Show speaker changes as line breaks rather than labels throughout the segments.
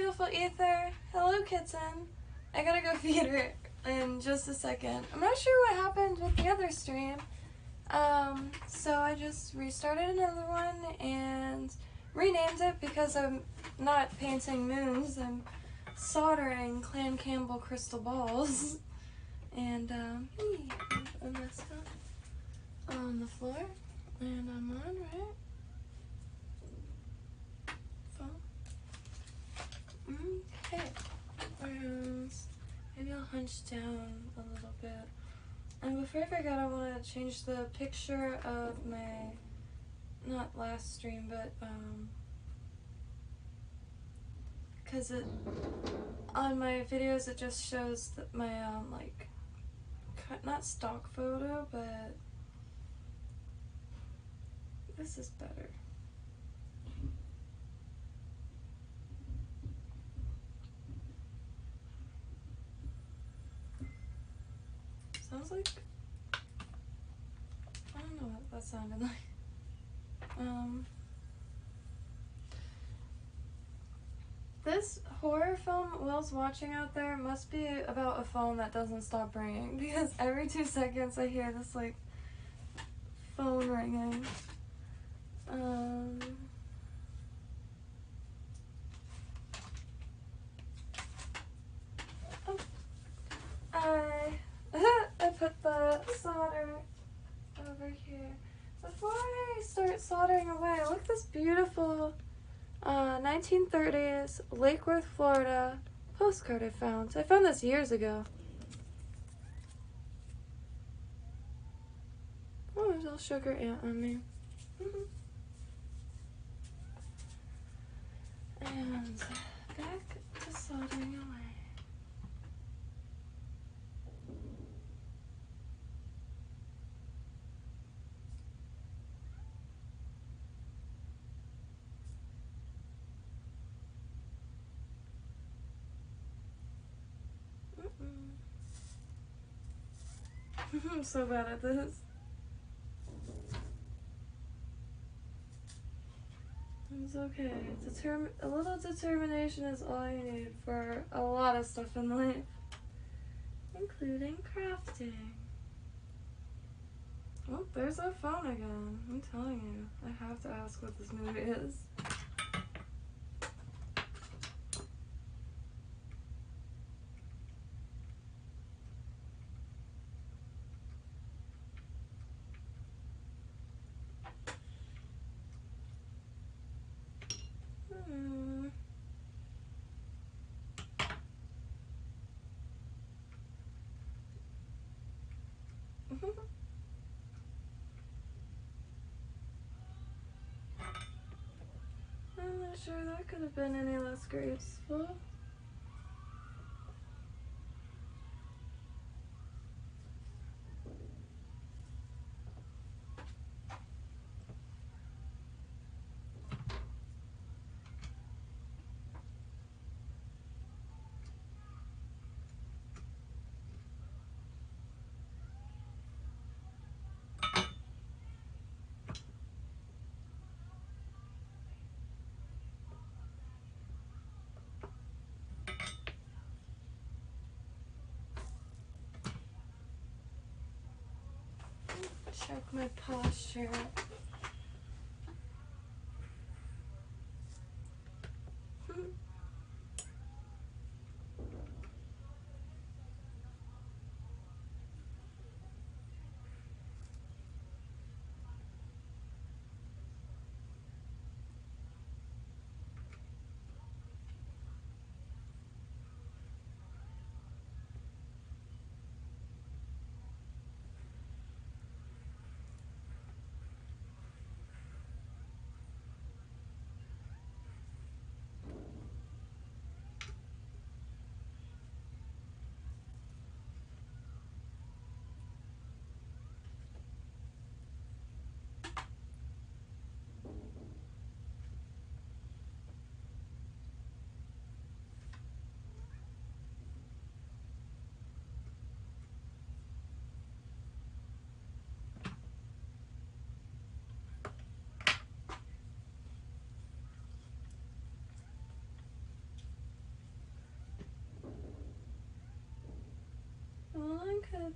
beautiful ether. Hello, kitten. I gotta go feed her in just a second. I'm not sure what happened with the other stream. So I just restarted another one and renamed it because I'm not painting moons. I'm soldering Clan Campbell crystal balls. And, a mess up on the floor. And I'm on, right? Okay. And maybe I'll hunch down a little bit. And before I forget, I want to change the picture of my, not last stream, but, because on my videos it just shows that my, like, not stock photo, but this is better. Sounds like, I don't know what that sounded like. This horror film Will's watching out there must be about a phone that doesn't stop ringing, because every 2 seconds I hear this, like, phone ringing. I put the solder over here. Before I start soldering away, look at this beautiful 1930s Lake Worth, Florida postcard I found. I found this years ago. Oh, there's a little sugar ant on me. And back to soldering away. I'm so bad at this. It's okay. A little determination is all you need for a lot of stuff in life, including crafting. Oh, there's that phone again. I'm telling you, I have to ask what this movie is. I'm not sure that could have been any less graceful. Check my posture.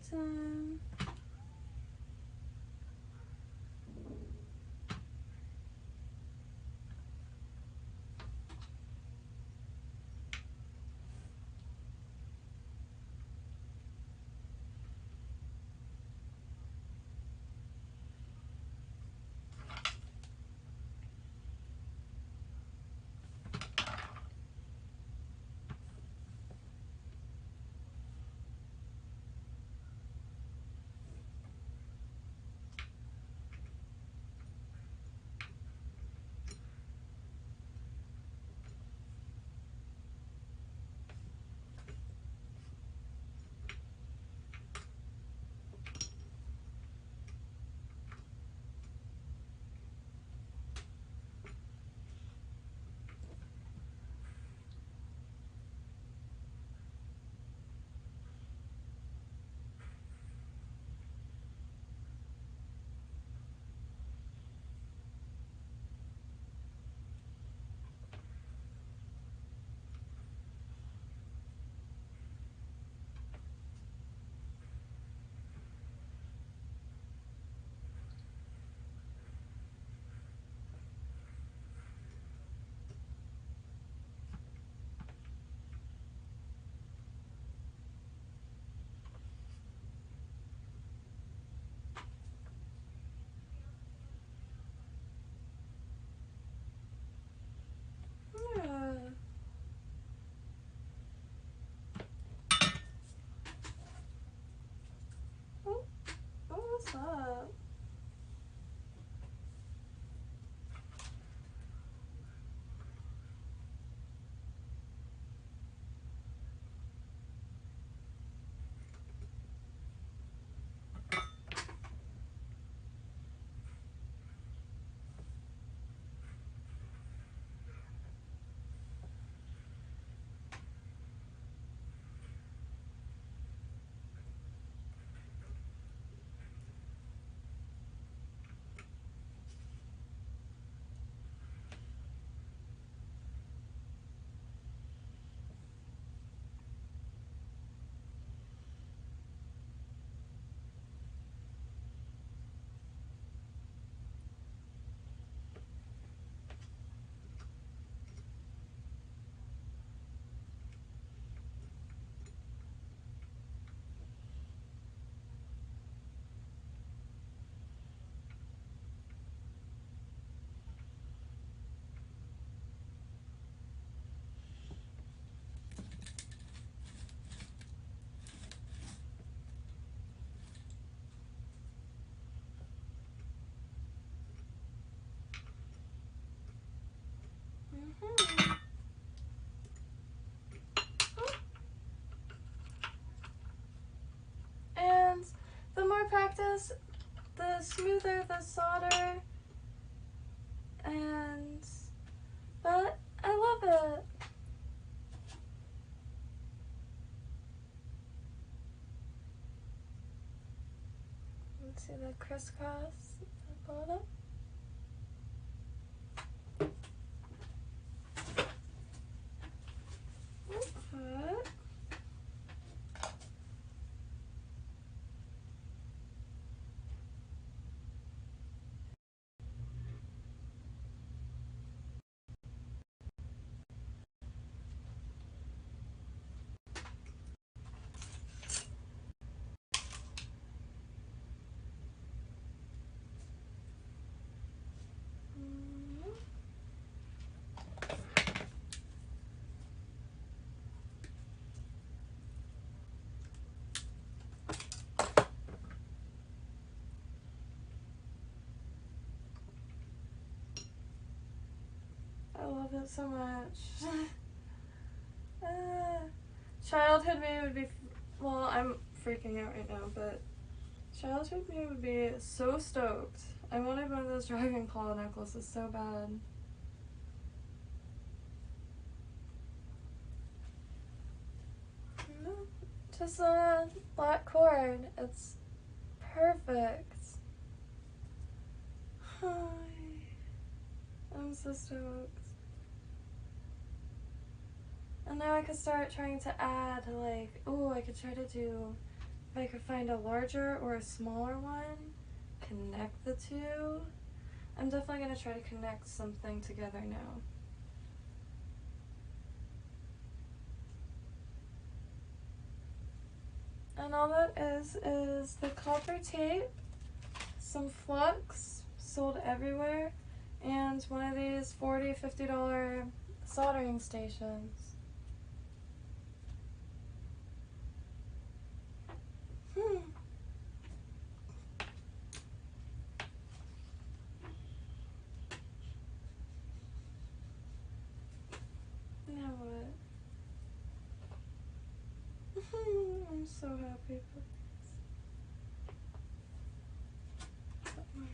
kitten. Yeah. Oh, what's that? Mm-hmm. And the more practice, the smoother the solder. And but I love it. Let's see the crisscross at the bottom. Put. I love it so much. Childhood me would be, well, I'm freaking out right now, but childhood me would be so stoked. I wanted one of those dragon claw necklaces so bad. Just a black cord. It's perfect. Hi. I'm so stoked. And now I could start trying to add, like, oh, I could try to do if I could find a larger or a smaller one, connect the two. I'm definitely going to try to connect something together now. And all that is the copper tape, some flux sold everywhere, and one of these $40, $50 soldering stations. Now what? I'm so happy for this. Put more tape.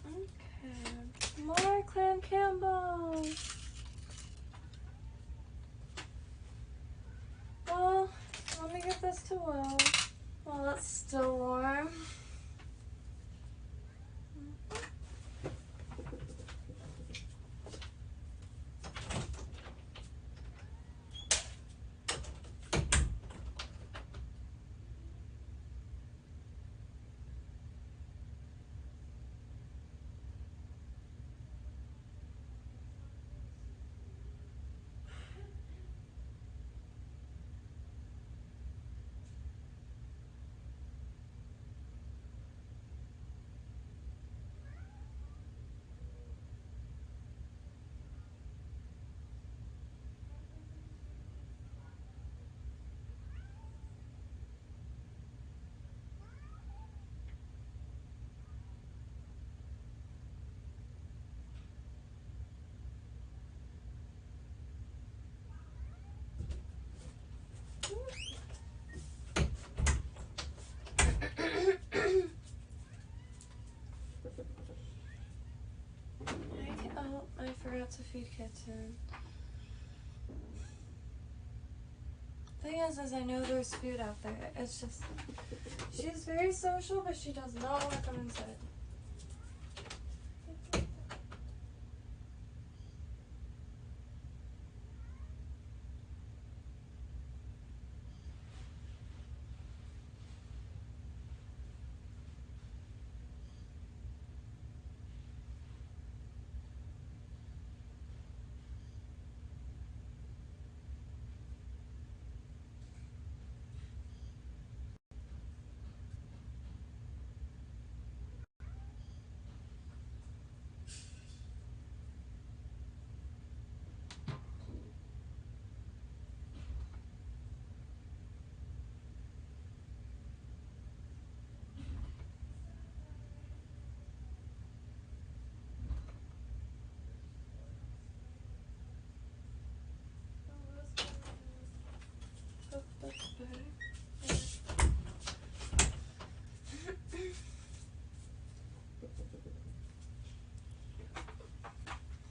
Okay, more clan Campbell. Well, let me give this to Will while it's still warm. Oh, I forgot to feed Kitten. Thing is I know there's food out there. It's just, she's very social, but she does not want to come inside.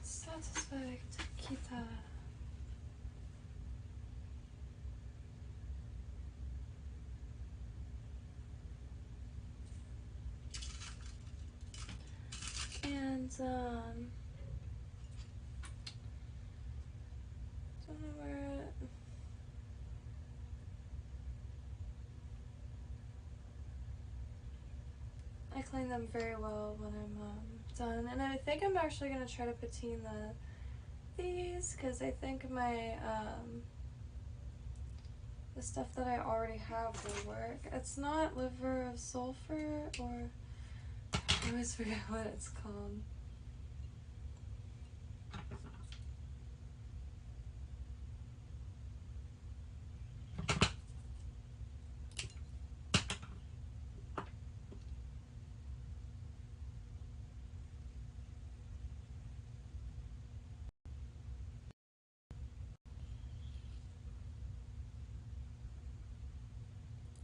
Satisfied, Kita. And don't know where it. clean them very well when I'm done. And I think I'm actually going to try to patina these because I think my the stuff that I already have will work. It's not liver of sulfur, or I always forget what it's called.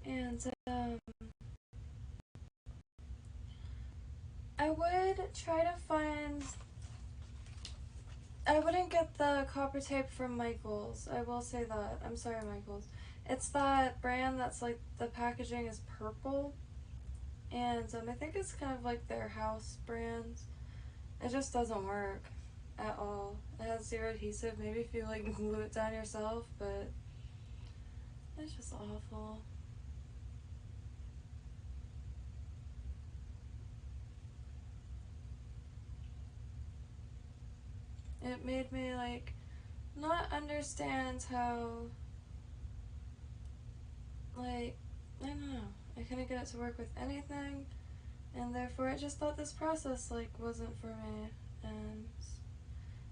And I would try to find, I wouldn't get the copper tape from Michael's. I will say that. I'm sorry, Michael's. It's that brand that's like the packaging is purple. And I think it's kind of like their house brand. It just doesn't work at all. It has zero adhesive. Maybe if you like glue it down yourself, but it's just awful. It made me like not understand how, like, I don't know, I couldn't get it to work with anything, and therefore I just thought this process like wasn't for me, and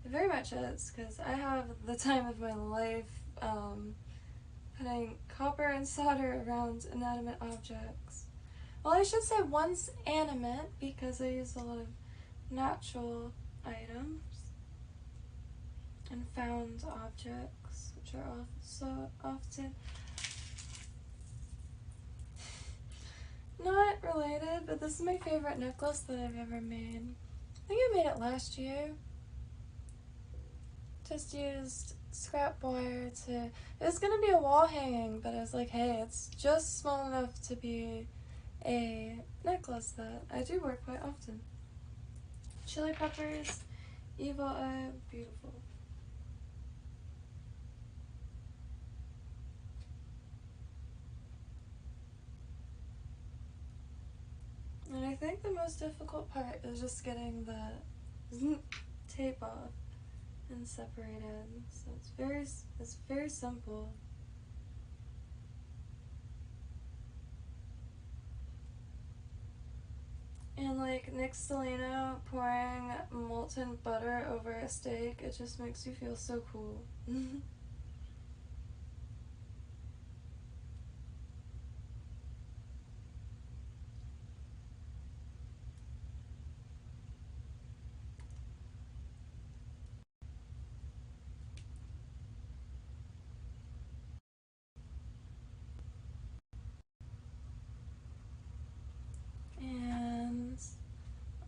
it very much is, because I have the time of my life putting copper and solder around inanimate objects. Well, I should say once animate, because I use a lot of natural items and found objects, which are also often not related, but this is my favorite necklace that I've ever made. I think I made it last year. Just used scrap wire to, it was going to be a wall hanging, but I was like, hey, it's just small enough to be a necklace that I do wear quite often. Chili peppers, evil eye, beautiful. And I think the most difficult part is just getting the tape off and separated. So it's very simple. And like Nick Stelino pouring molten butter over a steak, it just makes you feel so cool. And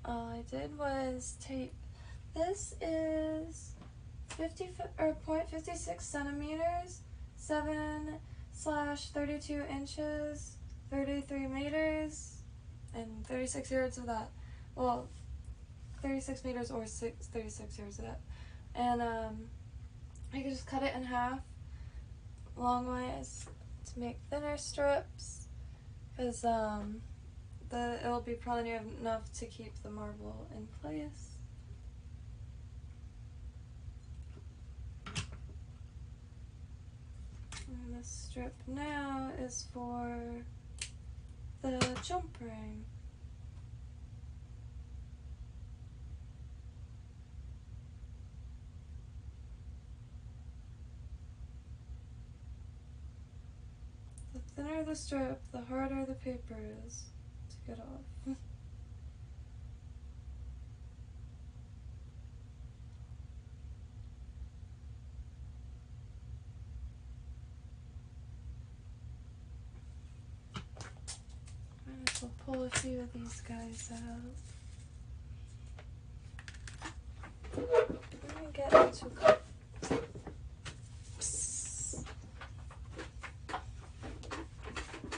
all I did was tape. This is 0.56 centimeters, 7/32 inches, 33 meters, and 36 yards of that. Well, 36 meters or 36 yards of that. And I can just cut it in half longways to make thinner strips, because it'll be probably near enough to keep the marble in place. And this strip now is for the jump ring. The thinner the strip, the harder the paper is to get off. Might as well pull a few of these guys out. Let me get into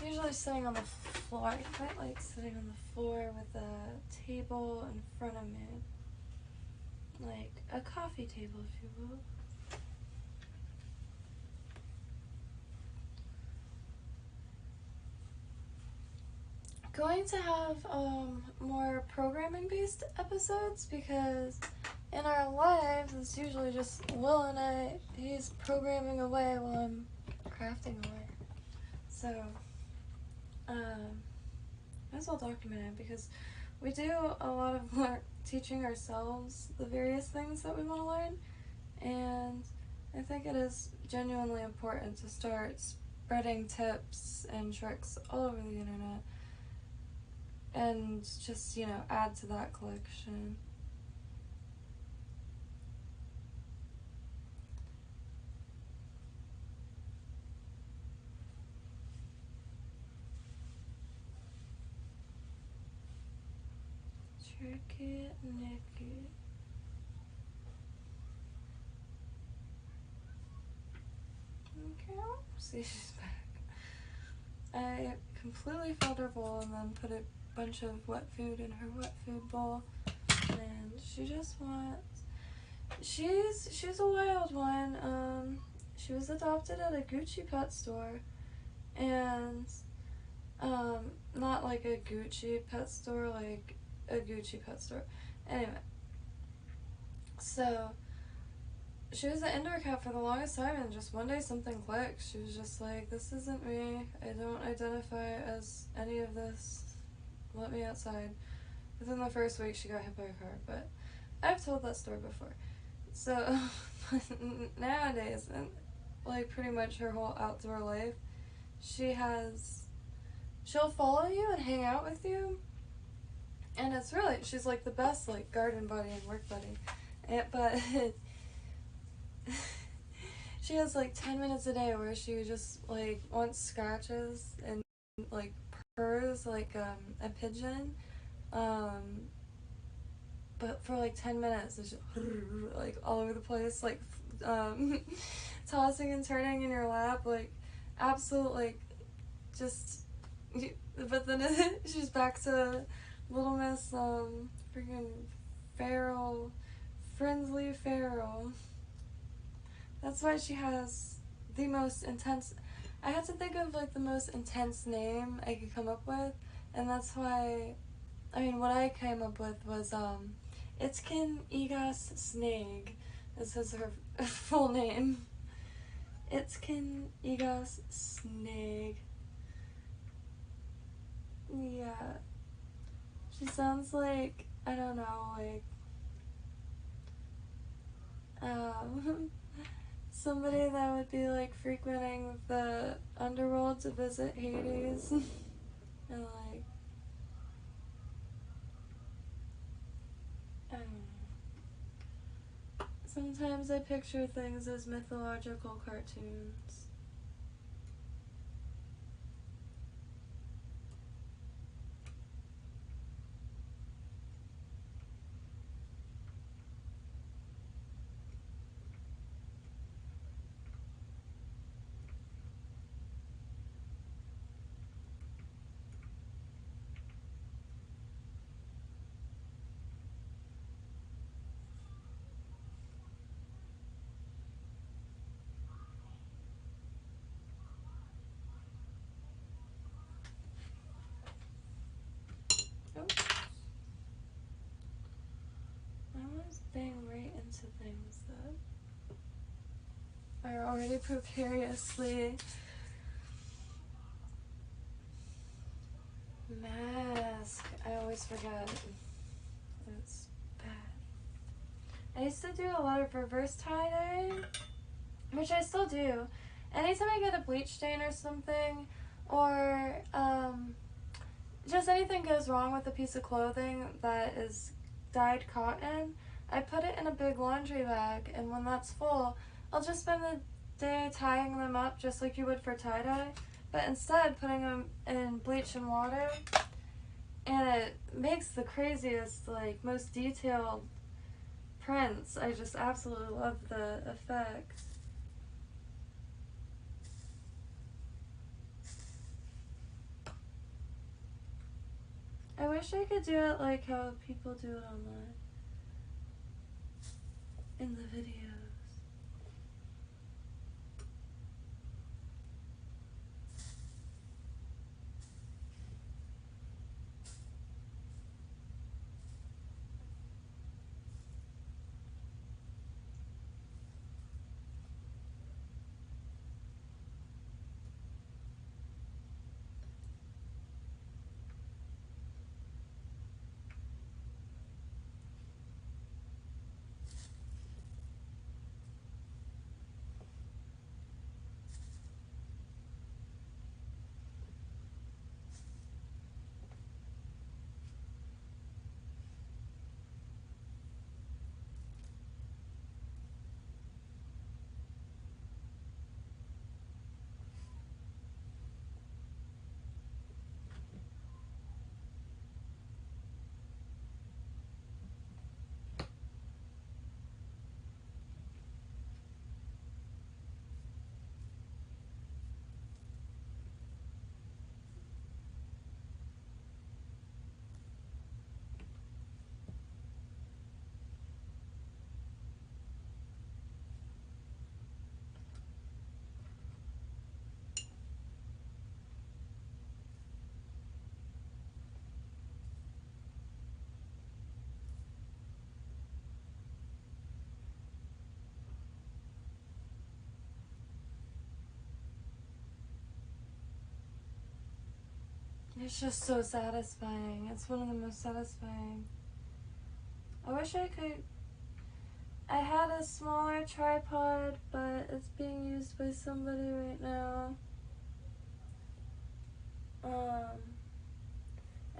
usually sitting on the floor. I quite like sitting on the floor with a table in front of me. Like a coffee table, if you will. going to have more programming-based episodes because in our lives it's usually just Will and I. He's programming away while I'm crafting away. So, might as well document it because we do a lot of work teaching ourselves the various things that we want to learn, and I think it is genuinely important to start spreading tips and tricks all over the internet and just, you know, add to that collection. Tricky Nicky. Okay, see, she's back. I completely filled her bowl and then put a bunch of wet food in her wet food bowl, and she just wants. She's a wild one. She was adopted at a Gucci pet store, and not like a Gucci pet store, like a Gucci pet store. Anyway, so she was an indoor cat for the longest time, and just one day something clicked. She was just like, this isn't me. I don't identify as any of this. Let me outside. Within the first week, she got hit by a car, but I've told that story before. So, nowadays, and like pretty much her whole outdoor life, she'll follow you and hang out with you, and it's really, she's like the best like garden buddy and work buddy. But she has like 10 minutes a day where she just like wants scratches and like purrs like a pigeon, but for like 10 minutes it's just like all over the place, like tossing and turning in your lap, like absolute like just. But then she's back to Little Miss freaking feral, friendly feral. That's why she has the most intense. I had to think of like the most intense name I could come up with, and that's why. I mean, what I came up with was Itzkin Egas Snag. This is her full name. Itzkin Egas Snag. Yeah. She sounds like, I don't know, like, somebody that would be like frequenting the underworld to visit Hades. And like, I don't know. Sometimes I picture things as mythological cartoons. I always bang right into things that are already precariously mask. I always forget. It's bad. I used to do a lot of reverse tie-dye, which I still do. Anytime I get a bleach stain or something, or just anything goes wrong with a piece of clothing that is dyed cotton, I put it in a big laundry bag, and when that's full, I'll just spend the day tying them up just like you would for tie-dye, but instead putting them in bleach and water, and it makes the craziest, like, most detailed prints. I just absolutely love the effect. I wish I could do it like how people do it online in the videos. It's just so satisfying. It's one of the most satisfying. I wish I could. I had a smaller tripod, but it's being used by somebody right now. I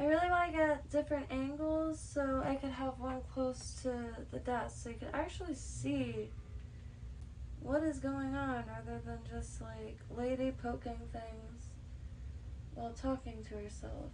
really want to get different angles so I could have one close to the desk so you could actually see what is going on rather than just like lady poking things while talking to herself.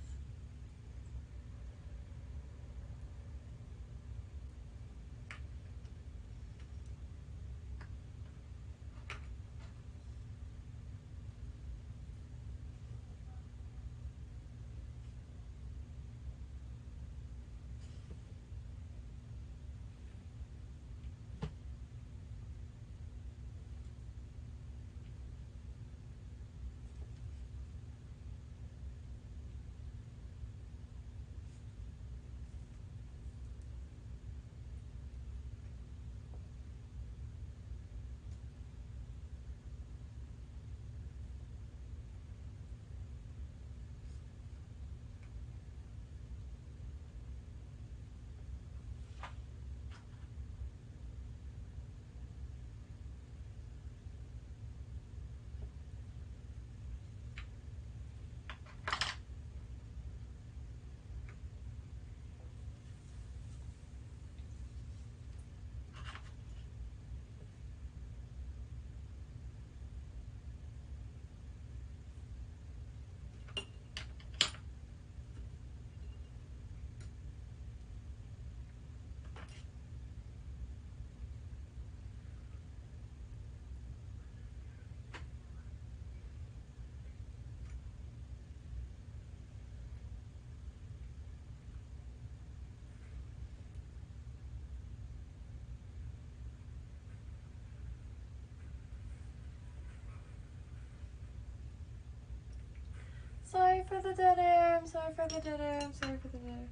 Sorry for the dead air. I'm sorry for the dead air. I'm sorry for the dead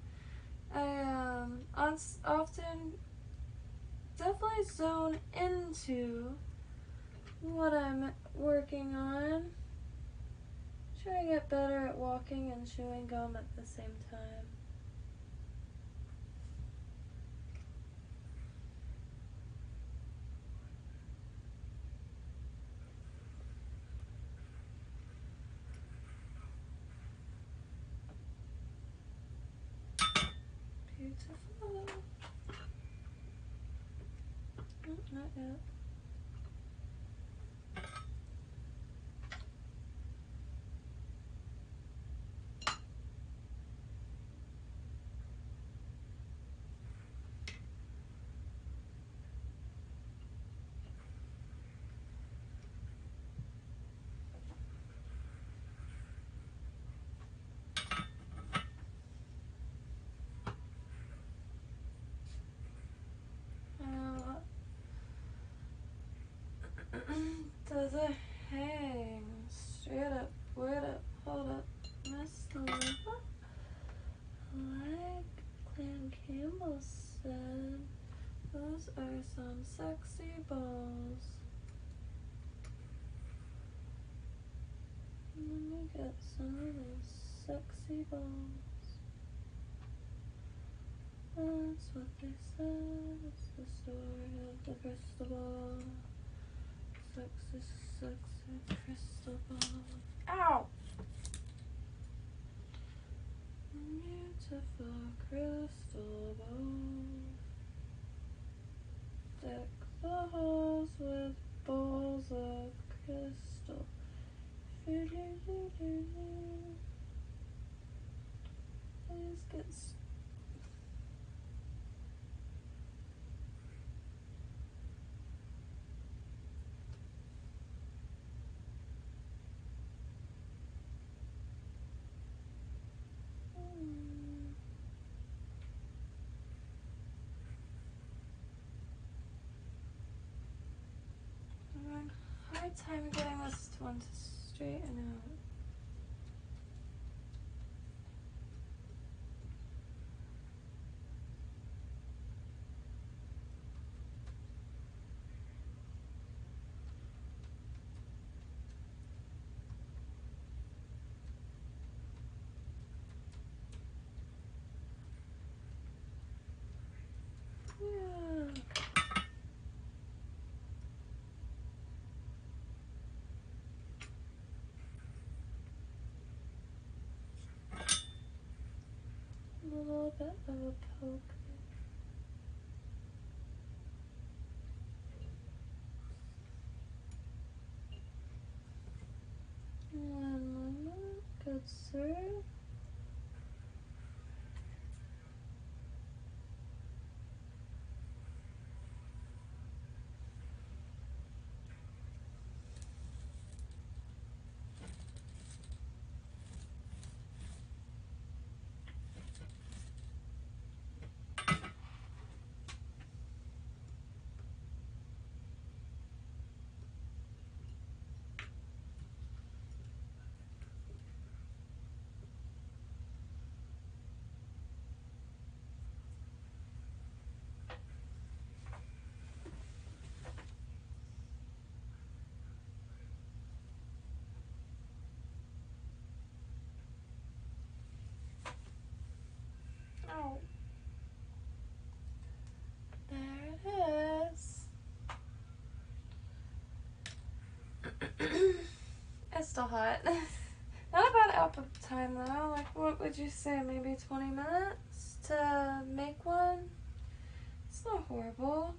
air. I often definitely zone into what I'm working on. Try to get better at walking and chewing gum at the same time. Beautiful. Oh, not yet. Does it hang straight up? Word up, hold up, Miss Lisa. Like Clan Campbell said, those are some sexy balls. Let me get some of those sexy balls. That's what they said. It's the story of the crystal ball. Sexy, sexy crystal ball. Ow! Beautiful crystal ball. Deck the halls with balls of crystal. Please get I'm having a hard time getting this one to straighten out. little bit of a poke. One moment, good sir. Oh. There it is. It's still hot. Not a bad output time though. Like, what would you say? Maybe 20 minutes to make one? It's not horrible.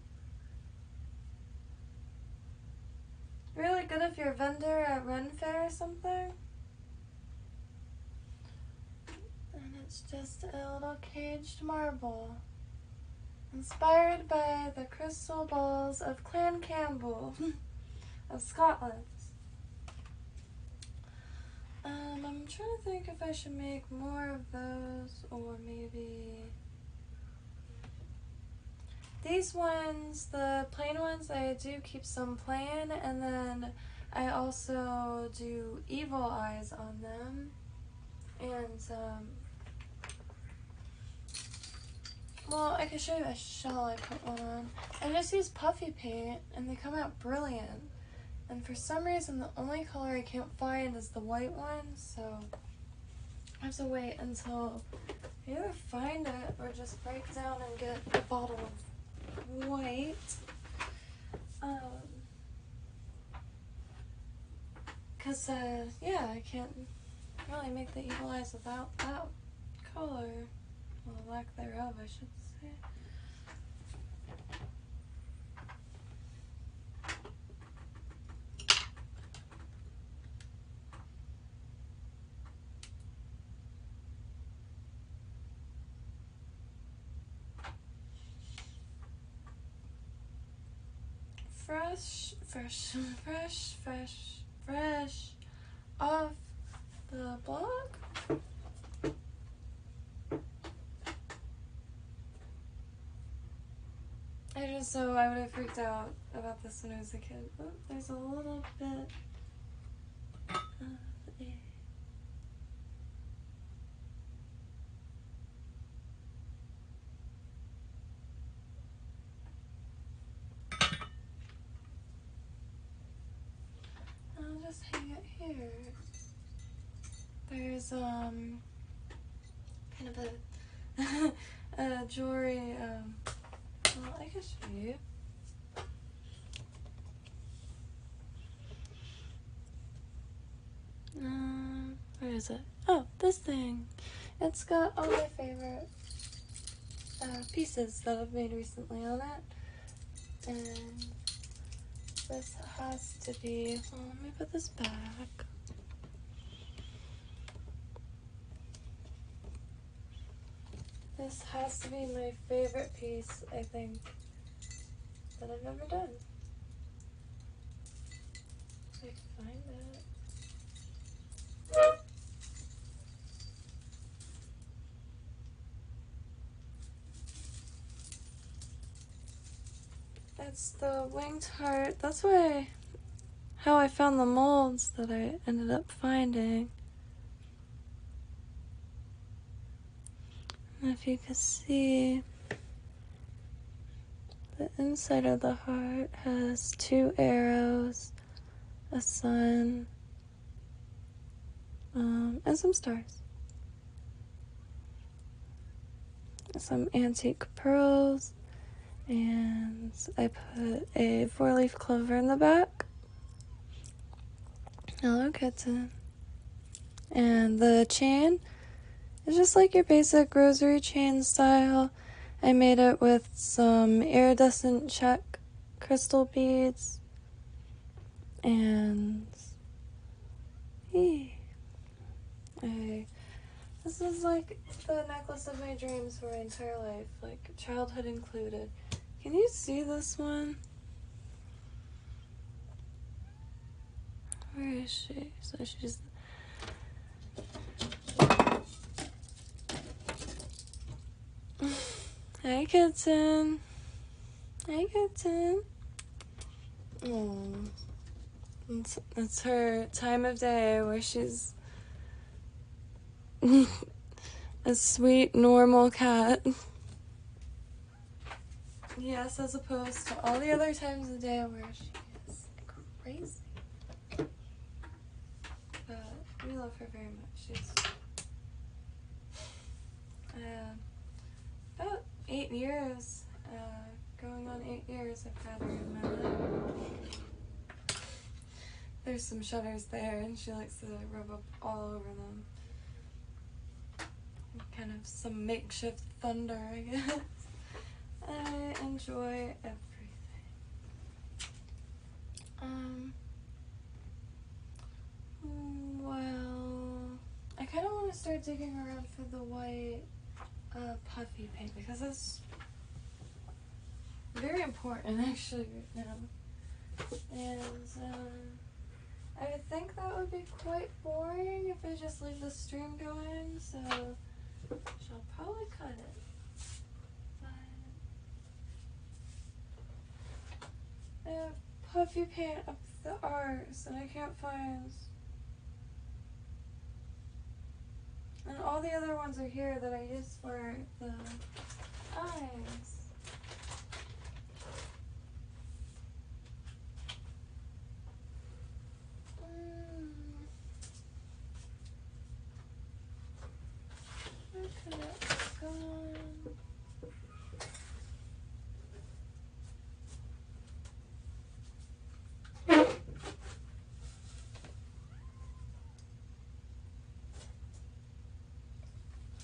Really good if you're a vendor at Ren Fair or something. And it's just a little caged marble. Inspired by the crystal balls of Clan Campbell of Scotland. I'm trying to think if I should make more of those, or maybe these ones, the plain ones, I do keep some plain, and then I also do evil eyes on them. And well, I can show you a shell I put one on. I just use puffy paint and they come out brilliant. And for some reason, the only color I can't find is the white one, so I have to wait until I either find it or just break down and get a bottle of white. Cause yeah, I can't really make the evil eyes without that color. Well, lack thereof, I should say. Fresh off the block. I would have freaked out about this when I was a kid. Oh, there's a little bit of a... I'll just hang it here. There's kind of a jewelry, well, I can show you. Where is it? Oh, this thing. It's got all my favorite pieces that I've made recently on it. And this has to be, well, let me put this back. This has to be my favorite piece, I think, that I've ever done. If I can find it. It's the winged heart. That's how I found the molds that I ended up finding. And if you can see, the inside of the heart has 2 arrows, a sun, and some stars. Some antique pearls, and I put a 4-leaf clover in the back. Hello, kitten. And the chain It's just like your basic rosary chain style. I made it with some iridescent check crystal beads. And this is like the necklace of my dreams for my entire life, like childhood included. Can you see this one? Where is she? So she's... Hey, kitten. Hey, kitten. Oh, it's her time of day where she's a sweet, normal cat. Yes, as opposed to all the other times of the day where she is crazy. But we love her very much. She's about 8 years, going on 8 years I've had her in my life. There's some shutters there and she likes to rub up all over them. Kind of some makeshift thunder, I guess. I enjoy everything. Well, I kind of want to start digging around for the white puffy paint because that's very important actually right now. And I would think that would be quite boring if I just leave the stream going, so she'll probably cut it. I have puffy paint up the arse and I can't find. And all the other ones are here that I use for the eyes. Where could it have gone?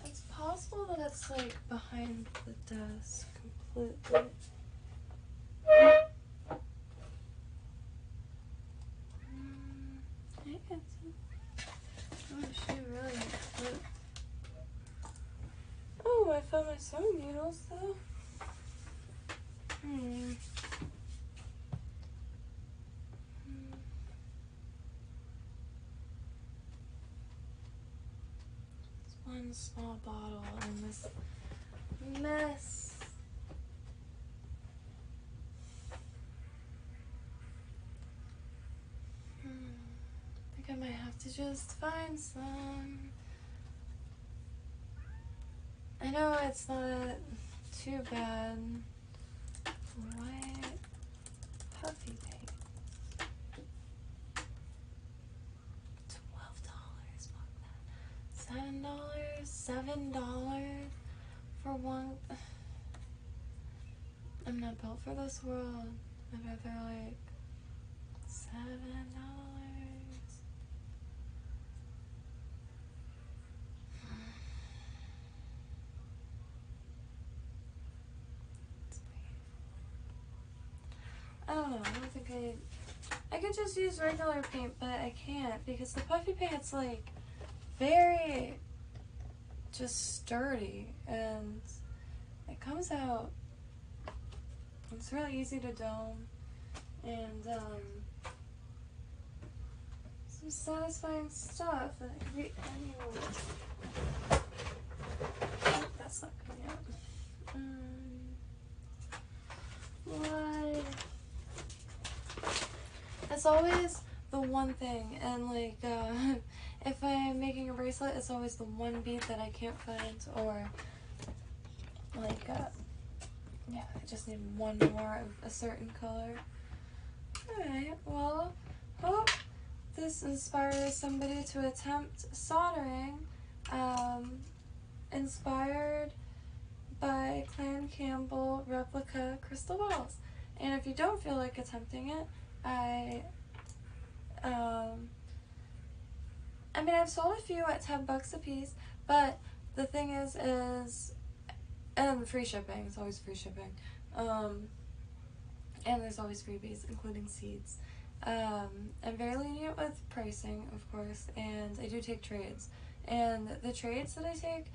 It's possible that it's like behind the desk completely. Oh, she really flipped. Oh, I found my sewing needles though. It's one small bottle in this mess. I think I might have to just find some. I know it's not too bad. White puffy paint. $12. $7 for one. I'm not built for this world. I'd rather like $7. I don't know. I don't think I could just use regular paint, but I can't because the puffy paint's like very just sturdy and it comes out. It's really easy to dome and some satisfying stuff that could be anywhere. Oh, that's not coming out. What? It's always the one thing, and like if I'm making a bracelet, it's always the one bead that I can't find, or like yeah, I just need one more of a certain color. Alright, well, hope this inspires somebody to attempt soldering, inspired by Clan Campbell replica crystal balls. And if you don't feel like attempting it, I mean, I've sold a few at $10 a piece, but the thing is, and free shipping, it's always free shipping. And there's always freebies, including seeds. I'm very lenient with pricing, of course, and I do take trades. And the trades that I take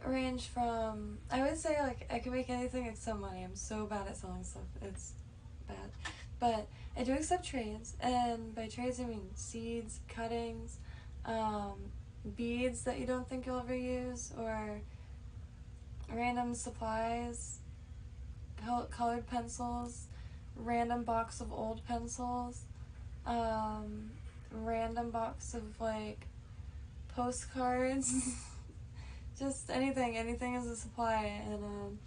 range from, I would say, like, I can make anything except money. I'm so bad at selling stuff. It's bad. But I do accept trades, and by trades I mean seeds, cuttings, beads that you don't think you'll ever use, or random supplies, colored pencils, random box of old pencils, random box of, like, postcards, just anything is a supply, and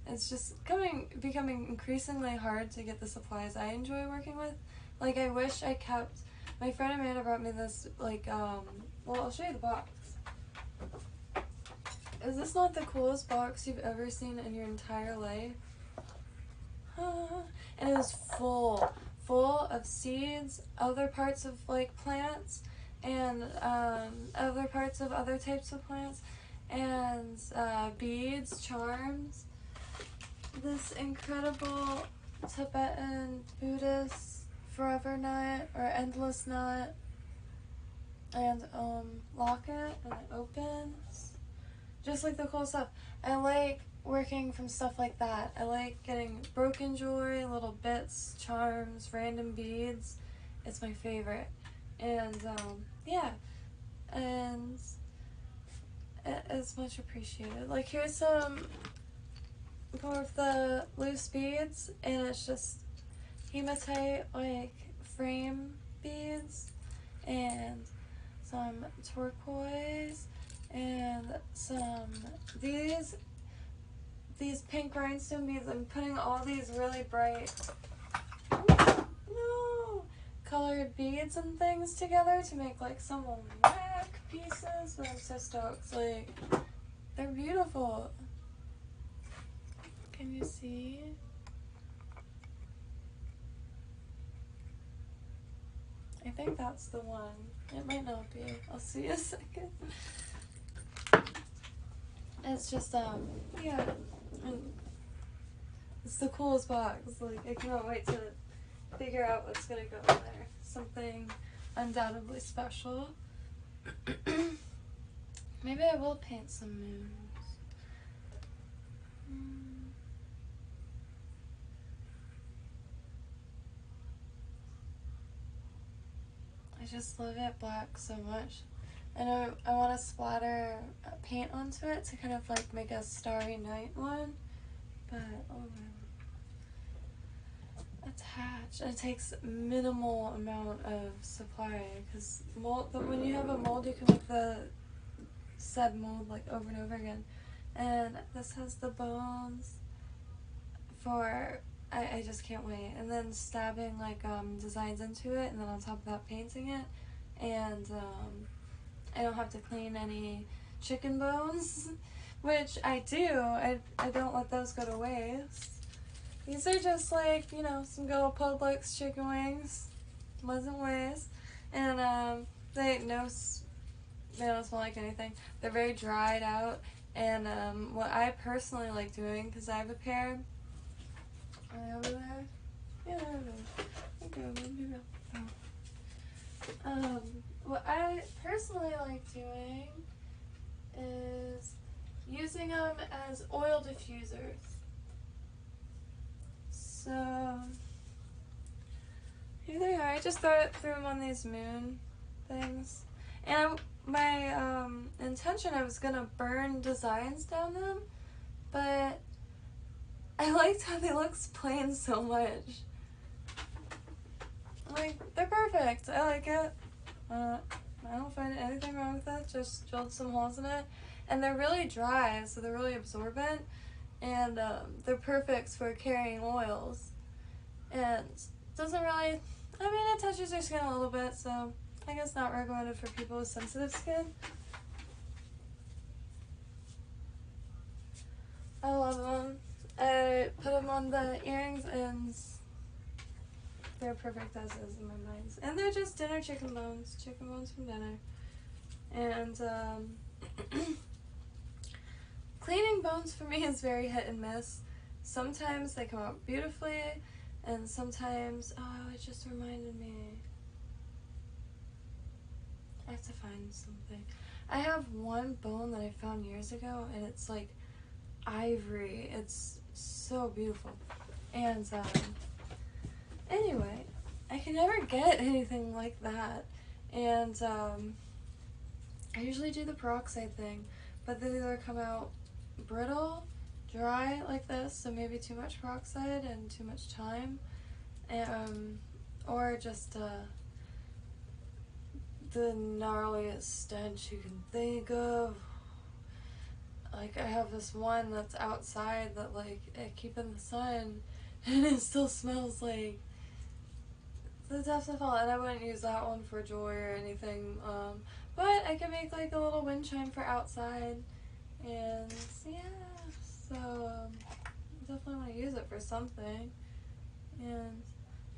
it's just becoming increasingly hard to get the supplies I enjoy working with. Like, I wish I kept, my friend Amanda brought me this, like, well, I'll show you the box. Is this not the coolest box you've ever seen in your entire life? And it was full of seeds, other parts of, like, plants, and other parts of other types of plants, and beads, charms, this incredible Tibetan Buddhist forever knot, or endless knot, and locket, and it opens. Just, like, the cool stuff. I like working from stuff like that. I like getting broken jewelry, little bits, charms, random beads. It's my favorite. And, yeah. And it's much appreciated. Like, here's some more of the loose beads, and it's just hematite, like, frame beads, and some turquoise, and some these pink rhinestone beads. I'm putting all these really bright colored beads and things together to make, like, some neck pieces, but I'm so stoked. Like, they're beautiful. Can you see? I think that's the one. It might not be. I'll see in a second. It's just, yeah. It's the coolest box. Like, I cannot wait to figure out what's gonna go in there. Something undoubtedly special. Maybe I will paint some moons. I just love it black so much. And I want to splatter paint onto it to kind of, like, make a starry night one. But, oh man. Attach. And it takes minimal amount of supply, because when you have a mold, you can make the said mold, like, over and over again. And this has the bones for, I just can't wait. And then stabbing, like, designs into it, and then on top of that painting it. And I don't have to clean any chicken bones, which I do. I don't let those go to waste. These are just, like, you know, some good old Publix chicken wings. Wasn't waste. And they don't smell like anything. They're very dried out. And what I personally like doing, because I have a pair. Are they over there? Yeah, they're over there. Okay, let me go. What I personally like doing is using them as oil diffusers. So, here they are. I just threw them on these moon things. And my intention, I was gonna burn designs down them, but I liked how they look plain so much. Like, they're perfect. I like it. I don't find anything wrong with it. Just drilled some holes in it. And they're really dry, so they're really absorbent. And they're perfect for carrying oils. And doesn't really, I mean, it touches your skin a little bit, so I guess not recommended for people with sensitive skin. I love them. I put them on the earrings, and they're perfect as is in my mind. And they're just dinner chicken bones from dinner. And bones for me is very hit and miss. Sometimes they come out beautifully, and sometimes, oh, it just reminded me. I have to find something. I have one bone that I found years ago, and it's like ivory. It's so beautiful. And anyway, I can never get anything like that. And I usually do the peroxide thing, but they either come out brittle, dry like this, so maybe too much peroxide and too much time, and, or just the gnarliest stench you can think of. Like, I have this one that's outside that, like, I keep in the sun, and it still smells like the depths of hell. And I wouldn't use that one for jewelry or anything, but I can make, like, a little wind chime for outside, and, yeah, so, I definitely want to use it for something, and,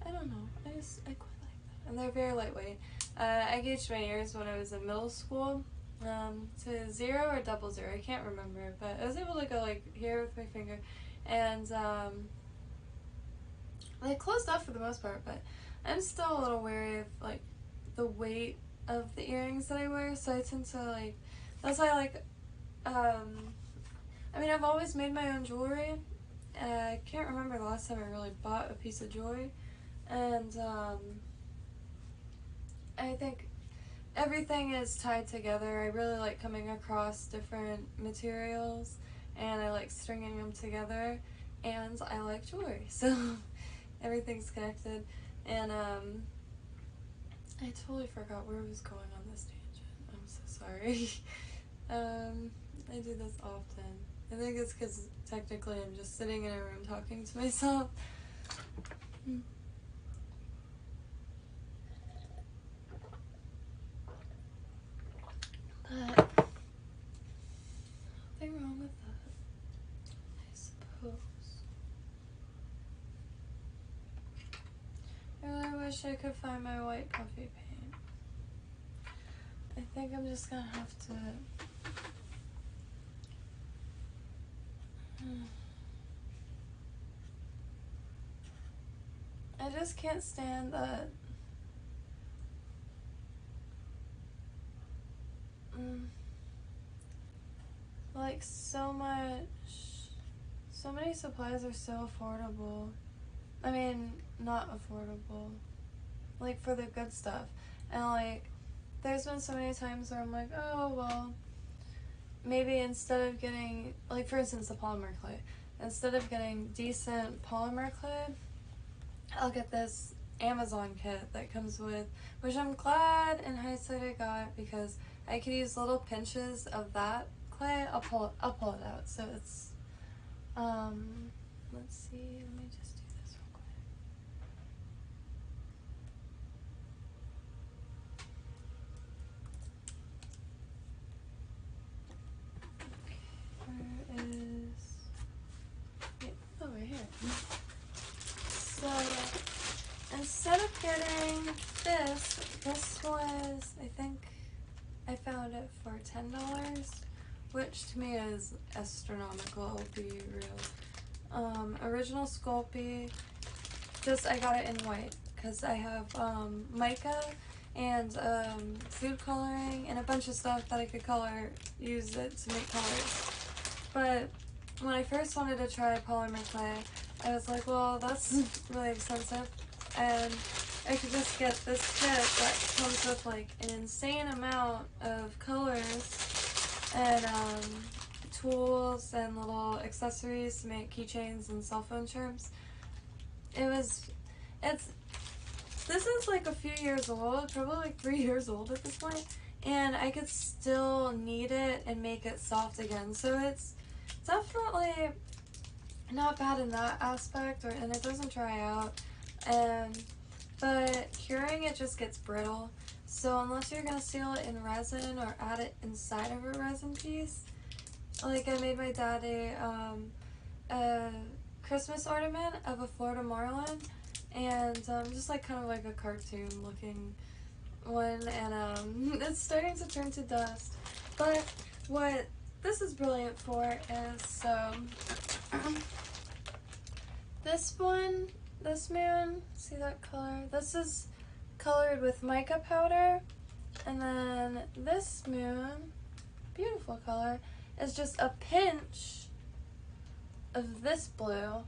I don't know, I quite like that, and they're very lightweight. I gauged my ears when I was in middle school, to 0 or 00, I can't remember, but I was able to go like here with my finger, and they closed off for the most part, but I'm still a little wary of like the weight of the earrings that I wear, so I tend to like, that's why I like, I mean, I've always made my own jewelry. I can't remember the last time I really bought a piece of jewelry, and I think everything is tied together. I really like coming across different materials, and I like stringing them together, and I like jewelry, so everything's connected. And I totally forgot where I was going on this tangent. I'm so sorry. I do this often. I think it's because technically I'm just sitting in a room talking to myself. But nothing wrong with that, I suppose. I really wish I could find my white puffy paint. I think I'm just gonna have to I just can't stand that like so many supplies are so affordable. I mean, not affordable, like for the good stuff. And like there's been so many times where I'm like, oh well, maybe instead of getting, like for instance the polymer clay, instead of getting decent polymer clay, I'll get this Amazon kit that comes with, which I'm glad in hindsight I got, because I could use little pinches of that clay. I'll pull it out. So it's, let's see, let me just do this real quick. Where is, yeah, over here. So instead of getting this was, I think I found it for $10, which to me is astronomical, I'll be real. Original Sculpey, just I got it in white because I have mica and food coloring and a bunch of stuff that I could use it to make colors. But when I first wanted to try polymer clay, I was like, well, that's really expensive, and I could just get this kit that comes with like an insane amount of colors and tools and little accessories to make keychains and cell phone charms. This is like a few years old, probably like 3 years old at this point, and I could still knead it and make it soft again. So it's definitely not bad in that aspect, and it doesn't dry out. But curing it just gets brittle. So unless you're gonna seal it in resin or add it inside of a resin piece, like I made my dad a Christmas ornament of a Florida marlin, and just like kind of like a cartoon looking one, and it's starting to turn to dust. But what this is brilliant for is, so this one, this moon, see that color? This is colored with mica powder, and then this moon, beautiful color, is just a pinch of this blue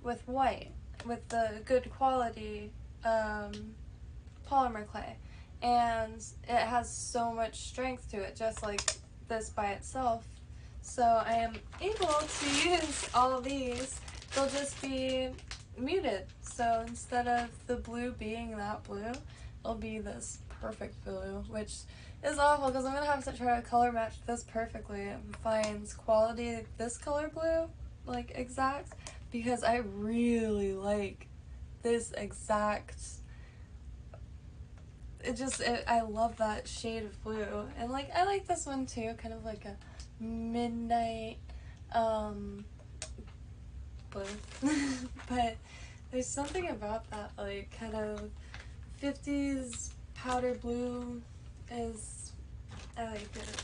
with white, with the good quality polymer clay, and it has so much strength to it, just like this by itself. So I am able to use all of these. They'll just be muted. So instead of the blue being that blue, it'll be this perfect blue, which is awful because I'm gonna have to try to color match this perfectly and find quality like this color blue, like exact, because I really like this exact. I love that shade of blue, and like I like this one too, kind of like a midnight blue. But there's something about that like kind of 50s powder blue is, I like it.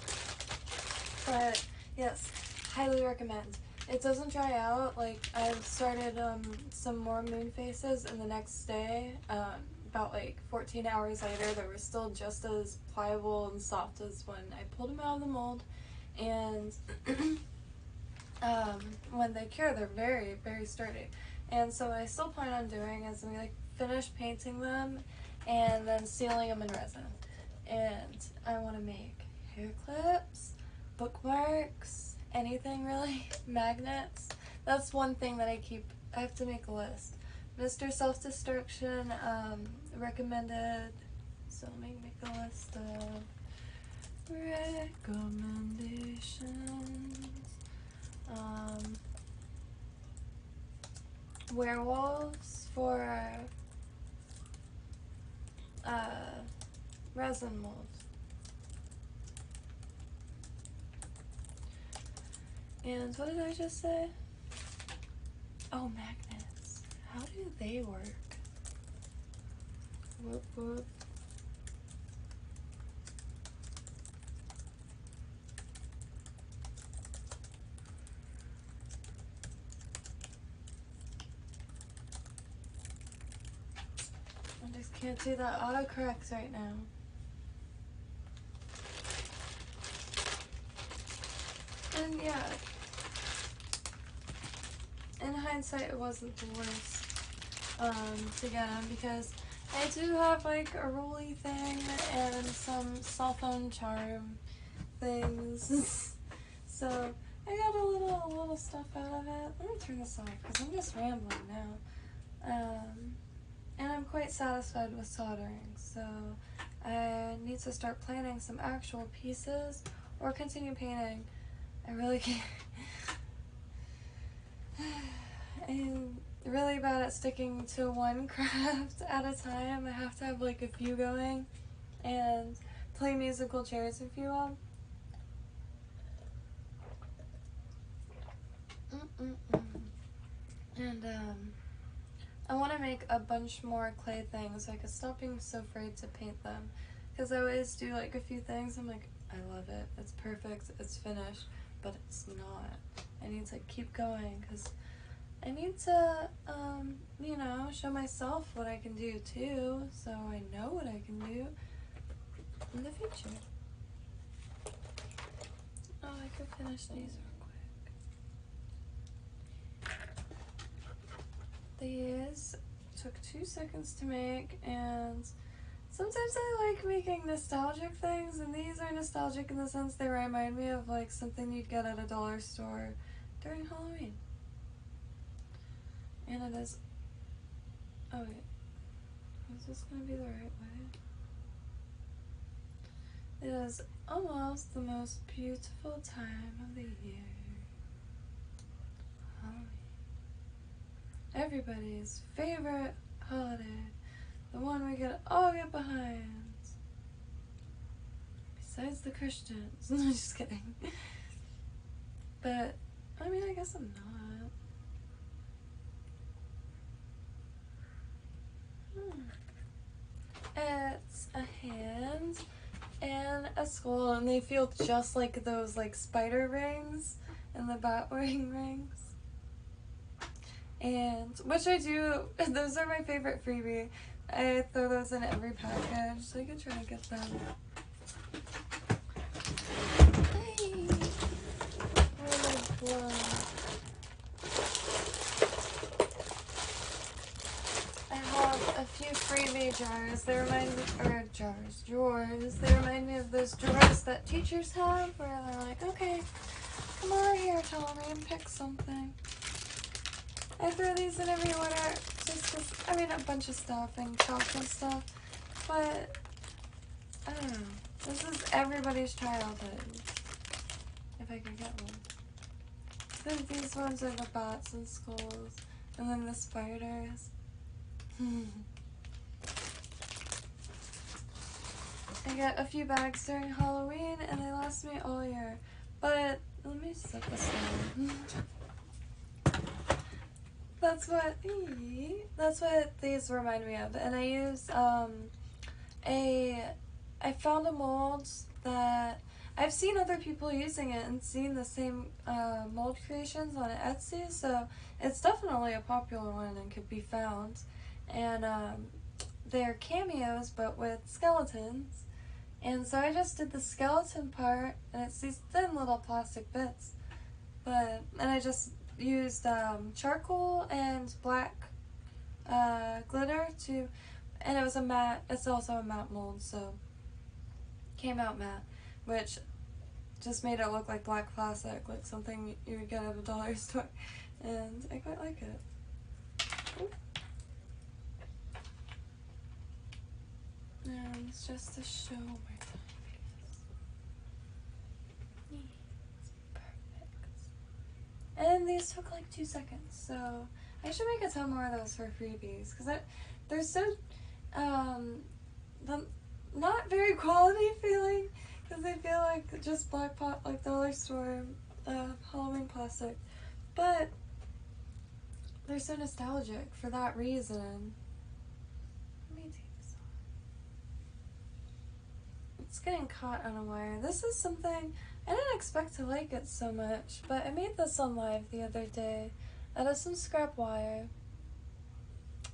But yes, highly recommend. It doesn't dry out. Like I've started some more moon faces, and the next day, about like 14 hours later, they were still just as pliable and soft as when I pulled them out of the mold. And when they cure, they're very, very sturdy. And so what I still plan on doing is I'm gonna finish painting them and then sealing them in resin. And I want to make hair clips, bookmarks, anything really, magnets. That's one thing that I have to make a list. Mr. Self-Destruction recommended, so let me make a list of recommendations. Werewolves for resin molds. And what did I just say? Oh, magnets. How do they work? Whoop, whoop. I just can't do that autocorrect right now. And yeah, in hindsight, it wasn't the worst to get them, because I do have like a rolly thing and some cell phone charm things. So I got a little stuff out of it. Let me turn this off because I'm just rambling now. And I'm quite satisfied with soldering, so I need to start planning some actual pieces or continue painting. I really can't. I'm really bad at sticking to one craft at a time. I have to have like a few going and play musical chairs, if you will. And I want to make a bunch more clay things so I can stop being so afraid to paint them. Because I always do like a few things, I'm like, I love it, it's perfect, it's finished, but it's not. I need to keep going because I need to, you know, show myself what I can do too, so I know what I can do in the future. Oh, I could finish these real quick. These took 2 seconds to make, and sometimes I like making nostalgic things, and these are nostalgic in the sense they remind me of like something you'd get at a dollar store during Halloween. And it is, oh wait, is this gonna be the right way? It is almost the most beautiful time of the year. Halloween. Everybody's favorite holiday. The one we could all get behind. Besides the Christians. No, just kidding. But, I mean, I guess I'm not. It's a hand and a skull, and they feel just like those like spider rings and the bat wing rings. And which I do, those are my favorite freebie. I throw those in every package, so I could try to get them. Hey. Oh, I have a few freebie jars. They remind me, or drawers. They remind me of those drawers that teachers have, where they're like, okay, come over here, Tommy, and pick something. I throw these in every order, just because, I mean, a bunch of stuff and chalk and stuff, but I don't know. This is everybody's childhood, if I could get one. Then these ones are the bats and skulls, and then the spiders. I got a few bags during Halloween, and they last me all year. But let me set this down. That's what these remind me of. And I use I found a mold that I've seen other people using it and seen the same mold creations on Etsy, so it's definitely a popular one and could be found. And they're cameos, but with skeletons. And so I just did the skeleton part, and it's these thin little plastic bits. And I just used charcoal and black glitter and it was a matte, it's also a matte mold, so came out matte, which just made it look like black plastic, like something you would get at a dollar store, and I quite like it. Ooh. And it's just to show my timepiece. It's perfect. And these took like 2 seconds, so I should make a ton more of those for freebies, because they're so not very quality feeling, because they feel like just black pot, like dollar store Halloween plastic, but they're so nostalgic for that reason. Let me take this off. It's getting caught on a wire. This is something I didn't expect to like it so much, but I made this on live the other day out of some scrap wire.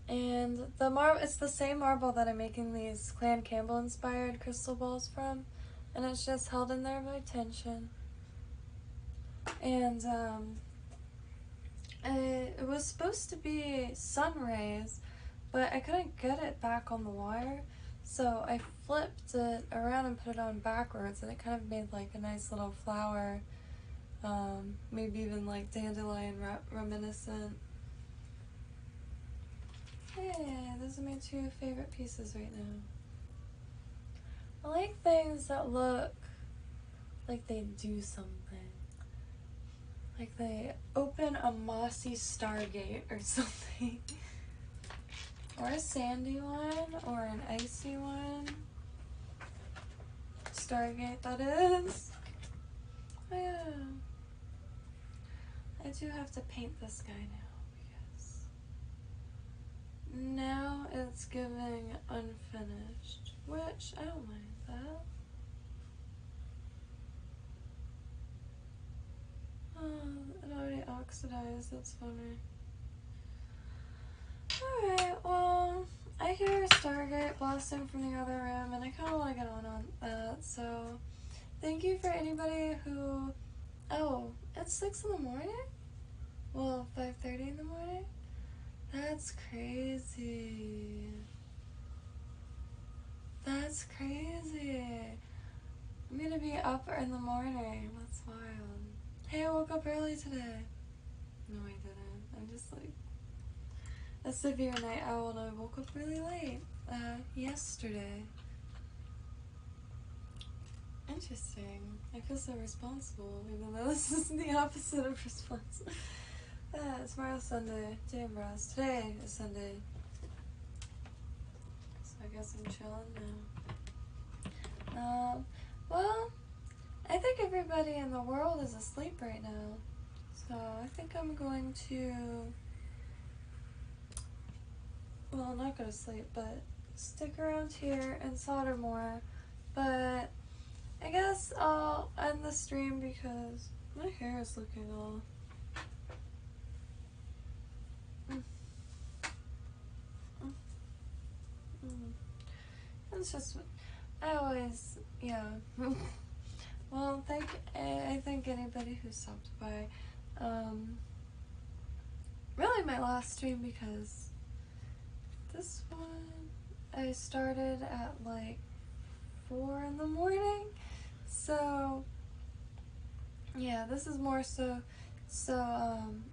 And it's the same marble that I'm making these Clan Campbell inspired crystal balls from, and it's just held in there by tension. And it was supposed to be sun rays, but I couldn't get it back on the wire, so I flipped it around and put it on backwards, and it kind of made like a nice little flower, maybe even like dandelion reminiscent. Hey, those are my 2 favorite pieces right now. I like things that look like they do something. Like they open a mossy Stargate or something. Or a sandy one, or an icy one. Stargate, that is. Oh yeah. I do have to paint this guy now. Now it's giving unfinished, which I don't mind that. Oh, it already oxidized, that's funny. Alright, well, I hear Stargate blasting from the other room, and I kind of want to get on that, so thank you for anybody who... Oh, it's 6 in the morning? Well, 5:30 in the morning? That's crazy. That's crazy. I'm gonna be up in the morning. That's wild. Hey, I woke up early today. No, I didn't. I'm just like a severe night owl, and I woke up really late yesterday. Interesting. I feel so responsible, even though this is the opposite of responsible. Tomorrow's Sunday. Damn, bros. Today is Sunday. So I guess I'm chilling now. Well, I think everybody in the world is asleep right now. So I think I'm going to, well, not go to sleep, but stick around here and solder more. But I guess I'll end the stream because my hair is looking all... It's just, I always, yeah. Well, I thank anybody who stopped by. Really my last stream because this one I started at like 4 in the morning. So, yeah, this is more so,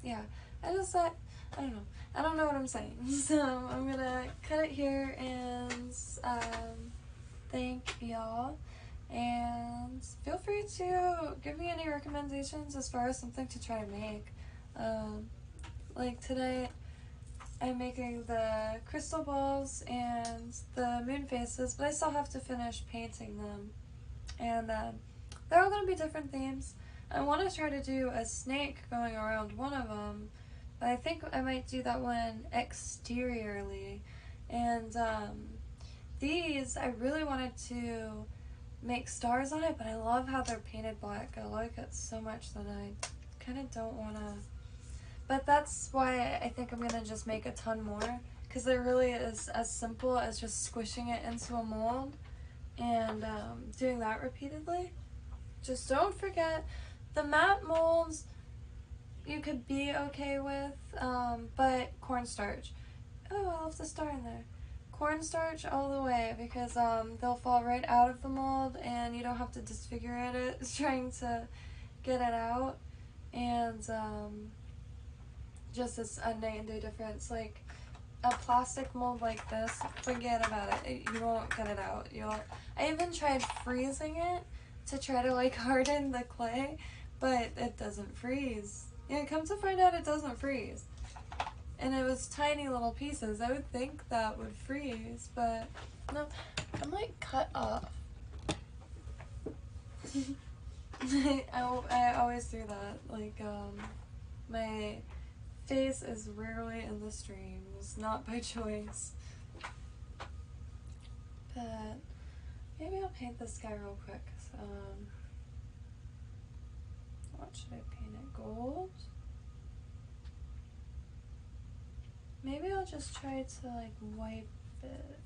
yeah. I don't know. I don't know what I'm saying. So, I'm gonna cut it here and, thank y'all. And feel free to give me any recommendations as far as something to try to make. Like today, I'm making the crystal balls and the moon faces, but I still have to finish painting them. And they're all going to be different themes. I want to try to do a snake going around one of them, but I think I might do that one exteriorly. And these, I really wanted to make stars on it, but I love how they're painted black. I like it so much that I kind of don't want to. But that's why I think I'm going to just make a ton more, because it really is as simple as just squishing it into a mold and doing that repeatedly. Just don't forget, the matte molds you could be okay with, but cornstarch. Oh, I left the star in there. Cornstarch all the way, because they'll fall right out of the mold and you don't have to disfigure it trying to get it out. And just it's a night and day difference. Like a plastic mold like this, forget about it. You won't get it out. I even tried freezing it to try to like harden the clay, but it doesn't freeze. Yeah, come to find out, it doesn't freeze. And it was tiny little pieces. I would think that would freeze, but no. I'm like cut off. I always do that. Like, my face is rarely in the streams, not by choice. But maybe I'll paint this guy real quick. What should I paint it? Gold? Maybe I'll just try to like wipe it.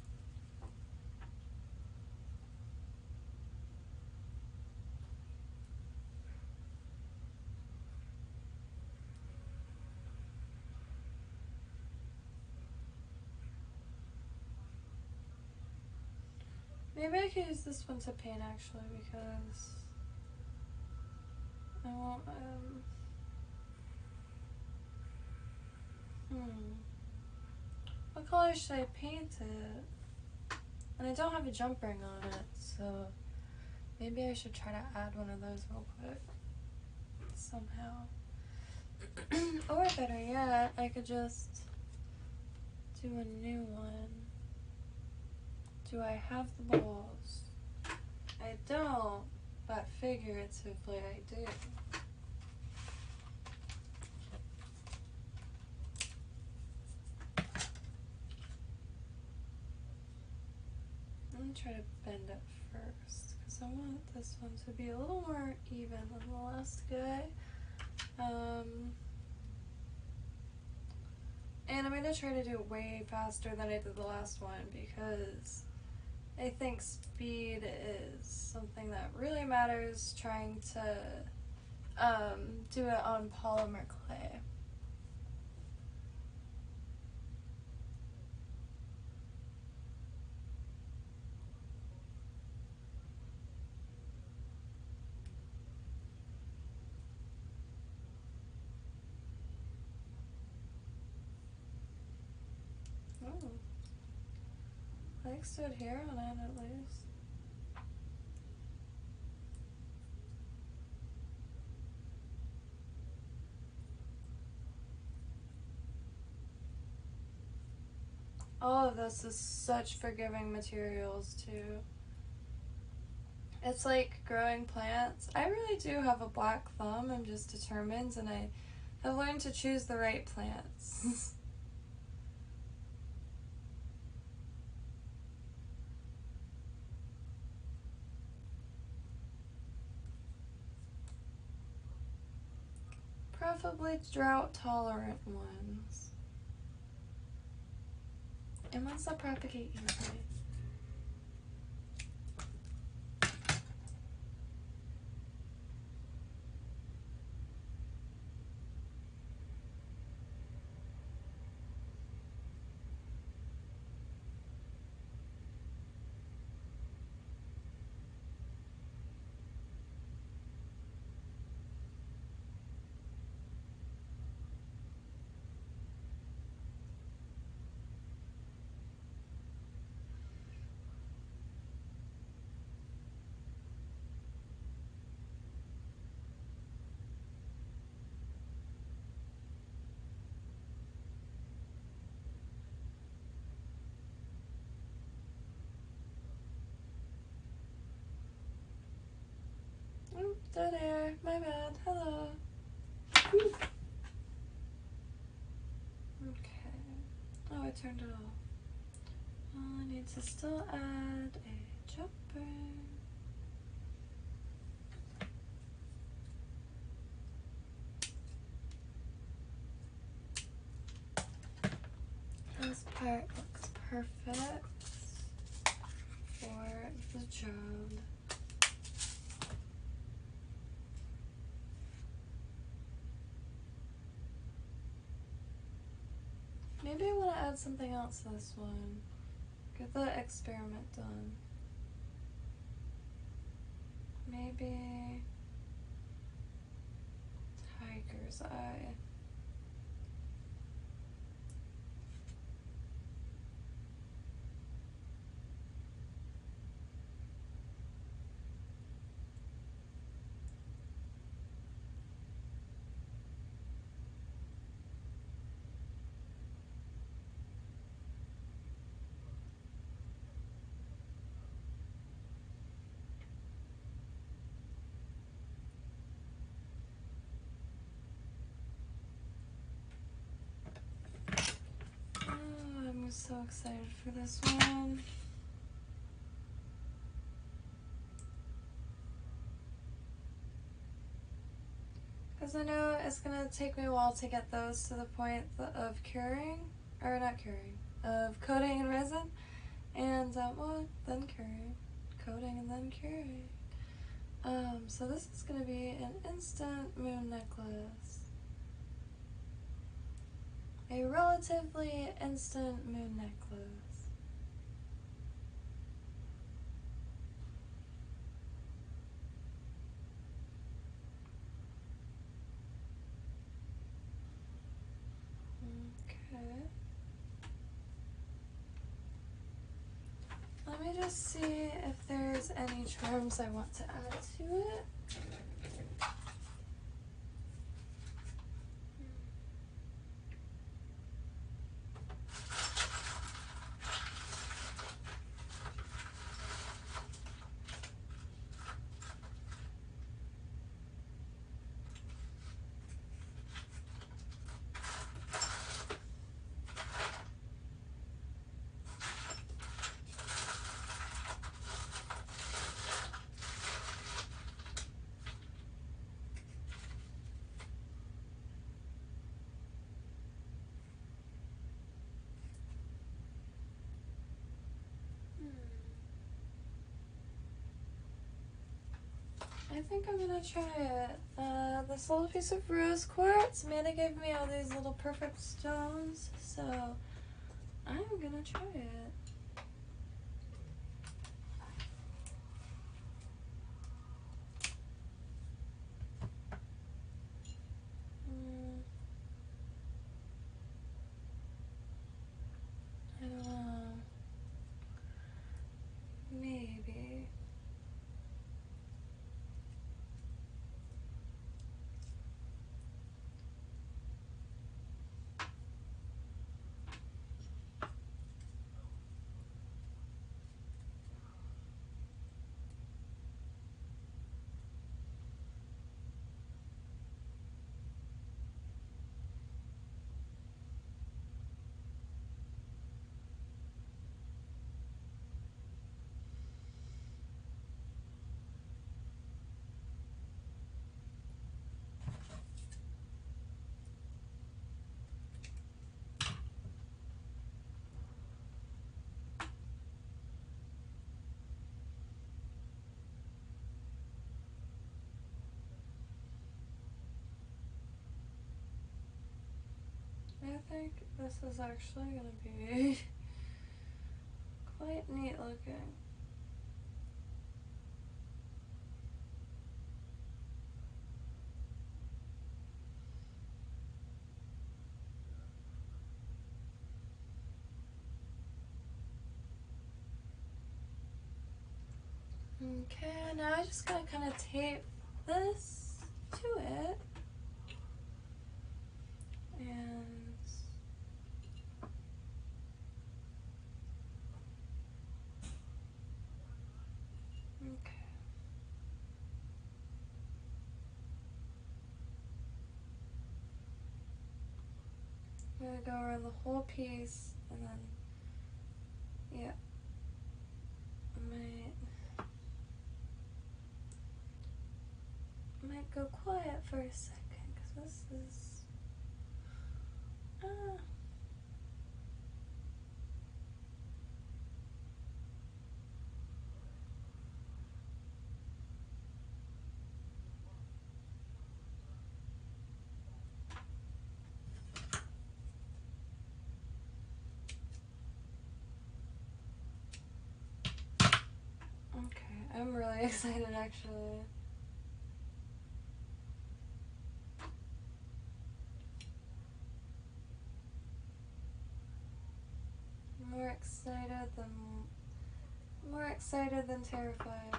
Maybe I could use this one to paint actually, because I won't, what color should I paint it? And I don't have a jump ring on it, so maybe I should try to add one of those real quick. Somehow. Or better yet, I could just do a new one. Do I have the balls? I don't, but figuratively I do. I'm gonna try to bend it first, because I want this one to be a little more even than the last guy. And I'm gonna try to do it way faster than I did the last one, because I think speed is something that really matters trying to do it on polymer clay. Oh. Legs stood here on it at least. All of this is such forgiving materials too. It's like growing plants. I really do have a black thumb. I'm just determined, and I have learned to choose the right plants. Preferably drought tolerant ones. And ones that propagate easily. Oh, dead air. My bad. Hello. Whew. Okay. Oh, I turned it off. Well, I need to still add a jumper. This part looks perfect for the job. Maybe I want to add something else to this one. Get the experiment done. Maybe tiger's eye. I'm so excited for this one. Because I know it's going to take me a while to get those to the point of curing, or not curing, of coating in resin, and well, then curing, coating and then curing. So this is going to be an instant moon necklace. A relatively instant moon necklace. Okay. Let me just see if there's any charms I want to add to it. I think I'm gonna try it. This little piece of rose quartz, Amanda gave me all these little perfect stones, so I'm gonna try it. I don't know. Maybe. think this is actually going to be quite neat looking. Okay, now I just gotta kind of tape this to it. And okay. I'm gonna go around the whole piece and then, yeah. I might go quiet for a second because this is. Okay, I'm really excited actually. More excited than terrified.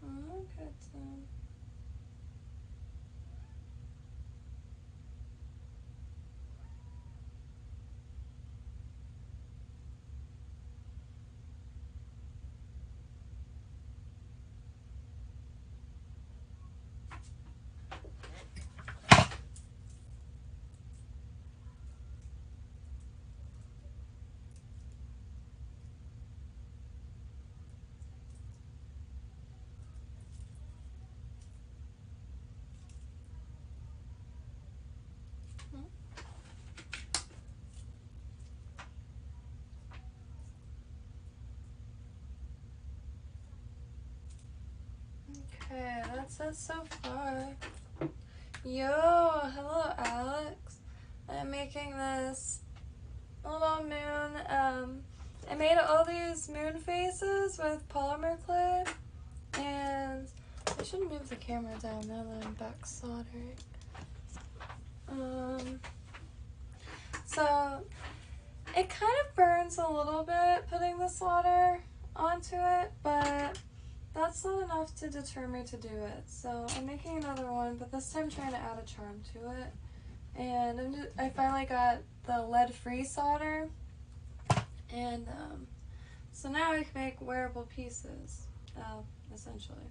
Oh, good. Okay, that's it so far. Yo, hello Alex. I'm making this little moon. I made all these moon faces with polymer clay, and I should move the camera down now that I'm back soldering. So it kind of burns a little bit putting the solder onto it, but that's not enough to deter me to do it. So I'm making another one, but this time trying to add a charm to it. And I finally got the lead-free solder, and so now I can make wearable pieces, essentially.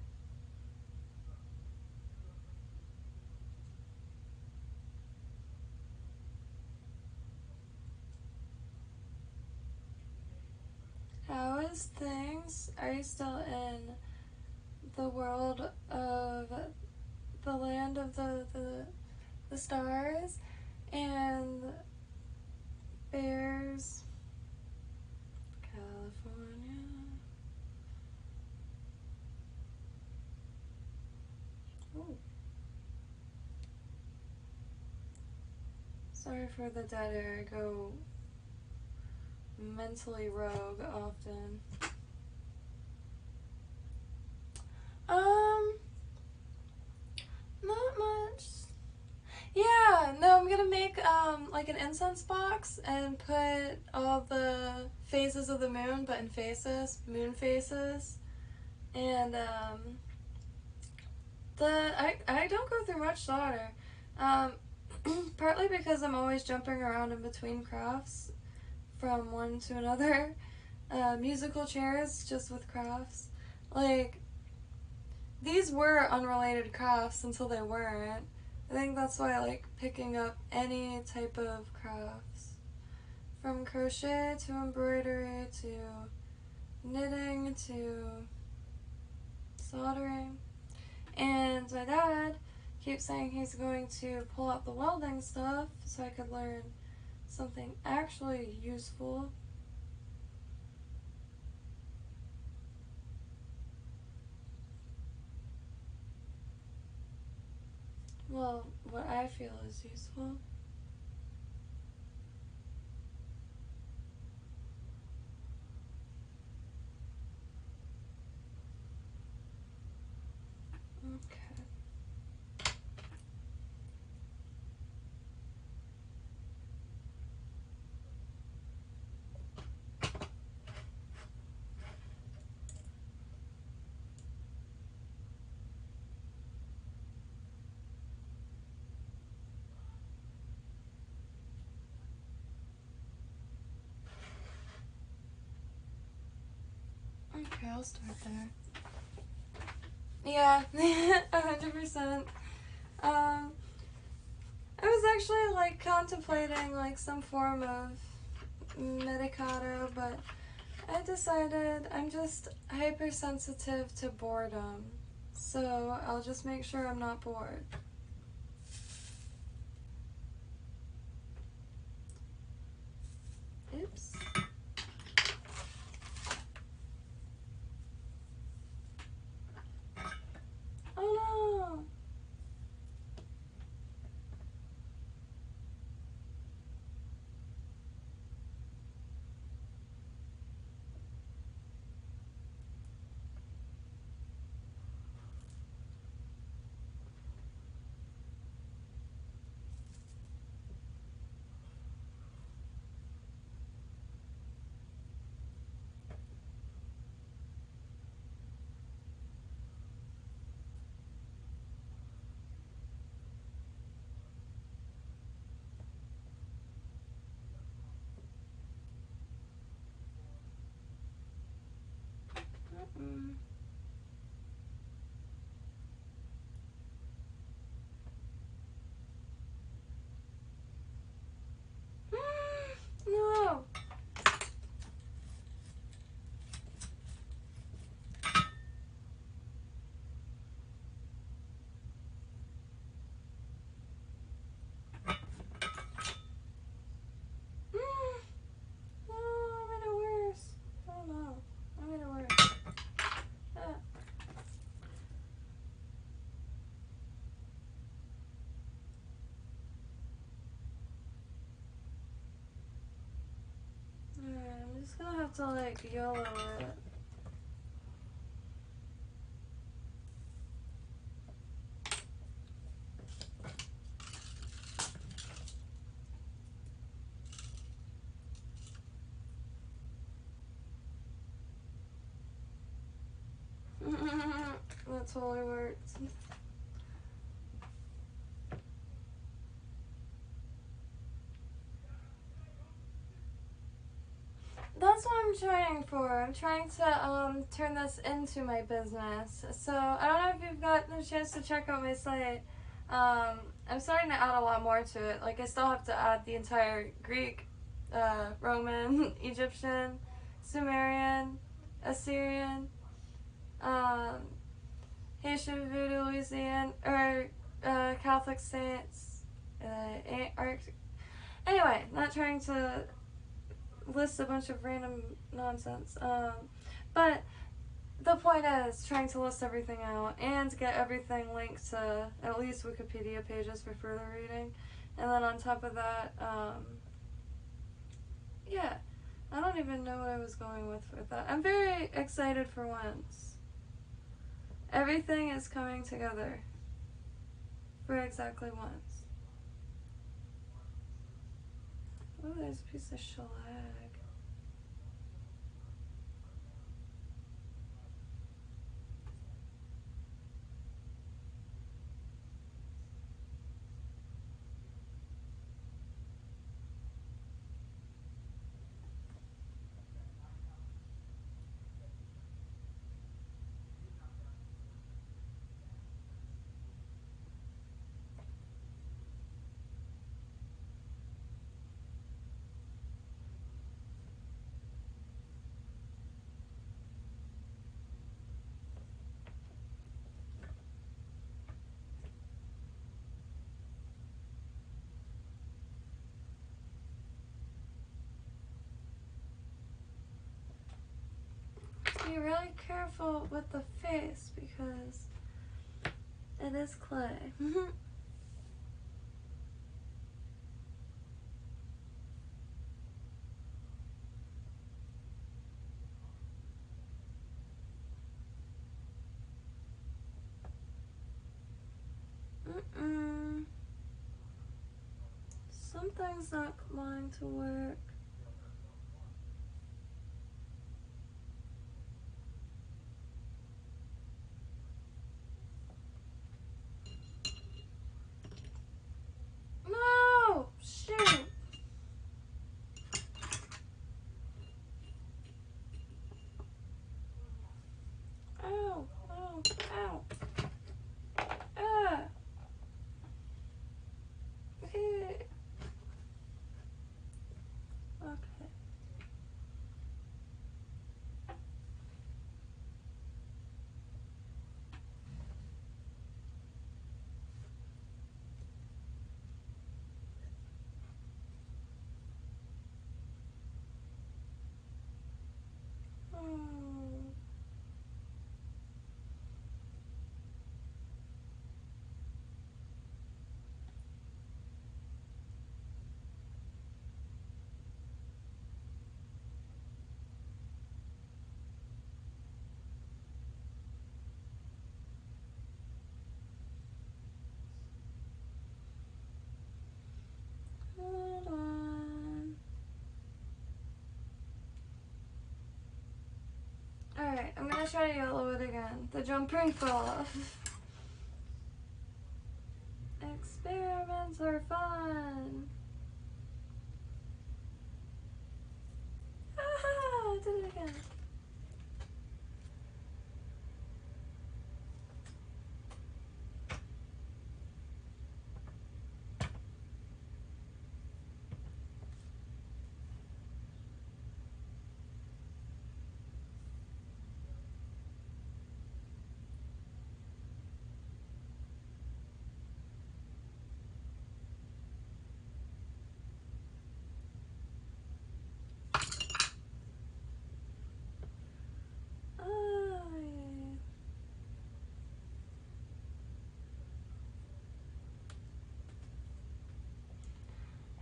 How is things? Are you still in the world of the land of the stars and bears, California? Ooh. Sorry for the dead air. I go mentally rogue often. Not much. Yeah, no, I'm gonna make like an incense box and put all the phases of the moon, but in faces, moon faces. And I don't go through much solder. Partly because I'm always jumping around in between crafts from one to another. Musical chairs just with crafts. Like, these were unrelated crafts until they weren't. I think that's why I like picking up any type of crafts. From crochet to embroidery to knitting to soldering. And my dad keeps saying he's going to pull out the welding stuff so I could learn something actually useful. Well, what I feel is useful. Okay. Okay, I'll start there. Yeah, 100%. I was actually like contemplating like some form of medicado, but I decided I'm just hypersensitive to boredom, so I'll just make sure I'm not bored. Oops. Oh no! Mm-mm. No! No, I made it worse. Oh no, I made it worse. Ah. Alright, I'm just gonna have to like YOLO it. That totally works. That's what I'm trying for. I'm trying to turn this into my business. So I don't know if you've gotten a chance to check out my site. I'm starting to add a lot more to it. Like I still have to add the entire Greek, Roman, Egyptian, Sumerian, Assyrian, um, Haitian Voodoo, Louisiana, or Catholic saints. Anyway, not trying to list a bunch of random nonsense. But the point is trying to list everything out and get everything linked to at least Wikipedia pages for further reading. And then on top of that, yeah, I don't even know what I was going with that. I'm very excited for once. Everything is coming together for exactly once. Oh, there's a piece of shellac. Be really careful with the face because it is clay. Something's not wanting to work. No! Shoot! Ow! Ow! Ow! Ah! Okay. Okay. Hold on. Alright, I'm gonna try to yellow it again. The jump ring fell off. Experiments are fun. Ah, I did it again.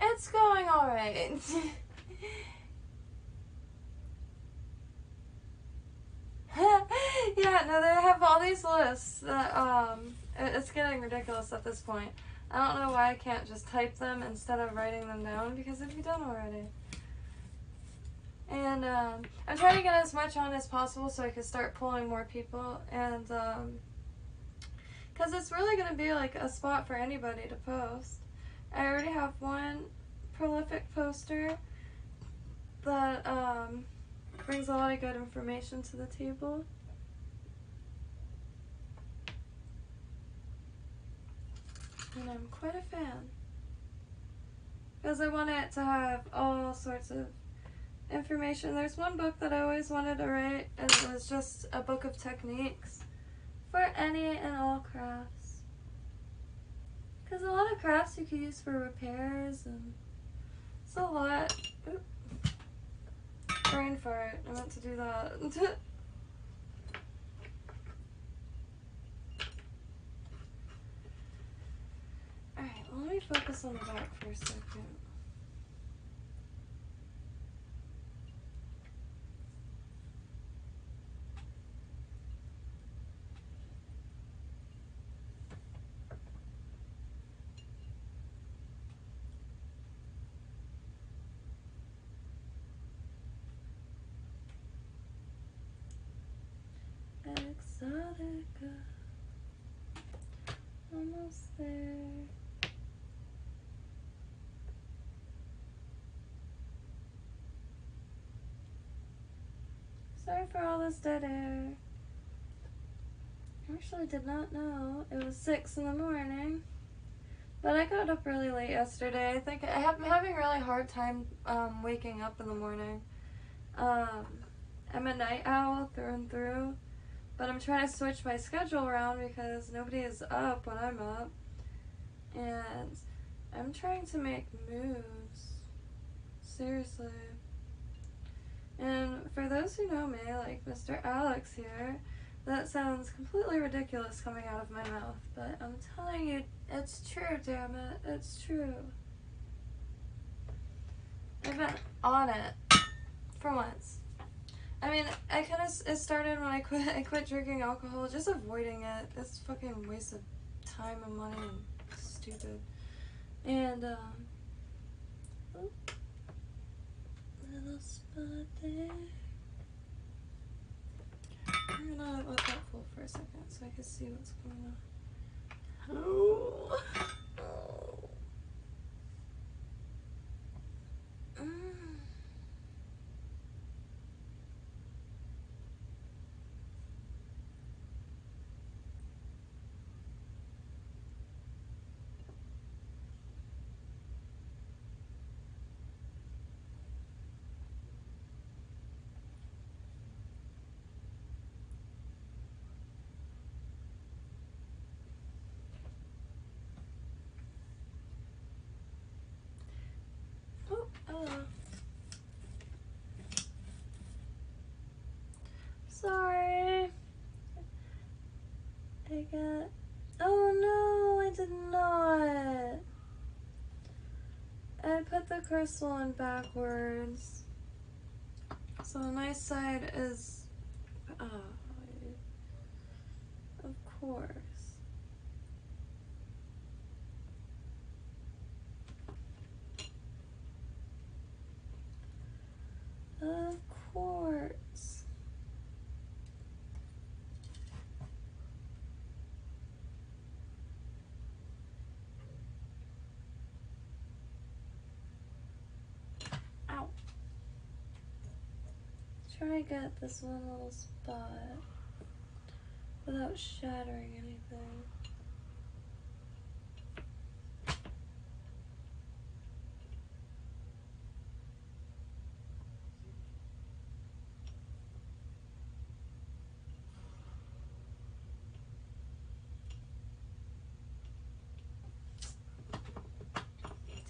It's going alright. Yeah, no, they have all these lists that, it's getting ridiculous at this point. I don't know why I can't just type them instead of writing them down, because they'd be done already. And, I'm trying to get as much on as possible so I can start pulling more people, and, because it's really going to be, like, a spot for anybody to post. I already have one prolific poster that, brings a lot of good information to the table. And I'm quite a fan. Because I want it to have all sorts of information. There's one book that I always wanted to write, and it was just a book of techniques for any and all crafts. Because a lot of crafts you could use for repairs, and it's a lot. Oop. Brain fart. I meant to do that. Alright, well, let me focus on the back for a second. Exotica. Almost there. Sorry for all this dead air. I actually did not know it was 6 in the morning. But I got up really late yesterday. I think I'm having a really hard time waking up in the morning. I'm a night owl through and through. But I'm trying to switch my schedule around because nobody is up when I'm up. And I'm trying to make moves. Seriously. And for those who know me, like Mr. Alex here, that sounds completely ridiculous coming out of my mouth. But I'm telling you, it's true, damn it. It's true. I've been on it. For once. I mean, it started when I quit drinking alcohol, just avoiding it. It's fucking waste of time and money and stupid. And, little spot there. I'm gonna let that cool for a second so I can see what's going on. Oh. Oh. Oh. Sorry. I got... Oh no, I did not. I put the crystal in backwards. So the nice side is... of course. Of course. Ow. Try to get this one little spot without shattering anything.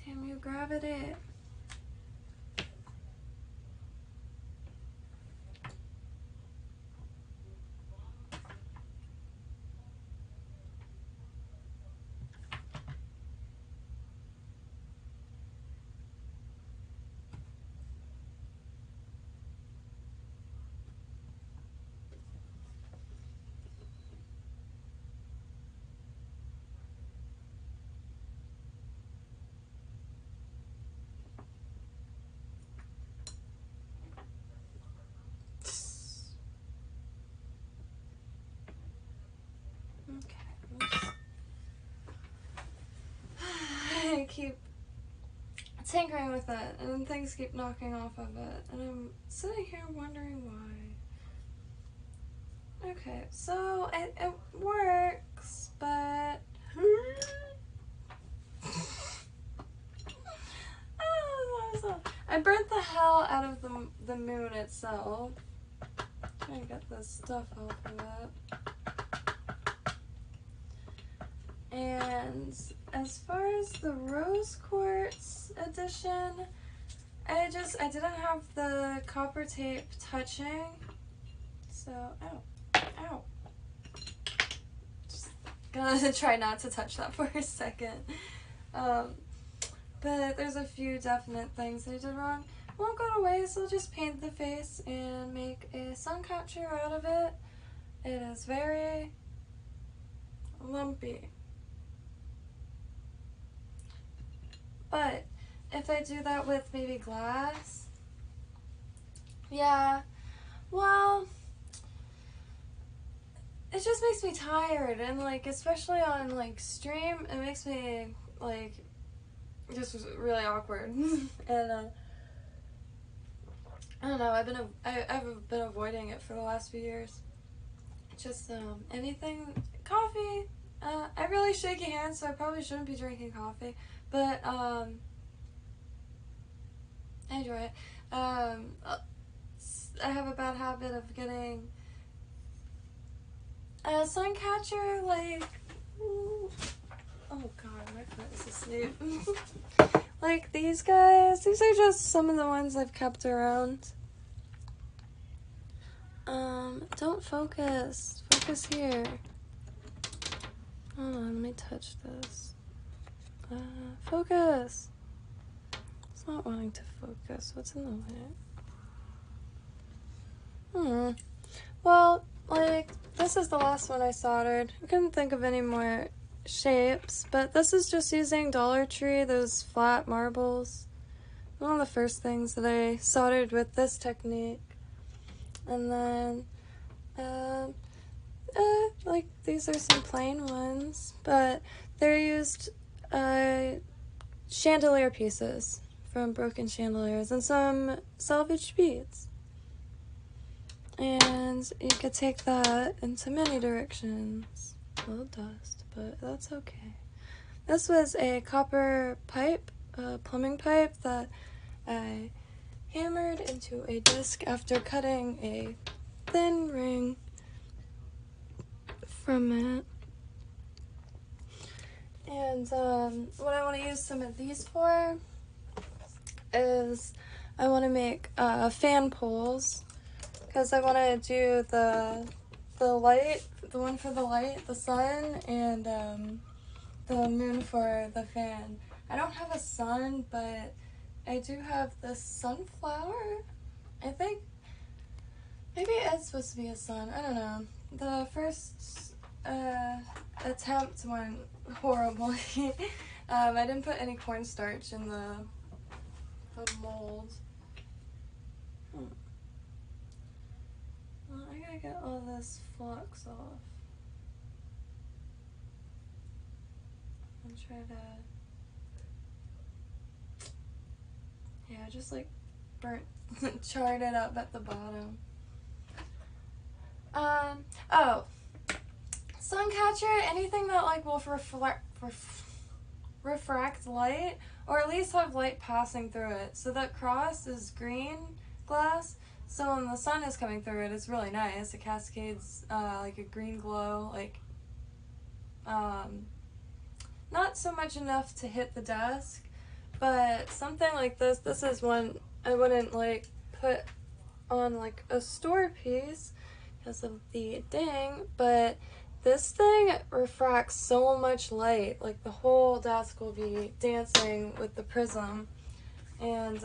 Damn you, gravity. I keep tinkering with it and things keep knocking off of it and I'm sitting here wondering why. Okay, so it works, but I burnt the hell out of the moon itself. Trying to get this stuff off of it. And as far as the rose quartz edition, I didn't have the copper tape touching, so ow. Just gonna try not to touch that for a second. But there's a few definite things I did wrong. Won't go to waste, I'll just paint the face and make a sun catcher out of it. It is very lumpy. But if I do that with maybe glass, yeah, well, it just makes me tired, and like, especially on like stream, it makes me like, just really awkward. And I don't know, I've been avoiding it for the last few years. Just anything, coffee. I have really shaky hands, so I probably shouldn't be drinking coffee. But I enjoy it. I have a bad habit of getting a sun catcher, like, ooh, oh god, my foot is asleep. Like these guys. These are just some of the ones I've kept around. Don't focus. Focus here. Hold on, let me touch this. Focus. It's not wanting to focus. What's in the way? Well, like, this is the last one I soldered. I couldn't think of any more shapes, but this is just using Dollar Tree, those flat marbles. one of the first things that I soldered with this technique. And then, like, these are some plain ones, but they're used chandelier pieces from broken chandeliers and some salvaged beads. And you could take that into many directions. A little dust, but that's okay. This was a copper pipe, a plumbing pipe that I hammered into a disc after cutting a thin ring from it. And what I want to use some of these for is I want to make fan poles, because I want to do the light, the one for the light, the sun, and the moon for the fan. I don't have a sun, but I do have this sunflower. I think maybe it's supposed to be a sun. I don't know. The first attempt went horribly. I didn't put any cornstarch in the mold. Well, I gotta get all this flux off. And try to... Yeah, just like charred it up at the bottom. Oh. Sun catcher, anything that like will refract light, or at least have light passing through it. So that cross is green glass, so when the sun is coming through it, it's really nice. It cascades like a green glow, like not so much enough to hit the desk, but something like this is one I wouldn't like put on like a store piece because of the ding, but this thing refracts so much light, like the whole desk will be dancing with the prism, and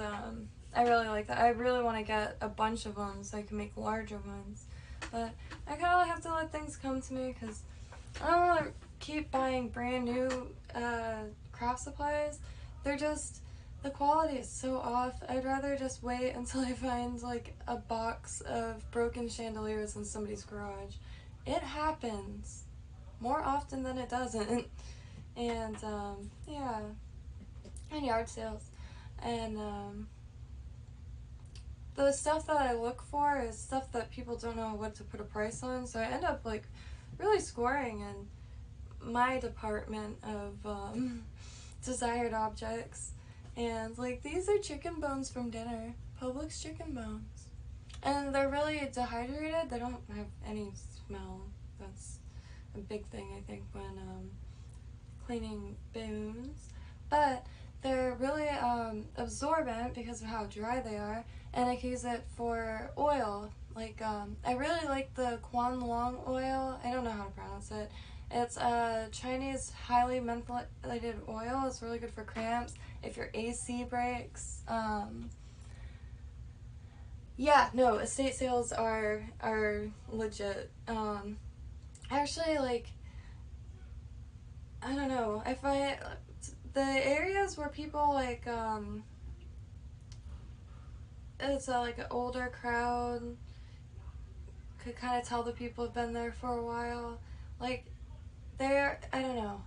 I really like that. I really want to get a bunch of them so I can make larger ones, but I kind of have to let things come to me because I don't want to keep buying brand new craft supplies. They're just, the quality is so off. I'd rather just wait until I find like a box of broken chandeliers in somebody's garage. It happens more often than it doesn't. And yeah, and yard sales. And the stuff that I look for is stuff that people don't know what to put a price on, so I end up like really scoring in my department of desired objects. And like, these are chicken bones from dinner, Publix chicken bones, and they're really dehydrated. They don't have any smell. That's a big thing, I think, when cleaning bones. But they're really absorbent because of how dry they are, and I can use it for oil. Like, I really like the Quan Long oil. I don't know how to pronounce it. It's a Chinese highly mentholated oil. It's really good for cramps. If your AC breaks, yeah, no, estate sales are legit. Actually, like, I don't know, if the areas where people like, it's like an older crowd, could kind of tell the people have been there for a while, like, I don't know,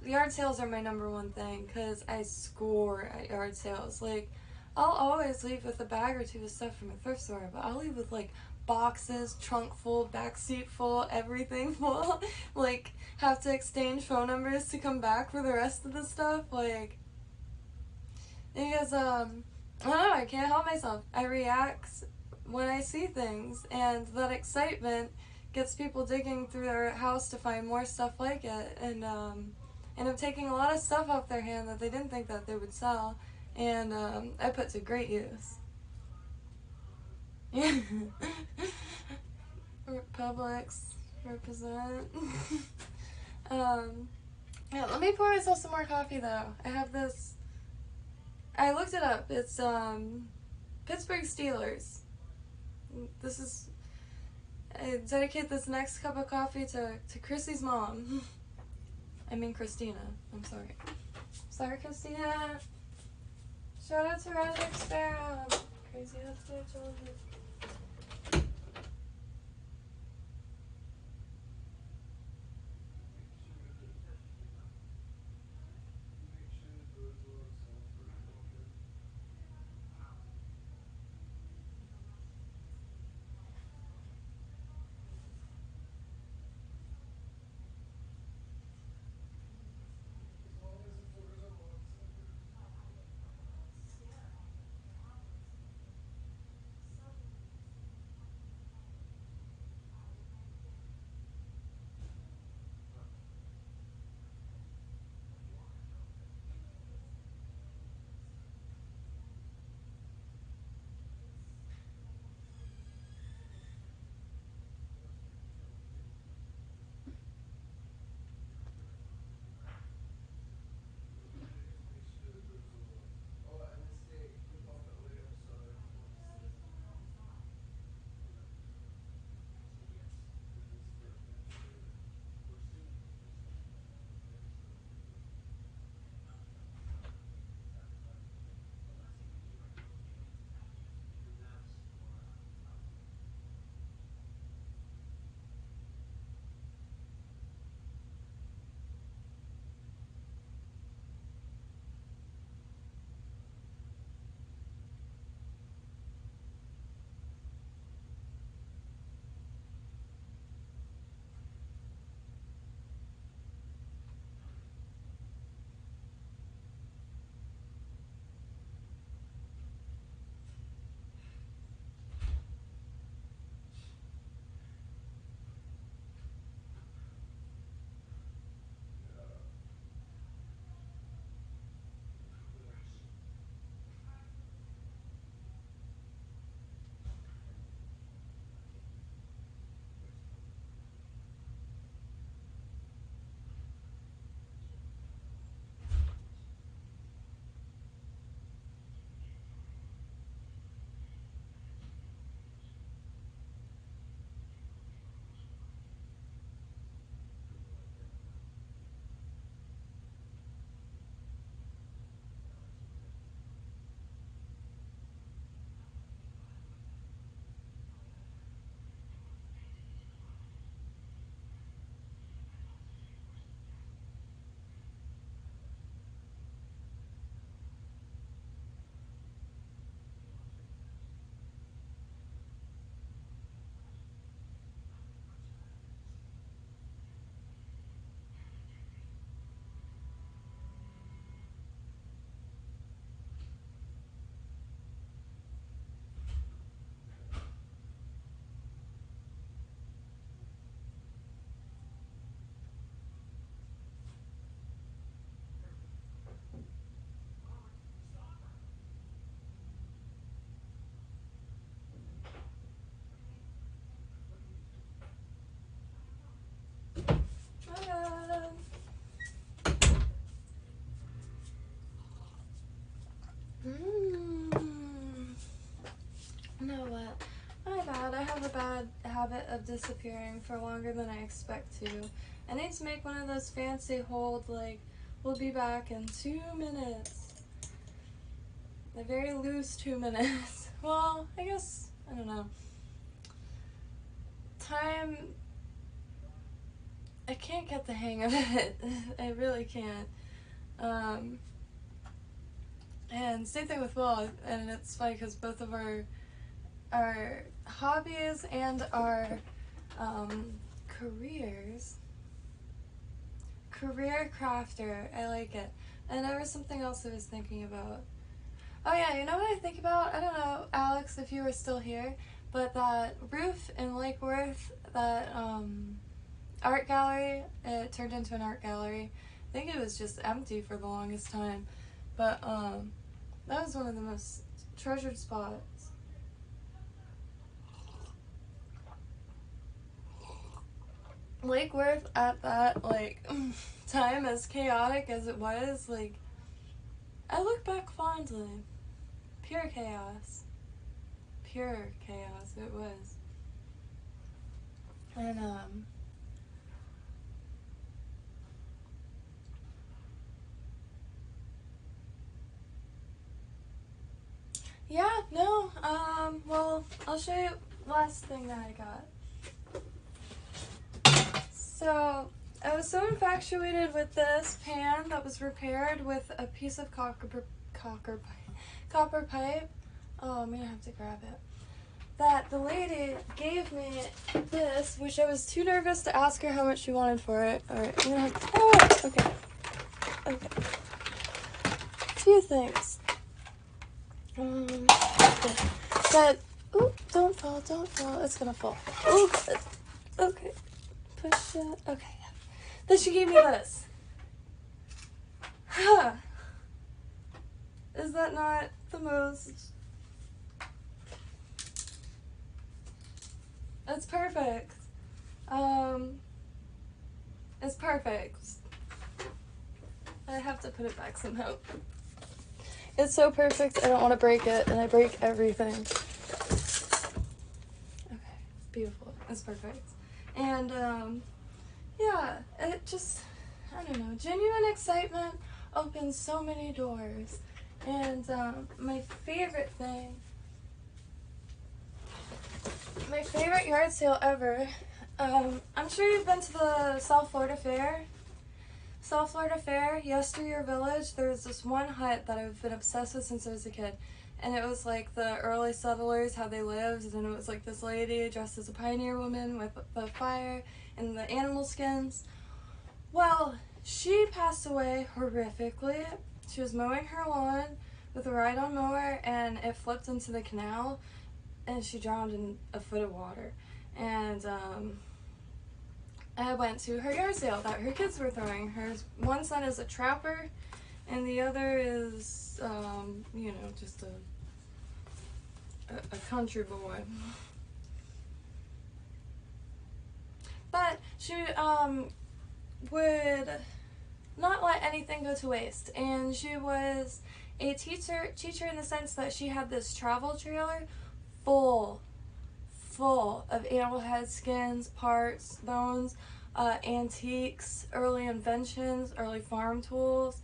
yard sales are my number one thing, because I score at yard sales. Like, I'll always leave with a bag or two of stuff from a thrift store, but I'll leave with like boxes, trunk full, back seat full, everything full. Like, have to exchange phone numbers to come back for the rest of the stuff. Like, because I don't know, I can't help myself. I react when I see things, and that excitement gets people digging through their house to find more stuff like it, and end up taking a lot of stuff off their hand that they didn't think that they would sell, and I put to great use. Publix, represent. Yeah, let me pour myself some more coffee though. I have this, I looked it up, it's Pittsburgh Steelers. This is, I dedicate this next cup of coffee to Chrissy's mom. I mean Christina, I'm sorry. Sorry, Christina. Shout out to Magic Sparrow. Crazy upstairs children. No, what? My bad. I have a bad habit of disappearing for longer than I expect to. I need to make one of those fancy hold, like, we'll be back in 2 minutes. A very loose 2 minutes. Well, I guess, I don't know. Time, I can't get the hang of it. I really can't. And same thing with Will, and it's funny because both of our hobbies and our careers. Career crafter, I like it. And there was something else I was thinking about. Oh yeah, you know what I think about? I don't know, Alex, if you were still here, but that roof in Lake Worth, that art gallery, it turned into an art gallery. I think it was just empty for the longest time, but that was one of the most treasured spots. Lake Worth at that, like, time, as chaotic as it was, like, I look back fondly. Pure chaos. Pure chaos it was. And, yeah, no, well, I'll show you last thing that I got. So, I was so infatuated with this pan that was repaired with a piece of copper pipe. Oh, I'm gonna have to grab it. That the lady gave me this, which I was too nervous to ask her how much she wanted for it. Alright, I'm gonna have to, oh, okay. Okay. A few things. Okay. But, ooh, don't fall, it's gonna fall. Oh, good. Okay. Push it. Okay. Then she gave me this. Huh. Is that not the most... It's perfect. It's perfect. I have to put it back somehow. It's so perfect, I don't want to break it, and I break everything. Okay, it's beautiful. It's perfect. And, yeah, it just, I don't know, genuine excitement opens so many doors. And, my favorite thing, my favorite yard sale ever, I'm sure you've been to the South Florida Fair. South Florida Fair, Yesteryear Village, there's this one hut that I've been obsessed with since I was a kid. And it was like the early settlers, how they lived, and it was like this lady dressed as a pioneer woman with the fire and the animal skins. Well, she passed away horrifically. She was mowing her lawn with a ride-on mower, and it flipped into the canal, and she drowned in a foot of water. And I went to her yard sale that her kids were throwing. Her one son is a trapper, and the other is, you know, just a country boy. But she would not let anything go to waste, and she was a teacher in the sense that she had this travel trailer full of animal head skins, parts, bones, antiques, early inventions, early farm tools.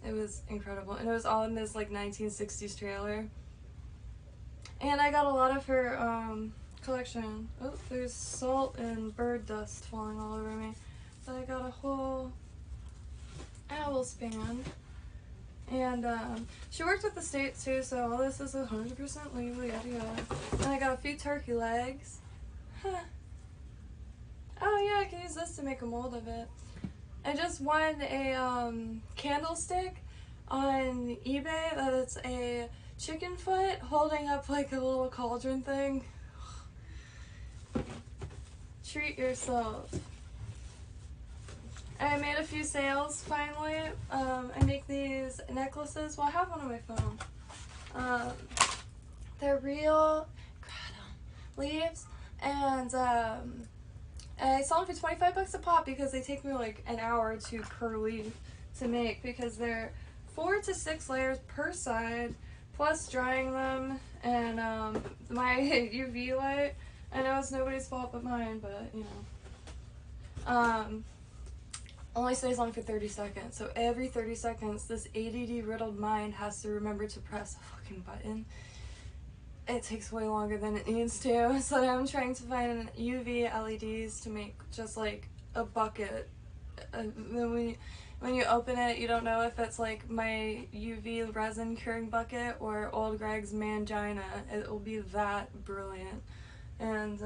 It was incredible, and it was all in this like 1960s trailer. And I got a lot of her collection. Oh, there's salt and bird dust falling all over me. But I got a whole owl span. And she worked with the state too, so all this is 100% legal, yada yada. And I got a few turkey legs. Huh. Oh yeah, I can use this to make a mold of it. I just won a candlestick on eBay that it's a chicken foot holding up like a little cauldron thing. Treat yourself. I made a few sales finally. I make these necklaces. Well, I have one on my phone. They're real leaves, and I sell them for 25 bucks a pop because they take me like an hour or two per leaf to make, because they're 4 to 6 layers per side, plus drying them, and my UV light. I know it's nobody's fault but mine, but you know. Only stays on for 30 seconds, so every 30 seconds this ADD riddled mind has to remember to press a fucking button. It takes way longer than it needs to, so I'm trying to find UV LEDs to make just like a bucket. When you open it, you don't know if it's like my UV resin curing bucket or old Greg's mangina. It will be that brilliant. And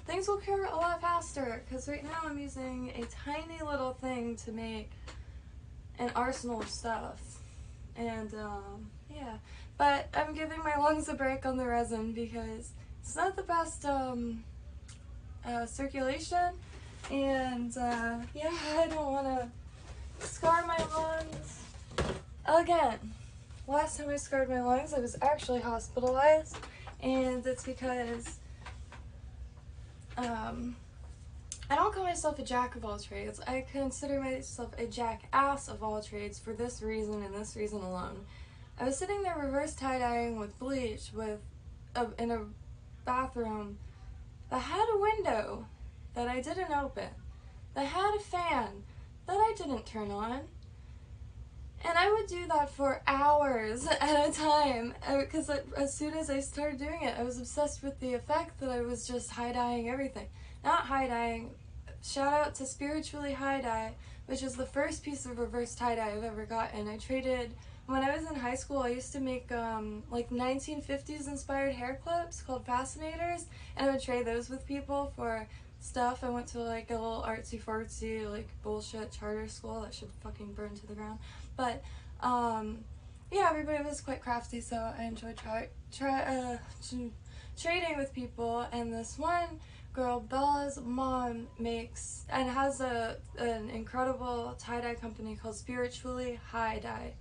things will cure a lot faster, because right now I'm using a tiny little thing to make an arsenal of stuff. And yeah, but I'm giving my lungs a break on the resin because it's not the best circulation, and yeah, I don't want to scar my lungs again. Last time I scarred my lungs, I was actually hospitalized, and it's because I don't call myself a jack of all trades. I consider myself a jackass of all trades for this reason and this reason alone. I was sitting there reverse tie-dyeing with bleach in a bathroom that had a window that I didn't open, that had a fan that I didn't turn on, And I would do that for hours at a time, because as soon as I started doing it, I was obsessed with the effect that I was just high-dyeing everything. Not high-dyeing, shout out to Spiritually High-Dye, which is the first piece of reverse tie-dye I've ever gotten. I traded, when I was in high school, I used to make like 1950s inspired hair clips called fascinators, and I would trade those with people for stuff. I went to like a little artsy-fartsy, like bullshit charter school that should fucking burn to the ground. But yeah, everybody was quite crafty, so I enjoyed trading with people. And this one girl, Bella's mom, makes and has an incredible tie-dye company called Spiritually High-Dye.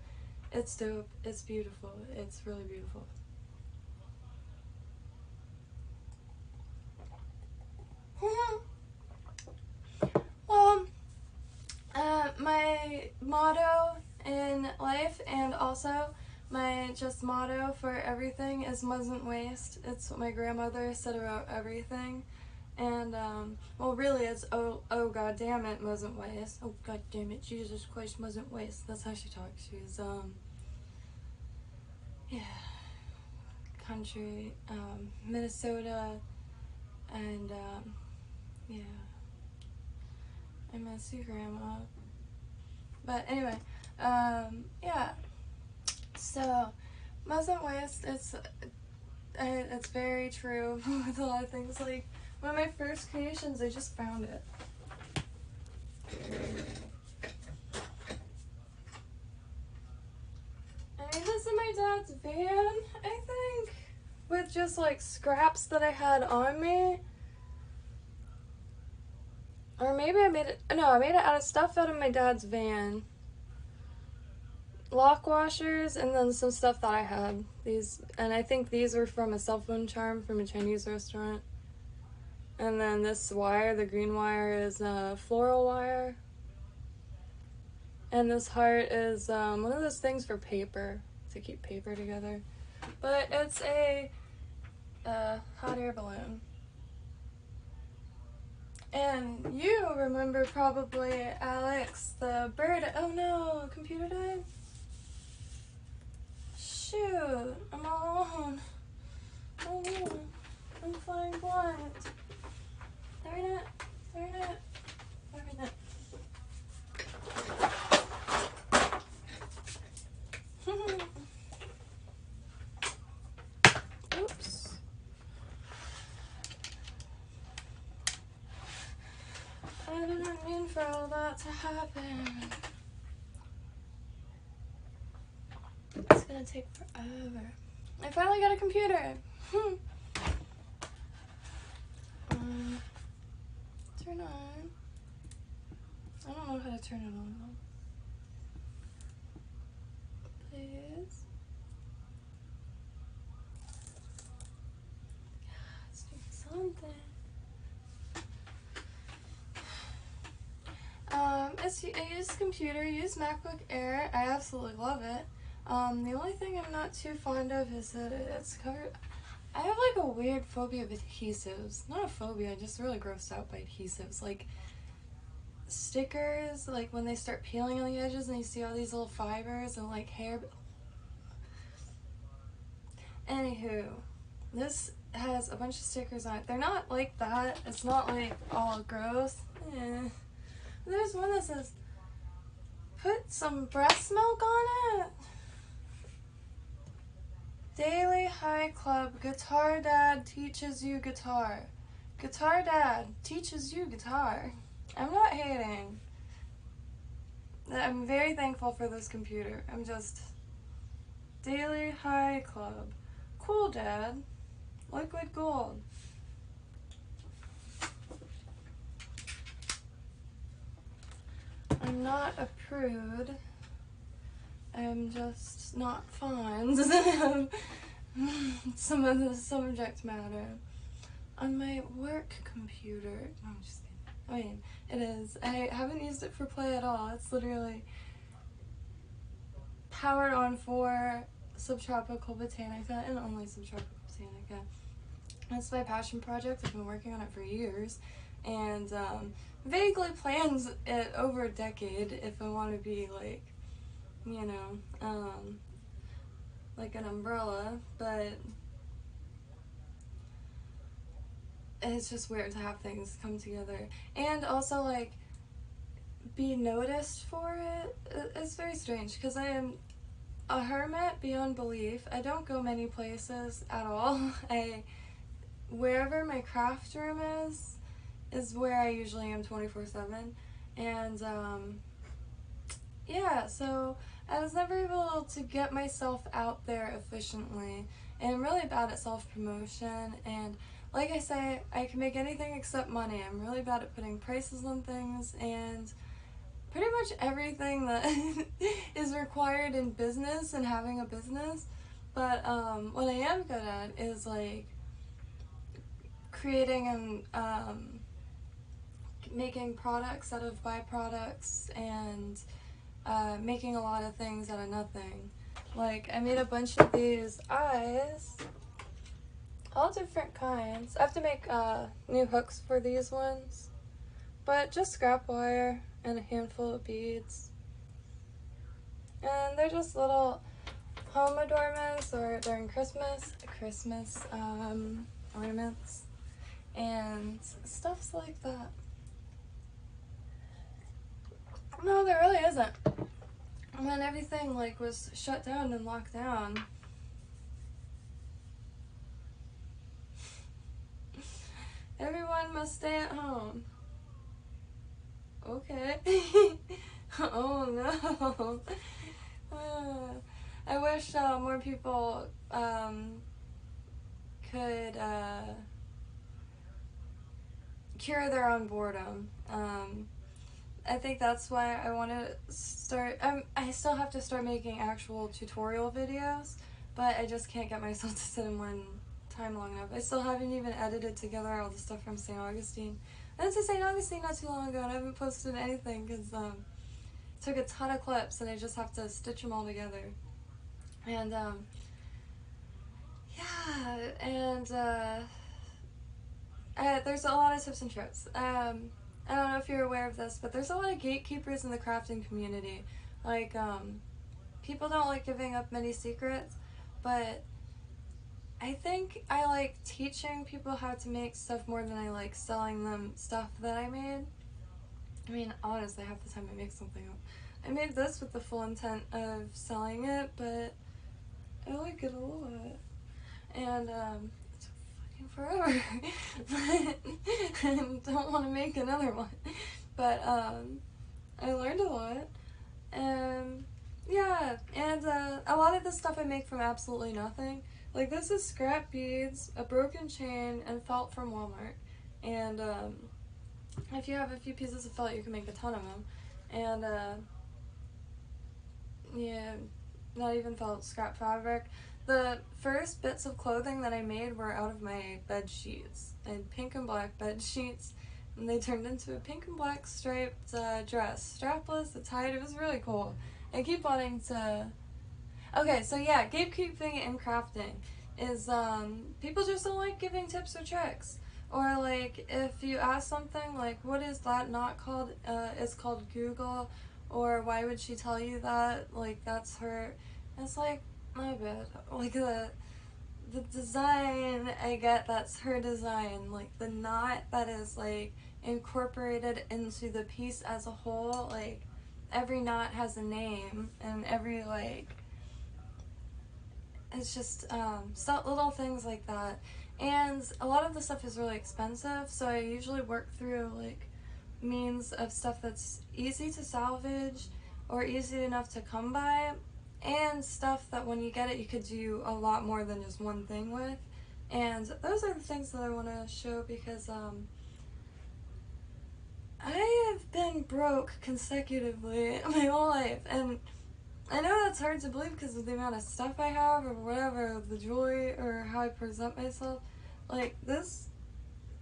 It's dope. It's beautiful. It's really beautiful. Well, my motto in life, and also my just motto for everything, is mustn't waste. It's what my grandmother said about everything. And well, really it's oh god damn it, mustn't waste. Oh god damn it, Jesus Christ, mustn't waste. That's how she talks. She's yeah, country, Minnesota, and yeah, I miss you, Grandma. But anyway, yeah, so mustn't waste, it's very true with a lot of things. Like one of my first creations, I just found it. I made this in my dad's van, I think, with just like scraps that I had on me. Or maybe I made it out of stuff out of my dad's van. Lock washers, and then some stuff that I had. These, and I think these were from a cell phone charm from a Chinese restaurant. And then this wire, the green wire, is floral wire. And this heart is one of those things for paper, to keep paper together. But it's a hot air balloon. And you remember probably Alex, the bird. Oh no, computer died? Shoot, I'm all alone. Oh no, I'm flying blind. Darn it, darn it, darn it. Oops. I didn't mean for all that to happen. It's gonna take forever. I finally got a computer. Turn on. I don't know how to turn it on though. Please. Let's do something. I use computer, I use MacBook Air. I absolutely love it. The only thing I'm not too fond of is that it's covered. I have like a weird phobia of adhesives. Not a phobia, I'm just really grossed out by adhesives. Like stickers, like when they start peeling on the edges and you see all these little fibers and like hair. Anywho, this has a bunch of stickers on it. They're not like that. It's not like all gross. There's one that says, put some breast milk on it. Daily High Club, Guitar Dad teaches you guitar. Guitar Dad teaches you guitar. I'm not hating. I'm very thankful for this computer. I'm just... Daily High Club. Cool, Dad. Liquid gold. I'm not a prude. I'm just not fond of some of the subject matter. On my work computer, no, I'm just kidding. I mean, it is. I haven't used it for play at all. It's literally powered on for Subtropical Botanica and only Subtropical Botanica. That's my passion project. I've been working on it for years, and vaguely plans it over a decade if I want to be like you know, like an umbrella, but it's just weird to have things come together. And also, like, be noticed for it. It's very strange, because I am a hermit beyond belief. I don't go many places at all. Wherever my craft room is where I usually am 24/7. And, yeah, so I was never able to get myself out there efficiently. And I'm really bad at self-promotion, and like I say, I can make anything except money. I'm really bad at putting prices on things, and pretty much everything that is required in business and having a business. But what I am good at is, like, creating and making products out of byproducts, and making a lot of things out of nothing. Like, I made a bunch of these eyes, all different kinds. I have to make new hooks for these ones, but just scrap wire and a handful of beads. And they're just little home adornments, or during Christmas ornaments, and stuffs like that. No, there really isn't. When everything, like, was shut down and locked down, everyone must stay at home. Okay. Oh no. I wish more people could cure their own boredom. I think that's why I want to start. I still have to start making actual tutorial videos, but I just can't get myself to sit in one time long enough. I still haven't even edited together all the stuff from St. Augustine. I went to St. Augustine not too long ago, and I haven't posted anything because it took a ton of clips, and I just have to stitch them all together. And yeah, and there's a lot of tips and tricks. I don't know if you're aware of this, but there's a lot of gatekeepers in the crafting community. Like, people don't like giving up many secrets, but I think I like teaching people how to make stuff more than I like selling them stuff that I made. I mean, honestly, half the time I make something up. I made this with the full intent of selling it, but I like it a lot. And, it took fucking forever. I don't want to make another one. But, I learned a lot. Yeah, and a lot of the stuff I make from absolutely nothing. Like, this is scrap beads, a broken chain, and felt from Walmart. And if you have a few pieces of felt, you can make a ton of them. And yeah, not even felt, scrap fabric. The first bits of clothing that I made were out of my bed sheets. I had pink and black bed sheets, and they turned into a pink and black striped dress. Strapless, it's tied, it was really cool. I keep wanting to... Okay, so yeah, gatekeeping and crafting is, people just don't like giving tips or tricks. Or, like, if you ask something, like, what is that not called? It's called Google. Or why would she tell you that? Like, that's her... It's like, my bad. Like, the design, I get that's her design. Like, the knot that is, like, incorporated into the piece as a whole, like, every knot has a name, and every, like... It's just little things like that. And a lot of the stuff is really expensive, so I usually work through, like, means of stuff that's easy to salvage or easy enough to come by, and stuff that when you get it you could do a lot more than just one thing with. And those are the things that I want to show, because I have been broke consecutively my whole life, and I know that's hard to believe because of the amount of stuff I have, or whatever, the jewelry, or how I present myself. Like, this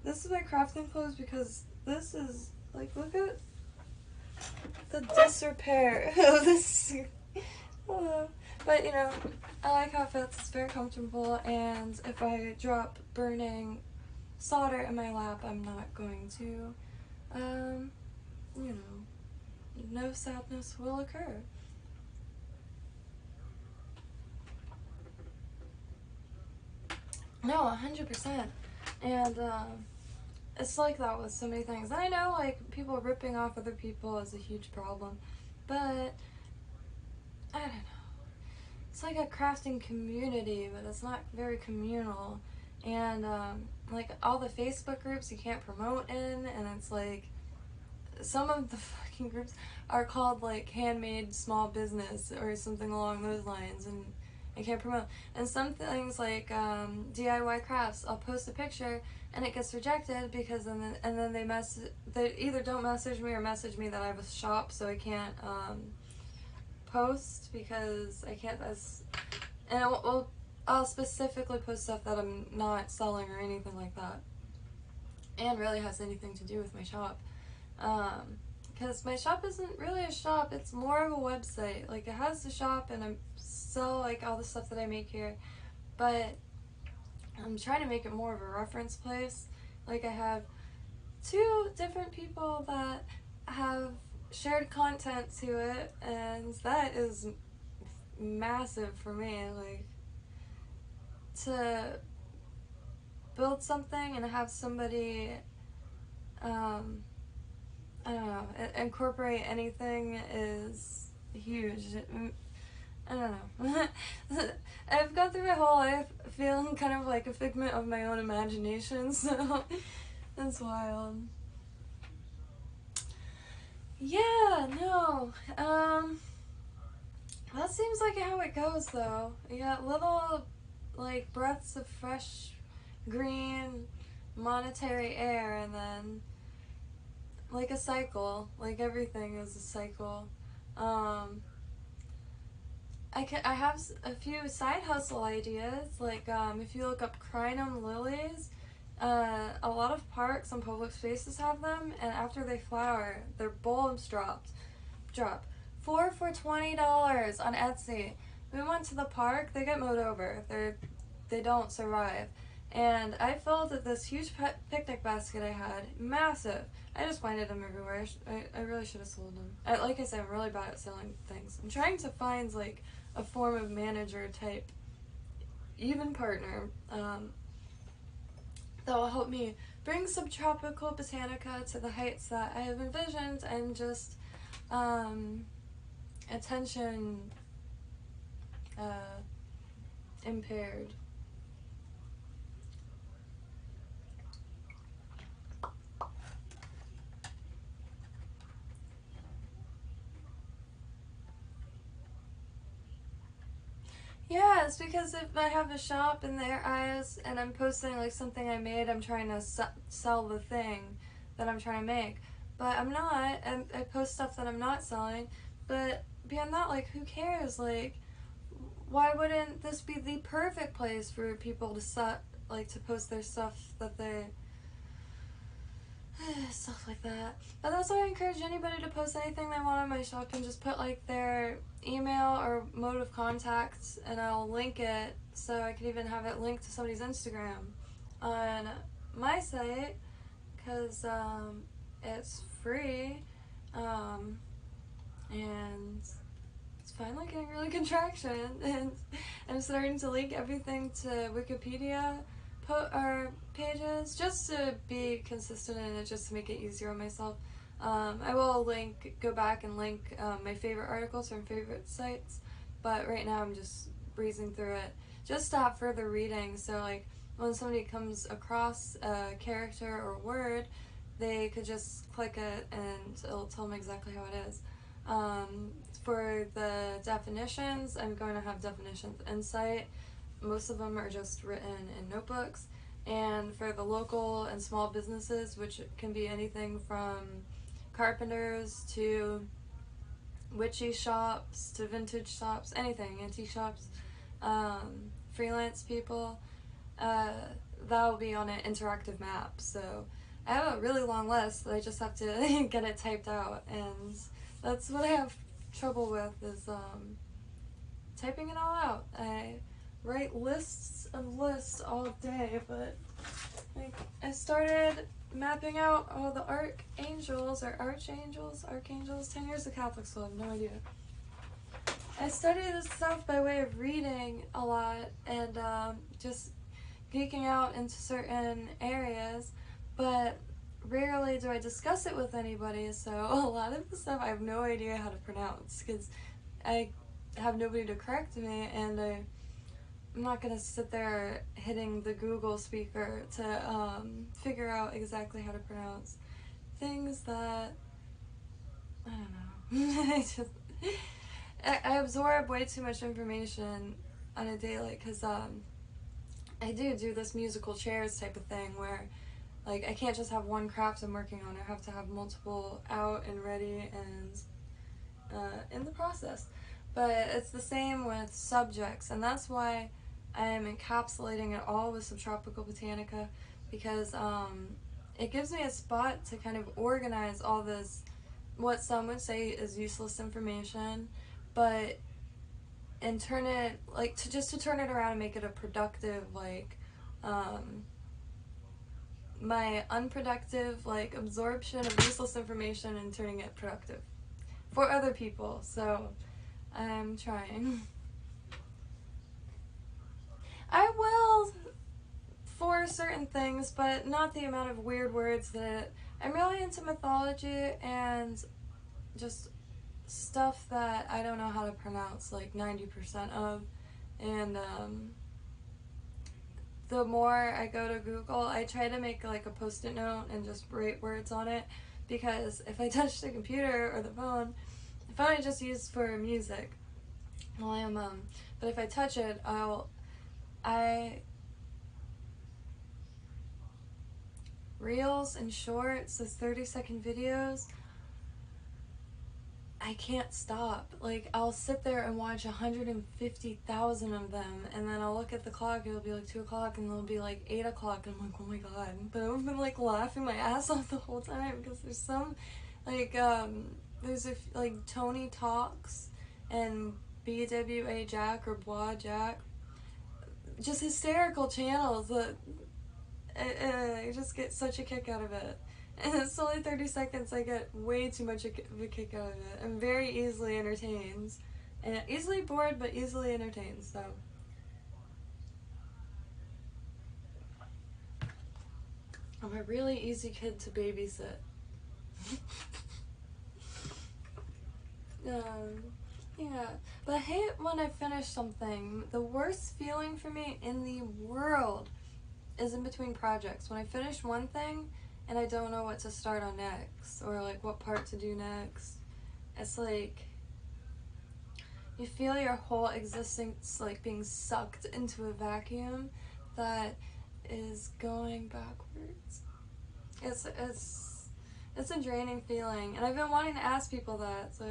is my crafting clothes, because this is, like, look at the disrepair of this. But, you know, I like how it fits, it's very comfortable, and if I drop burning solder in my lap, I'm not going to, you know, no sadness will occur. No, 100%. And it's like that with so many things. And I know, like, people ripping off other people is a huge problem, but I don't know. It's like a crafting community, but it's not very communal. And like all the Facebook groups you can't promote in, and it's like some of the fucking groups are called like handmade small business or something along those lines, and I can't promote. And some things like DIY crafts, I'll post a picture and it gets rejected because then they either don't message me or message me that I have a shop, so I can't post because I can't. And I'll specifically post stuff that I'm not selling or anything like that, and really has anything to do with my shop. Because my shop isn't really a shop, it's more of a website. Like, it has the shop and I sell like all the stuff that I make here, but I'm trying to make it more of a reference place. Like, I have 2 different people that have shared content to it, and that is massive for me. Like, to build something and have somebody I don't know, incorporate anything is huge. I don't know. I've gone through my whole life feeling kind of like a figment of my own imagination, so that's wild. Yeah, no. That seems like how it goes, though. You got little, like, breaths of fresh, green, monetary air, and then like a cycle. Like, everything is a cycle. I have a few side hustle ideas. Like, if you look up crinum lilies, a lot of parks and public spaces have them, and after they flower, their bulbs drop 4 for $20 on Etsy. We went to the park. They get mowed over. They don't survive. And I filled this huge picnic basket I had, massive. I just finded them everywhere. I really should have sold them. Like I said, I'm really bad at selling things. I'm trying to find like a form of manager type, even partner, that will help me bring subtropical botanica to the heights that I have envisioned, and just attention impaired. Yeah, it's because if I have a shop in their eyes and I'm posting like something I made, I'm trying to sell the thing that I'm trying to make. But I'm not. I post stuff that I'm not selling. But beyond that, like, who cares? Like, why wouldn't this be the perfect place for people to post their stuff that they stuff like that. But that's why I encourage anybody to post anything they want on my shop, and just put like their email or mode of contact, and I'll link it, so I could even have it linked to somebody's Instagram on my site, because it's free, and it's finally getting really good traction, and I'm starting to link everything to Wikipedia pages, just to be consistent in it, just to make it easier on myself. I will go back and link my favorite articles from favorite sites, but right now I'm just breezing through it, just to have further reading, so like when somebody comes across a character or word, they could just click it and it'll tell them exactly how it is. For the definitions, I'm going to have definitions insight. Most of them are just written in notebooks. And for the local and small businesses, which can be anything from carpenters to witchy shops to vintage shops, anything, antique shops, freelance people, that'll be on an interactive map. So I have a really long list that I just have to get it typed out, and that's what I have trouble with, is typing it all out. I write lists of lists all day, but like, I started mapping out all the archangels 10 years of Catholic school, I have no idea. I studied this stuff by way of reading a lot, and just geeking out into certain areas, but rarely do I discuss it with anybody, so a lot of the stuff I have no idea how to pronounce because I have nobody to correct me, and I'm not going to sit there hitting the Google speaker to figure out exactly how to pronounce things that, I don't know. I absorb way too much information on a daily because I do this musical chairs type of thing where like I can't just have one craft I'm working on. I have to have multiple out and ready and in the process. But it's the same with subjects, and that's why I'm encapsulating it all with Subtropical Botanica, because it gives me a spot to kind of organize all this, what some would say is useless information, but and turn it like to turn it around and make it a productive, like my unproductive like absorption of useless information and turning it productive for other people. So I'm trying. I will for certain things, but not the amount of weird words that I'm really into mythology and just stuff that I don't know how to pronounce like 90% of, and the more I go to Google, I try to make like a post-it note and just write words on it, because if I touch the computer or the phone I just use for music, but if I touch it, I reels and shorts, those 30-second videos, I can't stop. Like, I'll sit there and watch 150,000 of them, and then I'll look at the clock, it'll be like 2 o'clock, and it'll be like 8 o'clock, and I'm like, oh my god. But I've been like laughing my ass off the whole time, because there's some, like, there's like Tony Talks and BWA Jack or Blah Jack, just hysterical channels that I just get such a kick out of it. And it's only 30 seconds, I get way too much of a kick out of it. I'm very easily entertained. And easily bored, but easily entertained, so. I'm a really easy kid to babysit. Yeah. But I hate when I finish something. The worst feeling for me in the world is in between projects. When I finish one thing and I don't know what to start on next, or like what part to do next. It's like you feel your whole existence like being sucked into a vacuum that is going backwards. It's a draining feeling, and I've been wanting to ask people that. So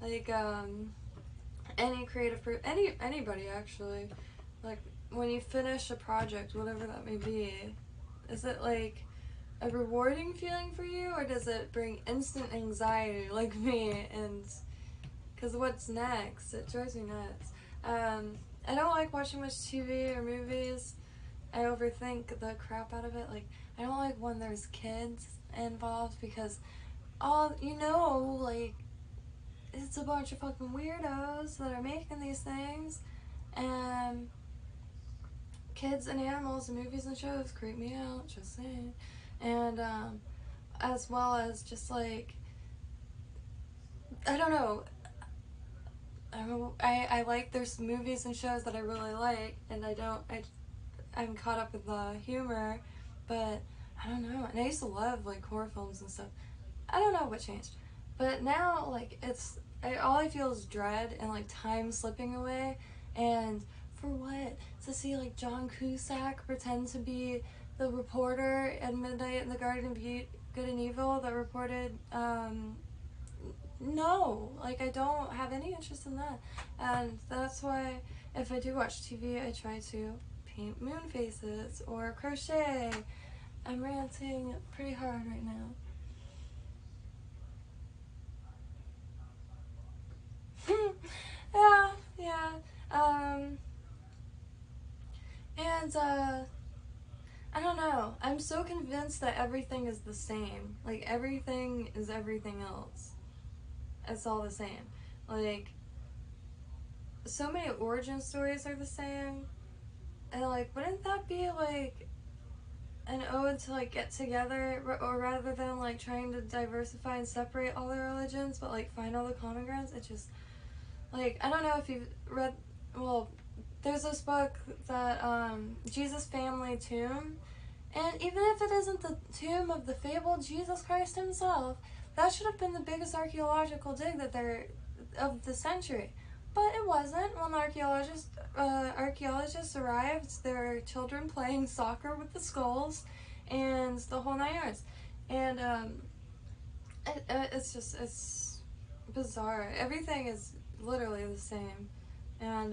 like any creative anybody actually, like when you finish a project, whatever that may be, is it like a rewarding feeling for you, or does it bring instant anxiety like me? And because what's next, it drives me nuts. I don't like watching much TV or movies. I overthink the crap out of it. Like, I don't like when there's kids involved, because like, it's a bunch of fucking weirdos that are making these things, and kids and animals and movies and shows creep me out, just saying. And as well as just like, I don't know, I like, there's movies and shows that I really like, and I'm caught up in the humor, but I don't know. And I used to love like horror films and stuff. I don't know what changed, but now like all I feel is dread and like time slipping away. And for what? To see like John Cusack pretend to be the reporter at midnight in the Garden of Good and Evil that reported no, like I don't have any interest in that. And that's why if I do watch TV, I try to paint moon faces or crochet. I'm ranting pretty hard right now. Yeah. And I don't know. I'm so convinced that everything is the same. Like, everything is everything else. It's all the same. Like, so many origin stories are the same. And like, wouldn't that be like an ode to like get together, or rather than like trying to diversify and separate all the religions, but like find all the common grounds? It just, like, I don't know if you've read, well, there's this book that Jesus Family Tomb, and even if it isn't the tomb of the fabled Jesus Christ himself, that should have been the biggest archaeological dig that they're of the century. But it wasn't. When the archaeologists arrived, there were children playing soccer with the skulls and the whole 9 yards. And it's bizarre. Everything is literally the same. And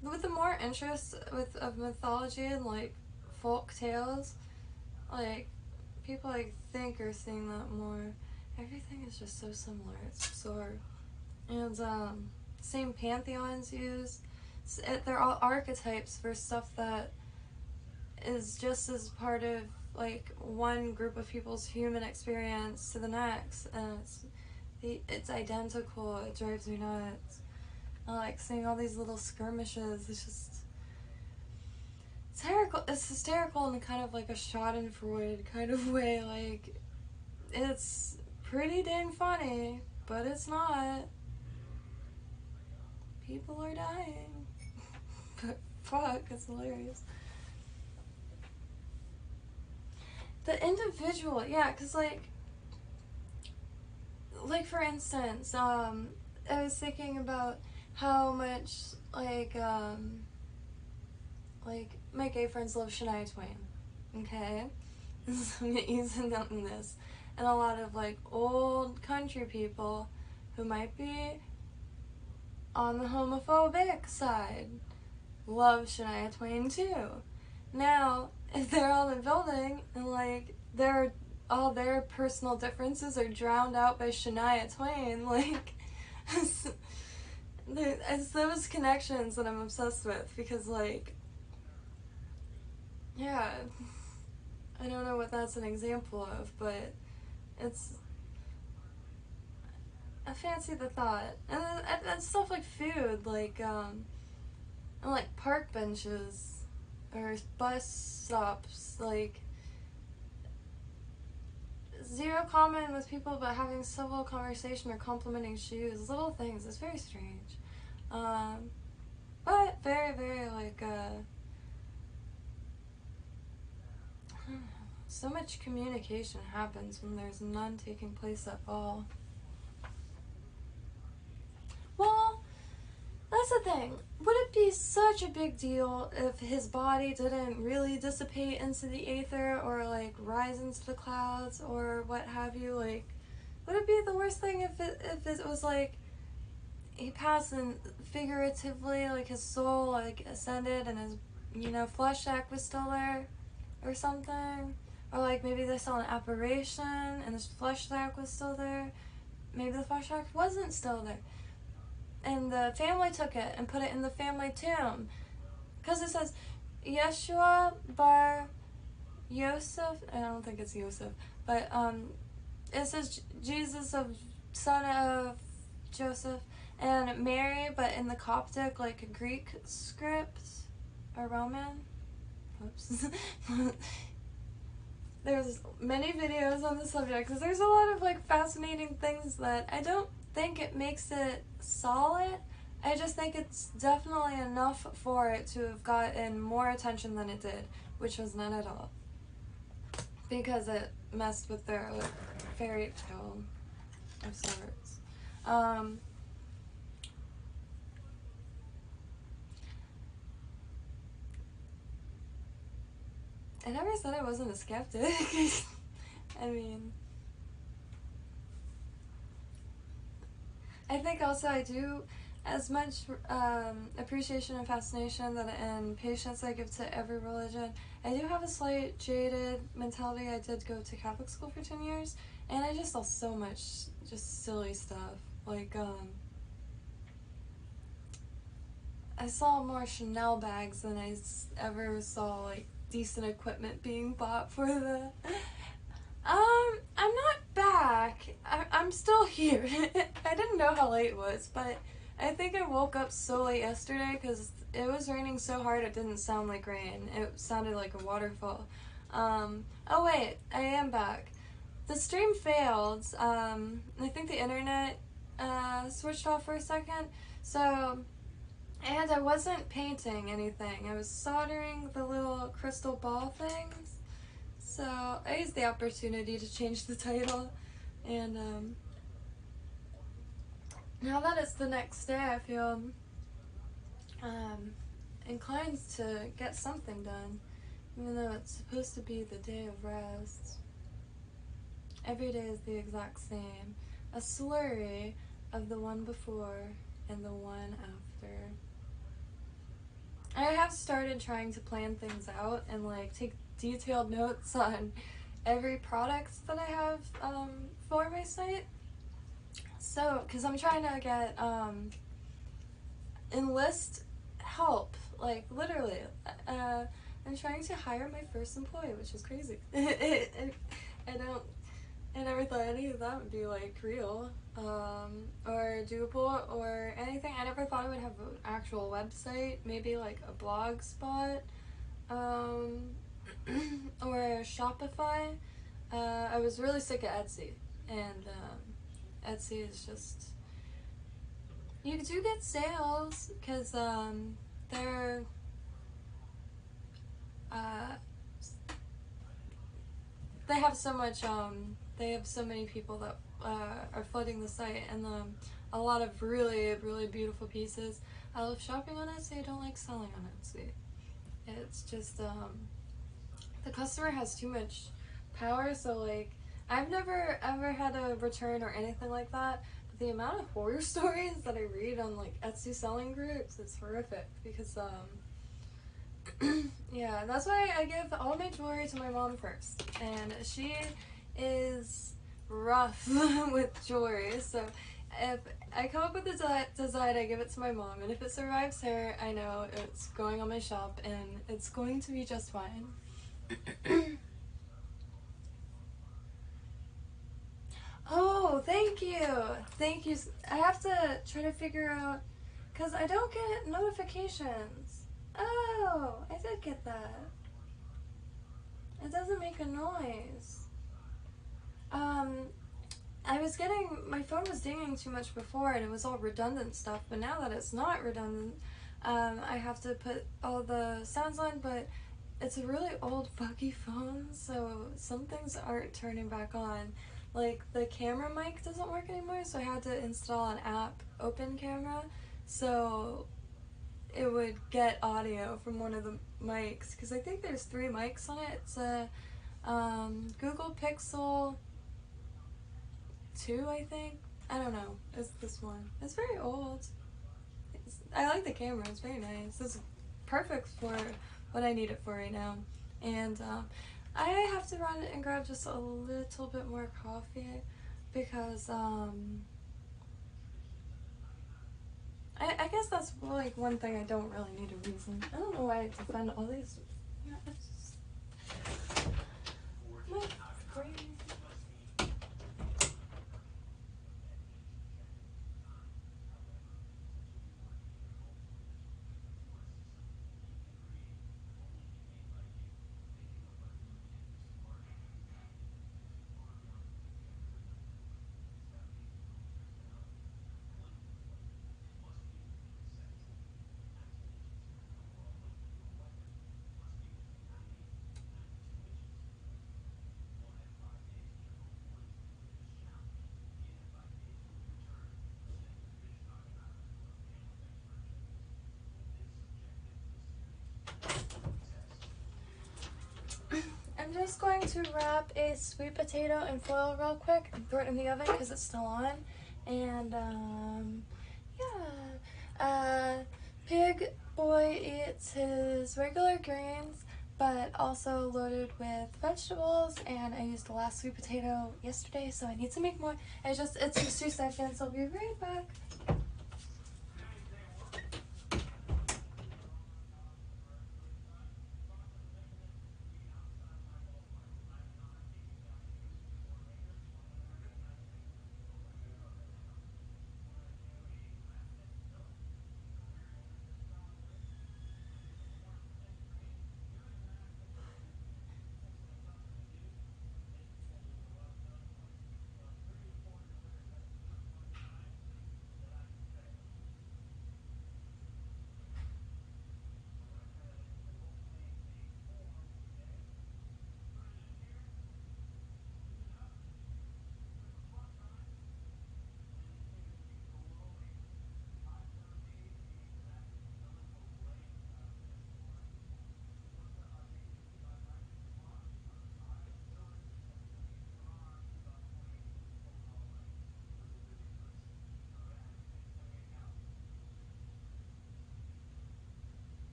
with the more interest of mythology and like folk tales, like people like think are seeing that more. Everything is just so similar. It's bizarre. And same pantheons used. They're all archetypes for stuff that is just as part of like one group of people's human experience to the next, and it's identical. It drives me nuts. I like seeing all these little skirmishes. It's just hysterical. It's hysterical in kind of like a Schadenfreude kind of way. Like, it's pretty dang funny, but it's not. People are dying. But fuck, it's hilarious. The individual, yeah, because like for instance, I was thinking about how much like my gay friends love Shania Twain, okay? So I'm gonna use a note in this. And a lot of like old country people who might be on the homophobic side love Shania Twain too. Now, if they're all in a building and like all their personal differences are drowned out by Shania Twain, like it's those connections that I'm obsessed with, because like, yeah, I don't know what that's an example of, but I fancy the thought. And stuff like food, like and like park benches or bus stops, like zero comment with people about having civil conversation or complimenting shoes, little things. It's very strange, but very, very like so much communication happens when there's none taking place at all. Well, that's the thing. Would it be such a big deal if his body didn't really dissipate into the aether or like rise into the clouds or what have you? Like, would it be the worst thing if it was like he passed and figuratively, like his soul like ascended and his flesh sack was still there or something? Or like maybe they saw an apparition and his flesh sack was still there. Maybe the flesh sack wasn't still there, and the family took it and put it in the family tomb, because it says Yeshua bar Yosef. I don't think it's Yosef, but it says Jesus son of Joseph and Mary, but in the Coptic, like a Greek script or Roman. Oops. There's many videos on the subject, because there's a lot of like fascinating things that I don't think it makes it solid. I just think it's definitely enough for it to have gotten more attention than it did, which was none at all, because it messed with their like fairy tale of sorts. I never said I wasn't a skeptic. I mean, I think also I do as much appreciation and fascination and patience I give to every religion. I do have a slight jaded mentality. I did go to Catholic school for 10 years, and I just saw so much just silly stuff. Like, I saw more Chanel bags than I ever saw, like, decent equipment being bought for the... I'm not back. I'm still here. I didn't know how late it was, but I think I woke up so late yesterday because it was raining so hard it didn't sound like rain. It sounded like a waterfall. Oh wait, I am back. The stream failed. I think the internet switched off for a second. So, and I wasn't painting anything. I was soldering the little crystal ball things. So I used the opportunity to change the title. And now that it's the next day, I feel inclined to get something done, even though it's supposed to be the day of rest. Every day is the exact same, a slurry of the one before and the one after. I have started trying to plan things out and like take detailed notes on every product that I have for my site. So, because I'm trying to get enlist help, like literally. I'm trying to hire my first employee, which is crazy. I never thought any of that would be like real or doable or anything. I never thought I would have an actual website, maybe like a blog spot or Shopify. I was really sick of Etsy, and Etsy is just, you do get sales because they're they have so much they have so many people that are flooding the site, and a lot of really beautiful pieces. I love shopping on Etsy. I don't like selling on Etsy. It's just the customer has too much power. So like, I've never ever had a return or anything like that. But the amount of horror stories that I read on like Etsy selling groups is horrific because yeah, that's why I give all my jewelry to my mom first, and she is rough with jewelry. So if I come up with a design, I give it to my mom, and if it survives her, I know it's going on my shop and it's going to be just fine. Oh, thank you. Thank you. I have to try to figure out, because I don't get notifications. Oh, I did get that. It doesn't make a noise. I was getting, my phone was dinging too much before and it was all redundant stuff, but now that it's not redundant, I have to put all the sounds on, but it's a really old buggy phone, so some things aren't turning back on. Like the camera mic doesn't work anymore, so I had to install an app, Open Camera, so it would get audio from one of the mics, because I think there's 3 mics on it. It's a Google Pixel 2, I think. I don't know. It's this one. It's very old. I like the camera. It's very nice. It's perfect for what I need it for right now. And I have to run and grab just a little bit more coffee because I guess that's like one thing I don't really need a reason. I don't know why I defend all these. It's just my brain. I'm just going to wrap a sweet potato in foil real quick and throw it in the oven because it's still on. And yeah, Pig Boy eats his regular greens, but also loaded with vegetables. And I used the last sweet potato yesterday, so I need to make more. It's just 2 seconds. I'll be right back.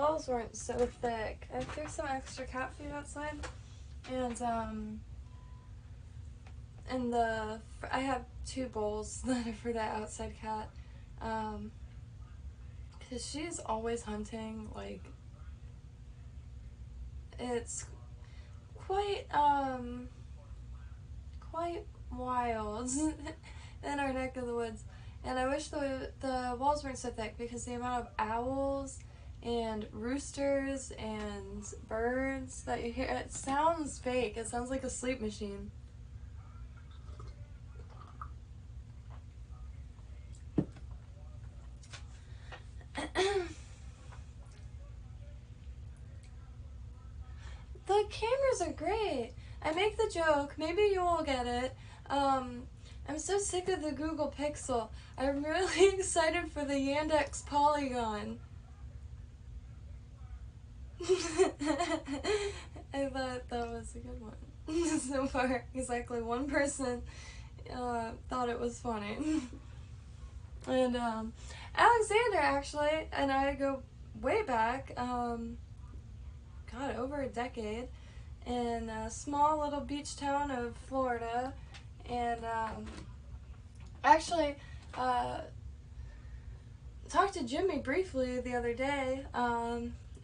walls weren't so thick. I threw some extra cat food outside, and I have 2 bowls that are for that outside cat, because she's always hunting. Like, it's quite wild in our neck of the woods. And I wish the walls weren't so thick, because the amount of owls and roosters and birds that you hear, it sounds fake. It sounds like a sleep machine. The cameras are great. I make the joke, maybe you will get it. I'm so sick of the Google Pixel. I'm really excited for the Yandex Polygon. I thought that was a good one. So far, exactly one person thought it was funny. And Alexander, actually, and I go way back, God, over a decade, in a small little beach town of Florida. And actually talked to Jimmy briefly the other day.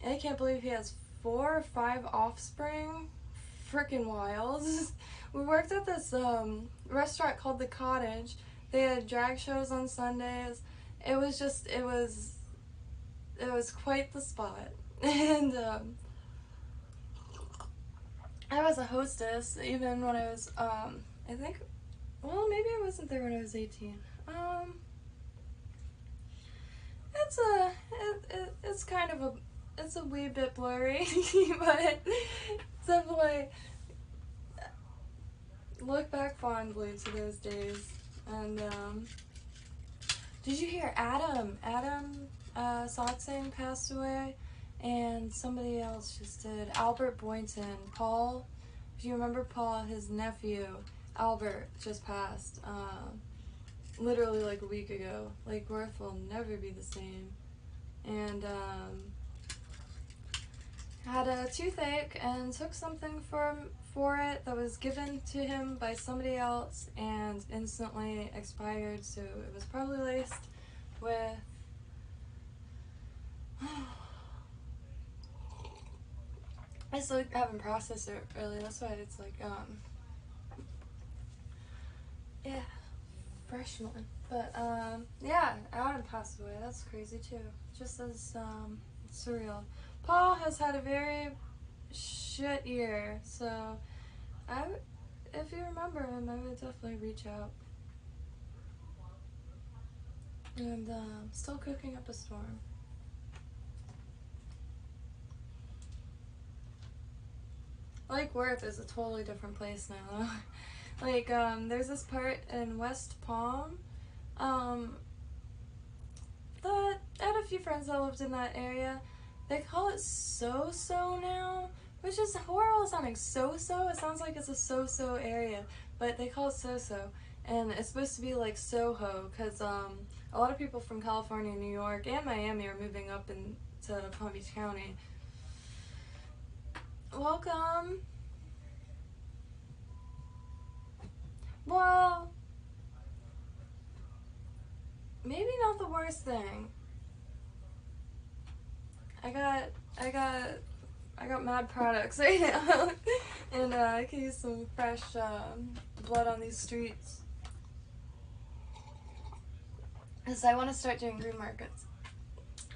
I can't believe he has 4 or 5 offspring. Freaking wild. We worked at this restaurant called The Cottage. They had drag shows on Sundays. It was quite the spot. And I was a hostess even when I was I think, well, maybe I wasn't there when I was 18. It's kind of it's a wee bit blurry, but definitely look back fondly to those days. And did you hear Adam Sotzing passed away, and somebody else just did. Albert Boynton. Paul, if you remember Paul, his nephew Albert just passed, literally like a week ago. Lake Worth will never be the same. And had a toothache and took something for it that was given to him by somebody else and instantly expired, so it was probably laced with I still haven't processed it really, that's why it's like yeah, fresh one. But yeah, Adam passed away. That's crazy too. Just as surreal. Paul has had a very shit year, so if you remember him, I would definitely reach out. And still cooking up a storm. Lake Worth is a totally different place now. Like, there's this part in West Palm, that I had a few friends that lived in that area. They call it So-So now, which is horrible sounding. So-So? It sounds like it's a so-so area, but they call it So-So. And it's supposed to be like Soho, because a lot of people from California, New York, and Miami are moving up into Palm Beach County. Welcome. Well, maybe not the worst thing. I got mad products right now, and I could use some fresh blood on these streets. Because I want to start doing green markets.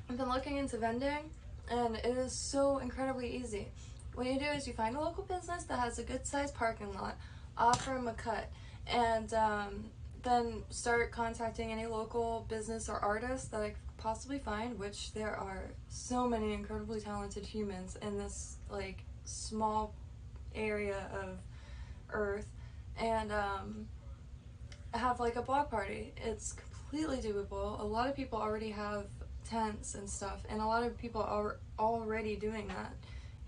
I've been looking into vending, and it is so incredibly easy. What you do is you find a local business that has a good sized parking lot, offer them a cut, and then start contacting any local business or artists that I could possibly find, which there are so many incredibly talented humans in this like small area of Earth, and have like a block party. It's completely doable. A lot of people already have tents and stuff, and a lot of people are already doing that.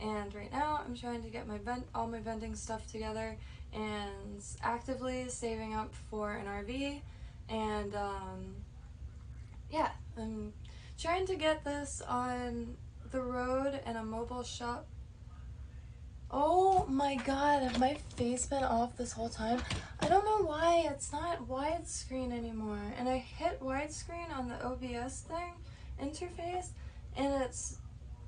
And right now I'm trying to get all my vending stuff together and actively saving up for an RV, and yeah, I'm trying to get this on the road and a mobile shop. Oh my god, have my face been off this whole time? I don't know why it's not widescreen anymore. And I hit widescreen on the OBS thing, interface, and it's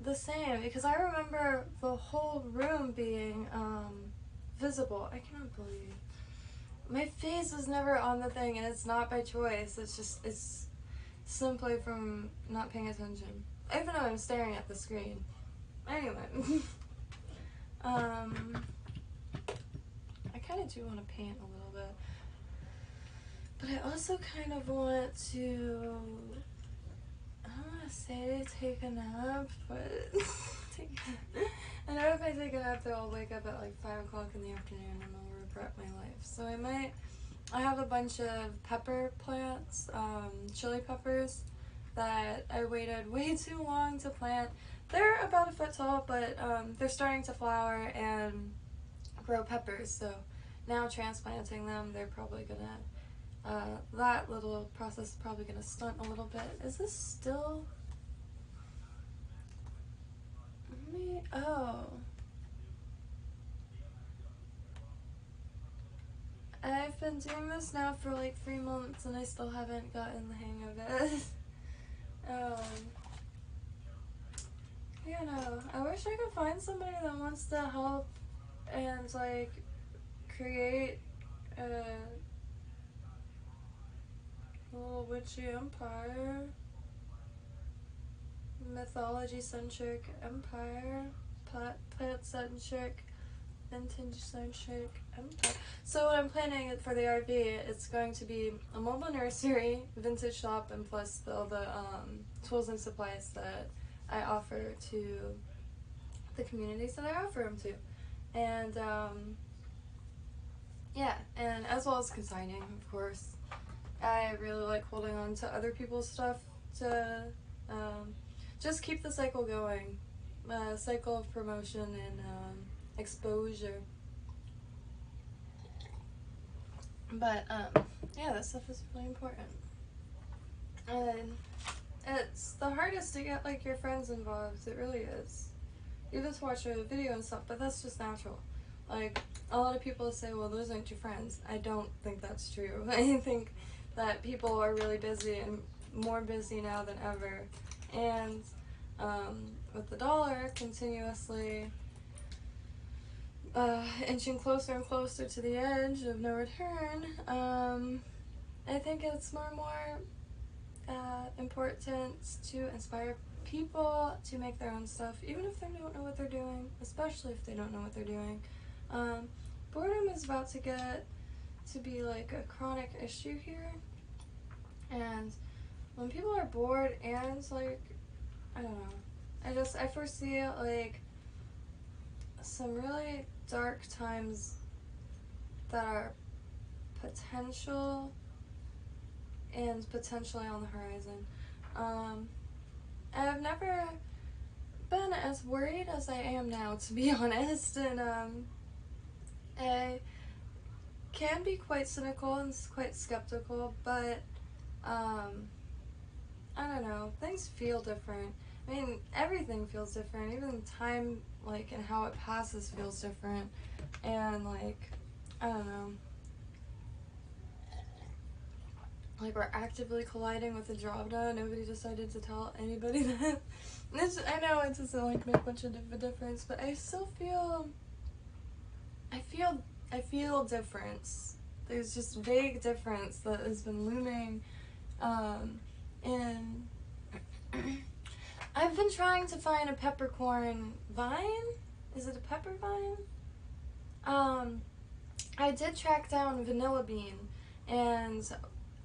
the same. Because I remember the whole room being visible. I cannot believe. My face is never on the thing, and it's not by choice. It's simply from not paying attention. Even though I'm staring at the screen. Anyway. I kind of do want to paint a little bit. But I also kind of want to, I don't want to say take a nap, but I know if I take a nap, though, I'll wake up at like 5 o'clock in the afternoon and I'll regret my life. So I have a bunch of pepper plants, chili peppers, that I waited way too long to plant. They're about a foot tall, but they're starting to flower and grow peppers, so now transplanting them, they're probably gonna, that little process is probably gonna stunt a little bit. Is this still, oh. I've been doing this now for like 3 months and I still haven't gotten the hang of it. You know, I wish I could find somebody that wants to help and like create a little witchy empire, mythology-centric empire, plant-centric, vintage-centric empire. So what I'm planning for the RV, it's going to be a mobile nursery, vintage shop, and plus all the tools and supplies that I offer to the communities that I offer them to. And yeah, and as well as consigning, of course. I really like holding on to other people's stuff to just keep the cycle going, cycle of promotion and exposure. But yeah, that stuff is really important. And it's the hardest to get like your friends involved. It really is. Even to watch a video and stuff, but that's just natural. Like, a lot of people say, well, those aren't your friends. I don't think that's true. I think that people are really busy and more busy now than ever. And with the dollar continuously inching closer and closer to the edge of no return, I think it's more and more important to inspire people to make their own stuff, even if they don't know what they're doing, especially if they don't know what they're doing. Boredom is about to get to be like a chronic issue here, and when people are bored and like, I don't know, I foresee like some really dark times that are potential and potentially on the horizon. I've never been as worried as I am now, to be honest, and I can be quite cynical and quite skeptical, but I don't know, things feel different. I mean, everything feels different, even time, like, and how it passes feels different, and like, I don't know, like we're actively colliding with Andromeda. Nobody decided to tell anybody that. I know it doesn't like make much of a difference, but I still feel, I feel difference. There's just vague difference that has been looming, and I've been trying to find a peppercorn vine. Is it a pepper vine? I did track down vanilla bean, and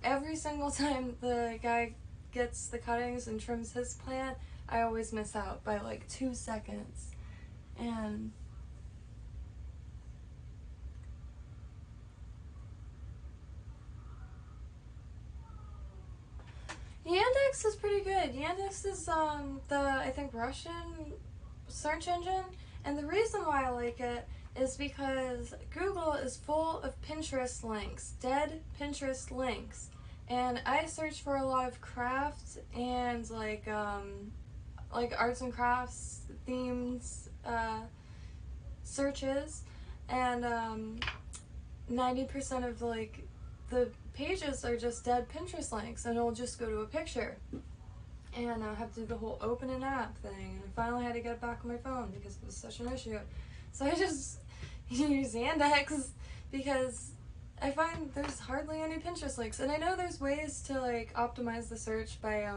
every single time the guy gets the cuttings and trims his plant, I always miss out by like 2 seconds. And Yandex is pretty good. Yandex is the, I think, Russian search engine, and the reason why I like it is because Google is full of Pinterest links, dead Pinterest links, and I search for a lot of craft and like like arts and crafts themes searches, and 90% of like the pages are just dead Pinterest links, and it'll just go to a picture. And I have to do the whole open an app thing, and I finally had to get it back on my phone because it was such an issue. So I just use Yandex because I find there's hardly any Pinterest links. And I know there's ways to like optimize the search by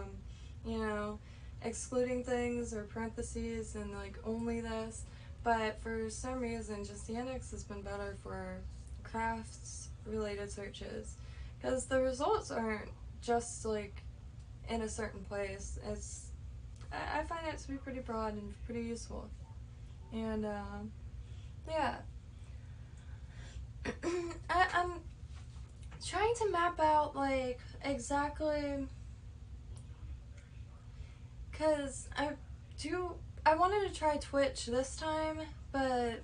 you know, excluding things or parentheses and like only this, but for some reason just Yandex has been better for crafts related searches because the results aren't just like in a certain place. I find it to be pretty broad and pretty useful. And yeah. I'm trying to map out like exactly, because I wanted to try Twitch this time, but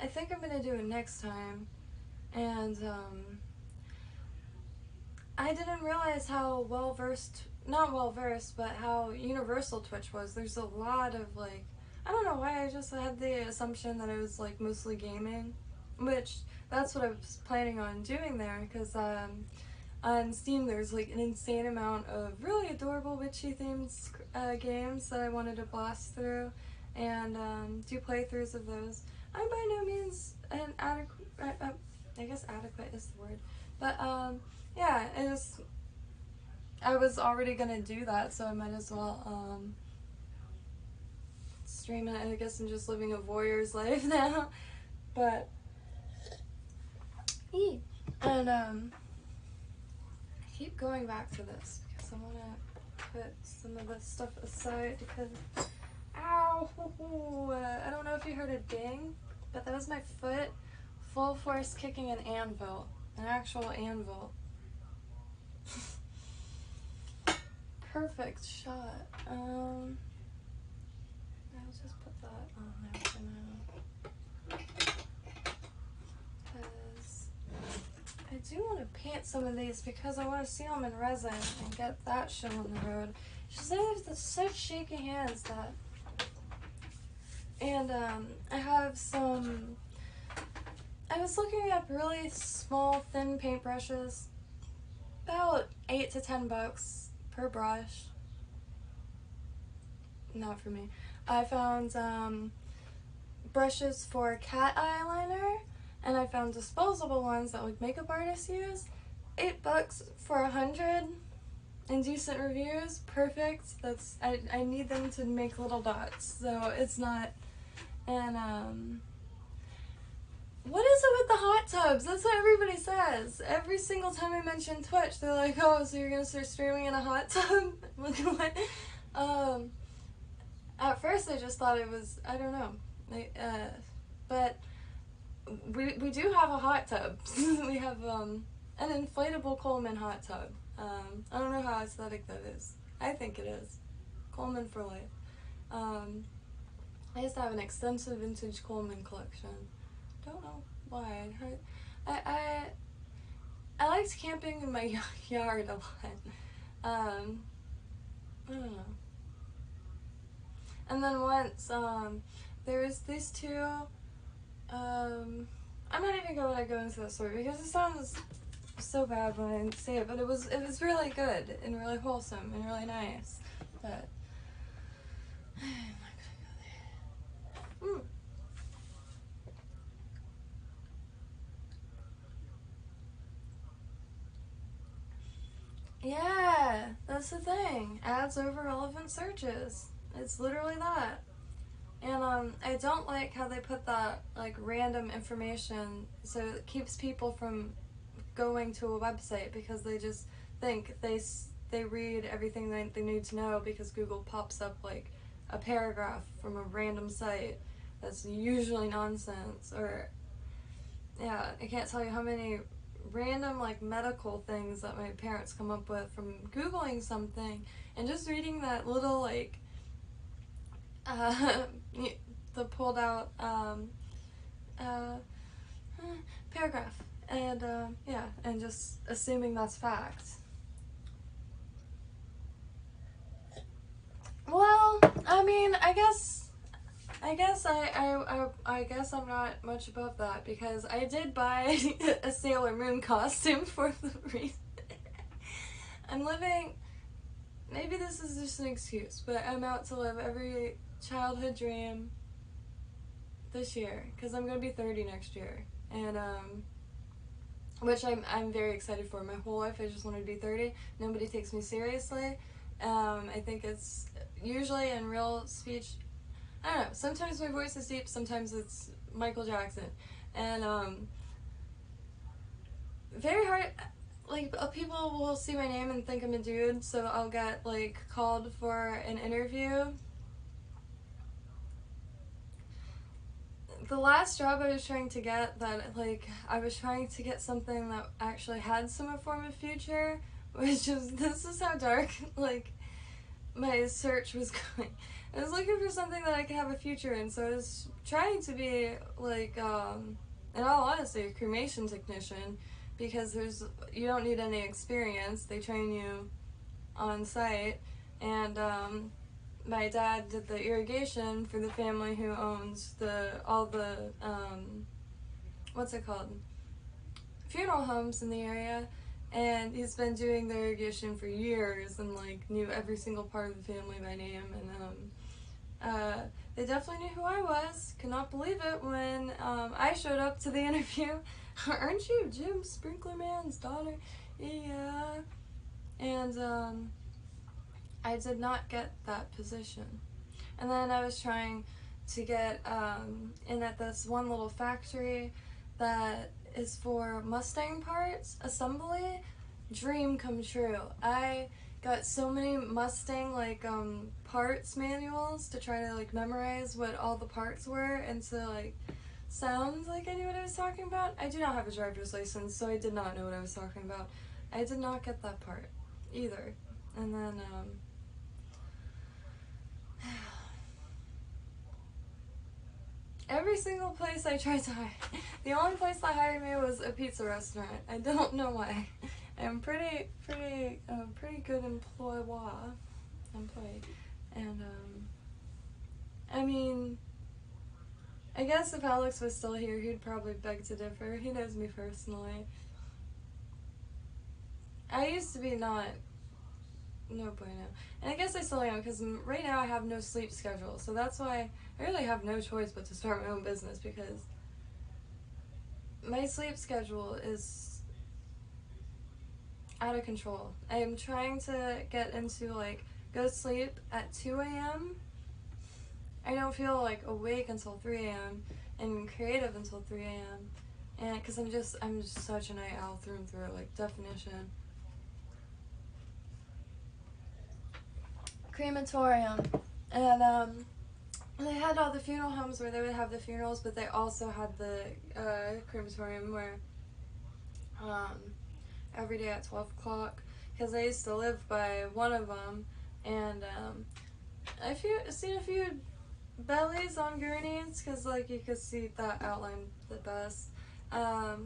I think I'm gonna do it next time. And I didn't realize how not well versed, but how universal Twitch was. There's a lot of like, I don't know why, I just had the assumption that it was like mostly gaming, which that's what I was planning on doing there, because on Steam there's like an insane amount of really adorable witchy themed games that I wanted to blast through and do playthroughs of those. I'm by no means an adequate, I guess adequate is the word, but yeah, I was already gonna do that, so I might as well stream it. I guess I'm just living a voyeur's life now, but and I keep going back to this because I want to put some of this stuff aside because, ow, I don't know if you heard a ding, but that was my foot full force kicking an anvil, an actual anvil. Perfect shot. I'll just put that on there for now. Because I do want to paint some of these because I want to see them in resin and get that show on the road. Just I have such shaky hands that. And I have some. I was looking up really small, thin paintbrushes, about $8 to $10 per brush. Not for me. I found brushes for cat eyeliner, and I found disposable ones that like makeup artists use. $8 for 100 in decent reviews. Perfect. That's I need them to make little dots, so it's not. And what is it with the hot tubs? That's what everybody says. Every single time I mention Twitch, they're like, "Oh, so you're gonna start streaming in a hot tub?" Look at what. At first, I just thought it was, I don't know, but we do have a hot tub. We have an inflatable Coleman hot tub. I don't know how aesthetic that is. I think it is. Coleman for life. I used to have an extensive vintage Coleman collection. Don't know why. I liked camping in my yard a lot. I don't know. And then once, there's these two, I'm not even going to go into the story because it sounds so bad when I say it, but it was really good and really wholesome and really nice, but I'm not gonna go there. Yeah, that's the thing. Ads over relevant searches. It's literally that. And I don't like how they put that like random information, so it keeps people from going to a website because they just think they read everything they need to know because Google pops up like a paragraph from a random site that's usually nonsense. Or yeah, I can't tell you how many random like medical things that my parents come up with from Googling something and just reading that little like the pulled out paragraph, and yeah, and just assuming that's fact. Well, I mean, I guess I'm not much above that, because I did buy a Sailor Moon costume for the reason. I'm living, maybe this is just an excuse, but I'm out to live every childhood dream this year, because I'm going to be 30 next year, and which I'm very excited for. My whole life I just wanted to be 30. Nobody takes me seriously. I think it's usually in real speech, I don't know, sometimes my voice is deep, sometimes it's Michael Jackson, and very hard, like, people will see my name and think I'm a dude, so I'll get, like, called for an interview. The last job I was trying to get, that, like, I was trying to get something that actually had some form of future, which is, this is how dark, like, my search was going. I was looking for something that I could have a future in, so I was trying to be, like, in all honesty, a cremation technician, because you don't need any experience. They train you on site, and my dad did the irrigation for the family who owns all the what's it called, funeral homes in the area, and he's been doing the irrigation for years and, like, knew every single part of the family by name, and they definitely knew who I was. Could not believe it when I showed up to the interview. Aren't you Jim Sprinklerman's daughter? Yeah. And I did not get that position. And then I was trying to get in at this one little factory that is for Mustang parts assembly. Dream come true. I got so many Mustang, like, parts manuals to try to, like, memorize what all the parts were and to, like, sound like I knew what I was talking about. I do not have a driver's license, so I did not know what I was talking about. I did not get that part either. And then every single place I tried to hire, the only place that hired me was a pizza restaurant. I don't know why. I'm pretty good employee, and I mean, I guess if Alex was still here, he'd probably beg to differ. He knows me personally. I used to be no bueno, and I guess I still am, because right now I have no sleep schedule, so that's why I really have no choice but to start my own business, because my sleep schedule is out of control. I am trying to get into, like, go to sleep at 2 a.m. I don't feel, like, awake until 3 a.m. and creative until 3 a.m. and because I'm just such a night owl through and through, like, definition. Crematorium, and they had all the funeral homes where they would have the funerals, but they also had the crematorium where every day at 12 o'clock, because I used to live by one of them, and I've seen a few bellies on gurneys, because, like, you could see that outline the best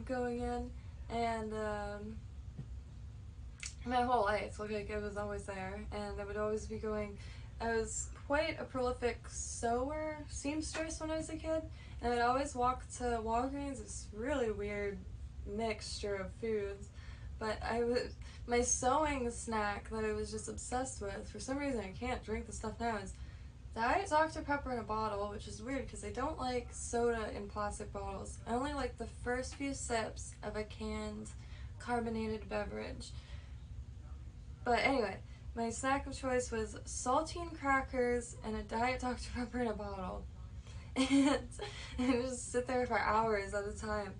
going in, and my whole life looked like it was always there, and I would always be going. I was quite a prolific seamstress when I was a kid, and I'd always walk to Walgreens, this really weird mixture of foods, but my sewing snack that I was just obsessed with, for some reason I can't drink the stuff now, is Diet Dr. Pepper in a bottle, which is weird because I don't like soda in plastic bottles. I only like the first few sips of a canned carbonated beverage. But anyway, my snack of choice was saltine crackers and a Diet Dr. Pepper in a bottle. And I just sit there for hours at a time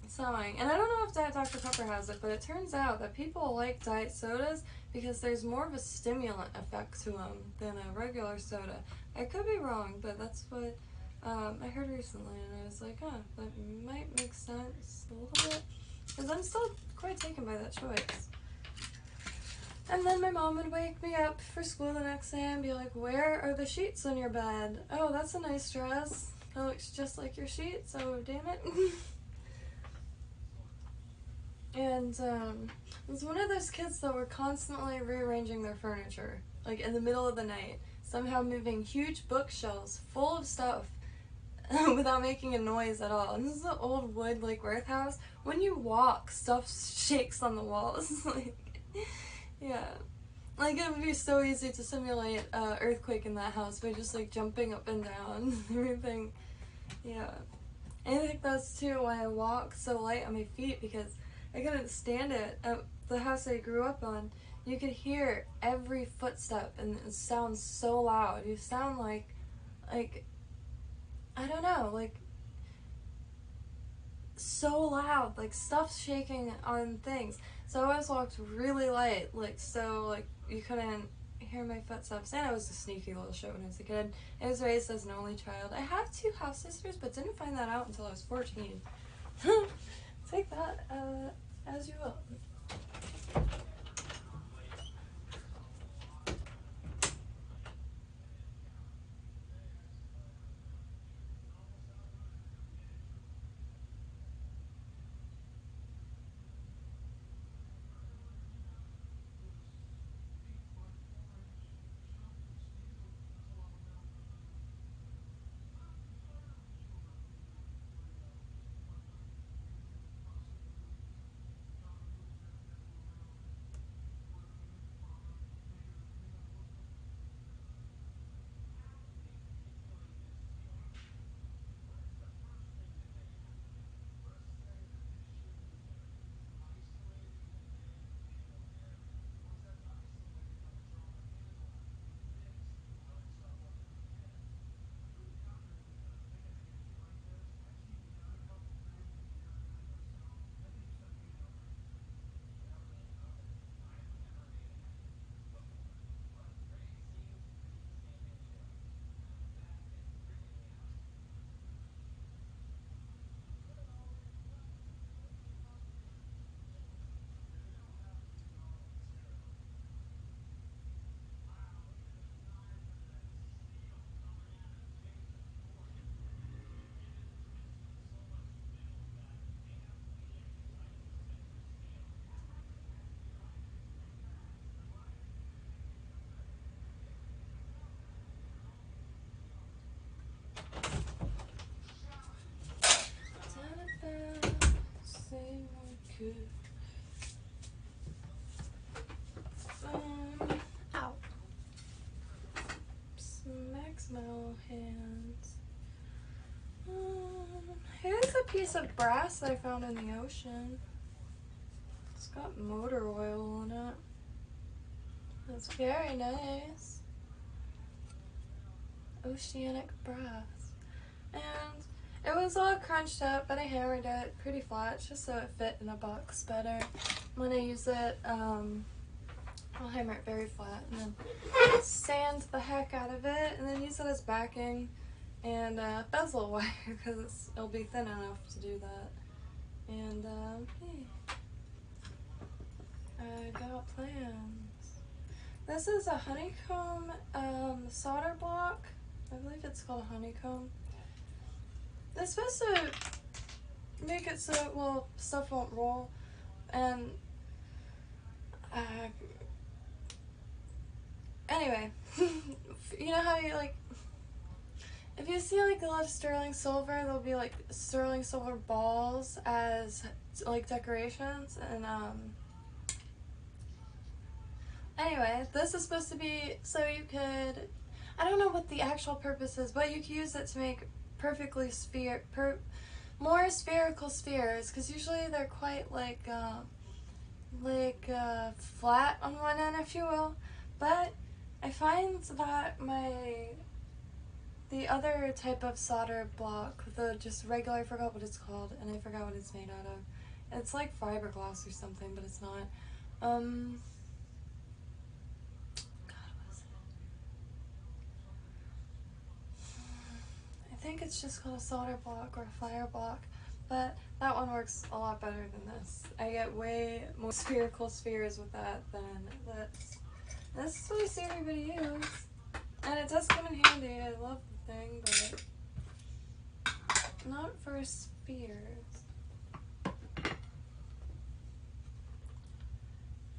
sewing. And I don't know if Diet Dr. Pepper has it, but it turns out that people like diet sodas because there's more of a stimulant effect to them than a regular soda. I could be wrong, but that's what I heard recently, and I was like, huh, that might make sense a little bit, because I'm still quite taken by that choice. And then my mom would wake me up for school the next day and be like, where are the sheets on your bed? Oh, that's a nice dress. It looks just like your sheets, oh damn it. And I was one of those kids that were constantly rearranging their furniture. like in the middle of the night, somehow moving huge bookshelves full of stuff without making a noise at all. And this is an old wood like Worth house. When you walk, stuff shakes on the walls. Like, yeah. Like, it would be so easy to simulate an earthquake in that house by just like jumping up and down and everything. Yeah. And I think that's too why I walk so light on my feet, because I couldn't stand it. At the house I grew up on, you could hear every footstep and it sounds so loud. You sound like, I don't know, like, so loud, like stuff's shaking on things. So I always walked really light, like, so, like, you couldn't hear my footsteps. And I was a sneaky little shit when I was a kid. I was raised as an only child. I have 2 half sisters, but didn't find that out until I was 14. Take that as you will. Ow. Smacks my little hands. Here's a piece of brass that I found in the ocean. It's got motor oil on it. That's very nice. Oceanic brass. And it was all crunched up, but I hammered it pretty flat just so it fit in a box better. When I use it, I'll hammer it very flat and then sand the heck out of it and then use it as backing and bezel wire because it'll be thin enough to do that. And hey, I got plans. This is a honeycomb solder block. I believe it's called a honeycomb. It's supposed to make it so, well, stuff won't roll. And anyway, you know how you like, if you see like a lot of sterling silver, there'll be like sterling silver balls as like decorations. And anyway, this is supposed to be so you could, I don't know what the actual purpose is, but you can use it to make perfectly more spherical spheres, because usually they're quite like flat on one end, if you will. But I find that the other type of solder block, the just regular, I forgot what it's called, and I forgot what it's made out of. It's like fiberglass or something, but it's not. God, what is it? I think it's just called a solder block or a fire block, but that one works a lot better than this. I get way more spherical spheres with that than this. This is what I see everybody use. And it does come in handy. I love the thing, but not for spheres.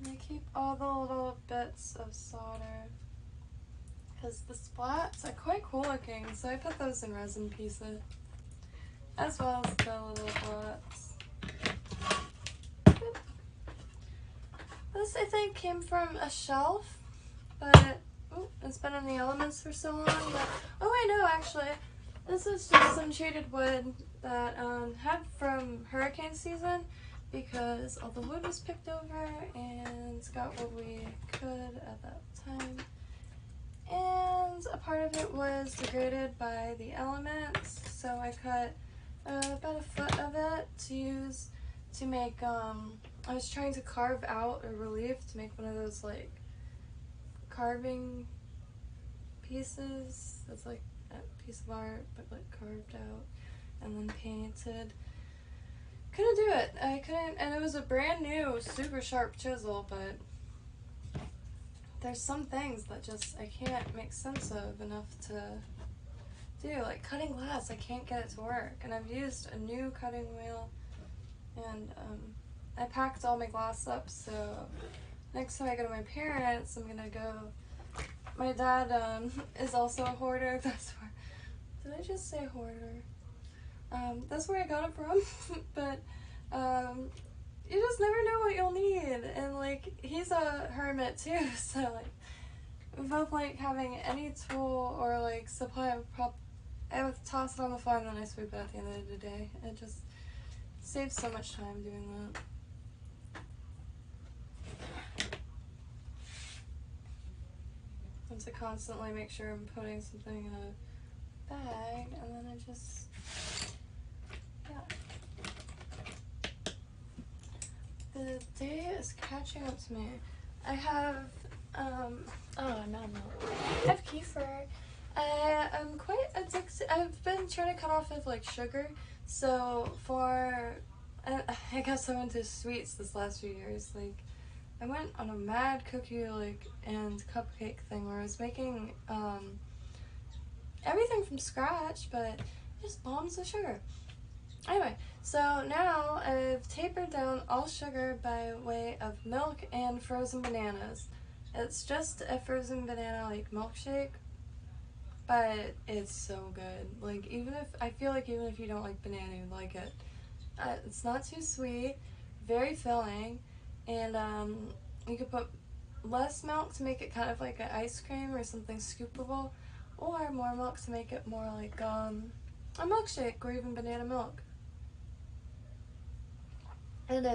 And I keep all the little bits of solder because the splats are quite cool looking, so I put those in resin pieces, as well as the little blocks. This, I think, came from a shelf, but it's been in the elements for so long that, oh, I know, actually, this is just some treated wood that had from hurricane season, because all the wood was picked over and got what we could at that time. And a part of it was degraded by the elements, so I cut about a foot of it to use to make, I was trying to carve out a relief to make one of those like carving pieces that's like a piece of art but like carved out and then painted. Couldn't do it. I couldn't, and it was a brand new super sharp chisel, but there's some things that just I can't make sense of enough to do, like cutting glass. I can't get it to work, and I've used a new cutting wheel, and I packed all my glass up, so next time I go to my parents, I'm gonna go. My dad is also a hoarder. That's where, did I just say hoarder? That's where I got it from. But you just never know what you'll need, and like he's a hermit too, so like we both like having any tool or like supply of prop. I would toss it on the floor and then I sweep it at the end of the day. It just saves so much time doing that. And to constantly make sure I'm putting something in a bag, and then I just, yeah. The day is catching up to me. I have, oh no. I have kefir. I am quite addicted. I've been trying to cut off of like sugar, so for, I guess I went to sweets this last few years. Like, I went on a mad cookie like and cupcake thing where I was making everything from scratch, but just bombs of sugar. Anyway, so now I've tapered down all sugar by way of milk and frozen bananas. It's just a frozen banana like milkshake, but it's so good. Like, I feel like even if you don't like banana, you'd like it. It's not too sweet, very filling, and you could put less milk to make it kind of like an ice cream or something scoopable, or more milk to make it more like a milkshake or even banana milk. It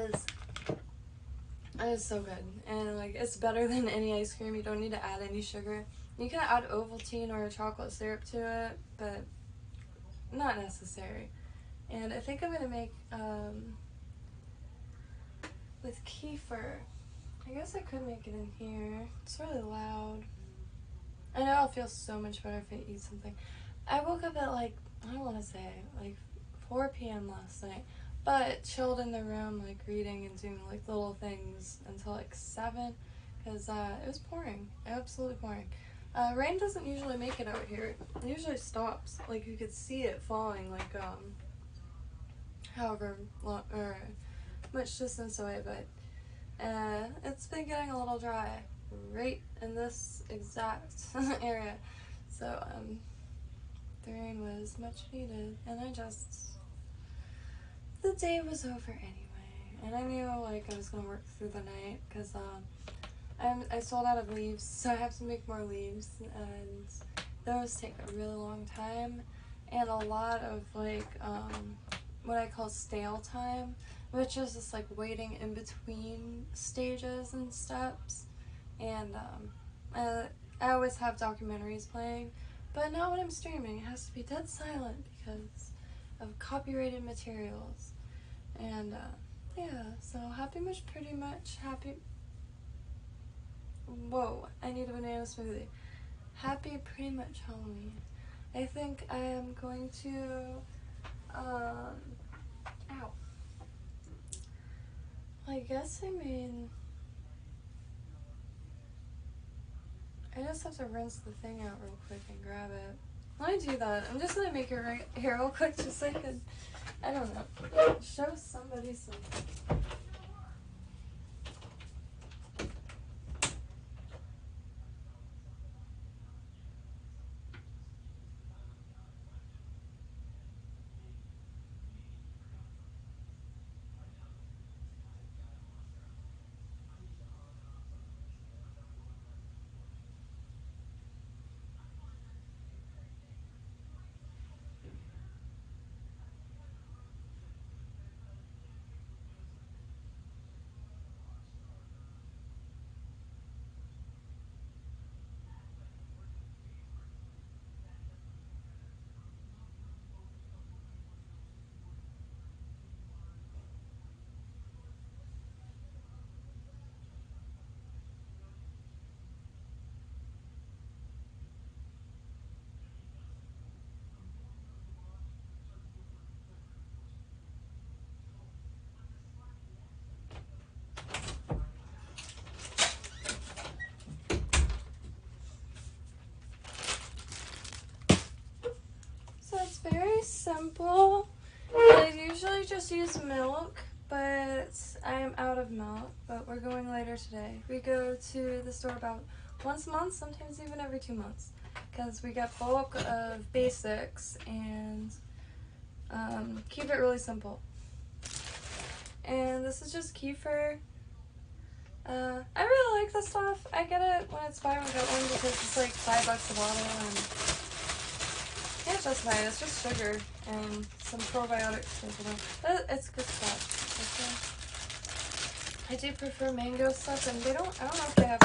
is so good, and like it's better than any ice cream. You don't need to add any sugar. You can add Ovaltine or chocolate syrup to it, but not necessary. And I think I'm gonna make with kefir. I guess I could make it in here. It's really loud. I know I'll feel so much better if I eat something. I woke up at like, I don't want to say, like 4 p.m. last night, but chilled in the room, like reading and doing like little things until like 7, because it was pouring, absolutely pouring. Rain doesn't usually make it out here. It usually stops. Like you could see it falling, like however long or much distance away, but it's been getting a little dry right in this exact area. So the rain was much needed, and the day was over anyway, and I knew like I was gonna work through the night because I sold out of leaves, so I have to make more leaves, and those take a really long time and a lot of like what I call stale time, which is just like waiting in between stages and steps. And I always have documentaries playing, but not when I'm streaming. It has to be dead silent because of copyrighted materials. And yeah, so pretty much happy. Whoa, I need a banana smoothie. Happy pretty much Halloween. I think I am going to ow. I guess I just have to rinse the thing out real quick and grab it. When I do that, I'm just gonna make it right here real quick just so I can, I don't know, show somebody something. just use milk, but I am out of milk, but we're going later today. We go to the store about once a month, sometimes even every 2 months, because we get bulk of basics and keep it really simple. And this is just kefir. I really like this stuff. I get it when it's buy one get one because it's like $5 a bottle, and can't justify it. It's just sugar and some probiotics. But it's good stuff. I do prefer mango stuff, and I don't know if they have.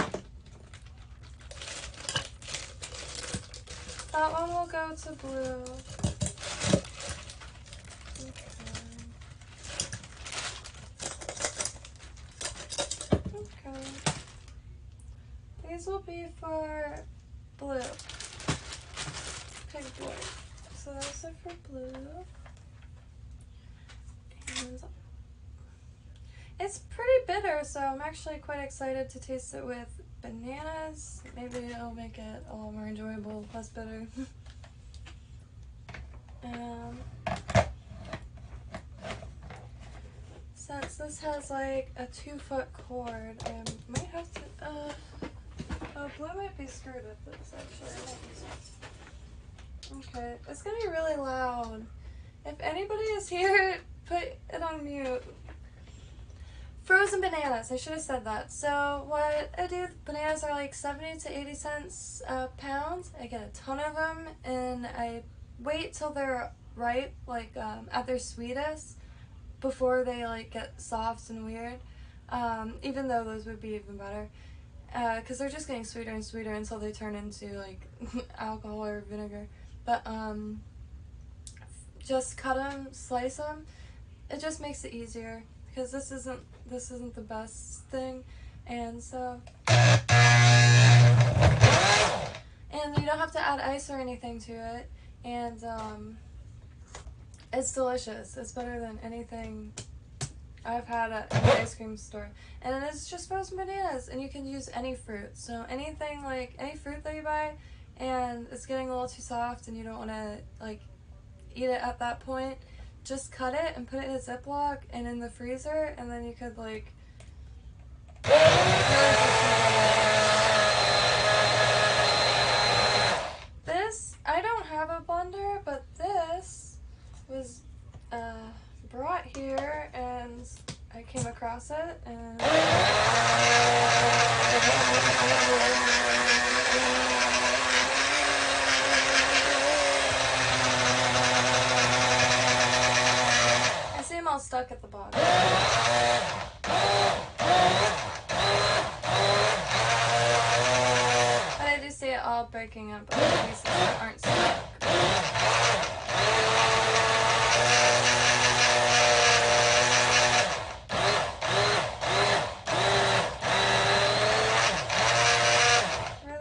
That one will go to blue. Okay. These will be for blue. Pig blue. So those are for blue. And it's pretty bitter, so I'm actually quite excited to taste it with bananas. Maybe it'll make it a little more enjoyable, less bitter. Since this has like a 2-foot cord, I might have to, oh, blue might be screwed with this actually. Okay, it's gonna be really loud. If anybody is here, put it on mute. Frozen bananas, I should have said that. So what I do, bananas are like 70 to 80 cents a pound. I get a ton of them, and I wait till they're ripe, like at their sweetest, before they like get soft and weird. Even though those would be even better, because they're just getting sweeter and sweeter until they turn into like alcohol or vinegar. But just cut them, slice them. It just makes it easier, because this isn't the best thing, and so, and you don't have to add ice or anything to it, and it's delicious. It's better than anything I've had at an ice cream store, and it's just frozen bananas, and you can use any fruit. So anything, like any fruit that you buy, and it's getting a little too soft, and you don't want to like eat it at that point, just cut it and put it in a Ziploc and in the freezer, and then you could like this. I don't have a blender, but this was brought here, and I came across it, and I see them all stuck at the bottom. But I do see it all breaking up, other pieces that aren't stuck.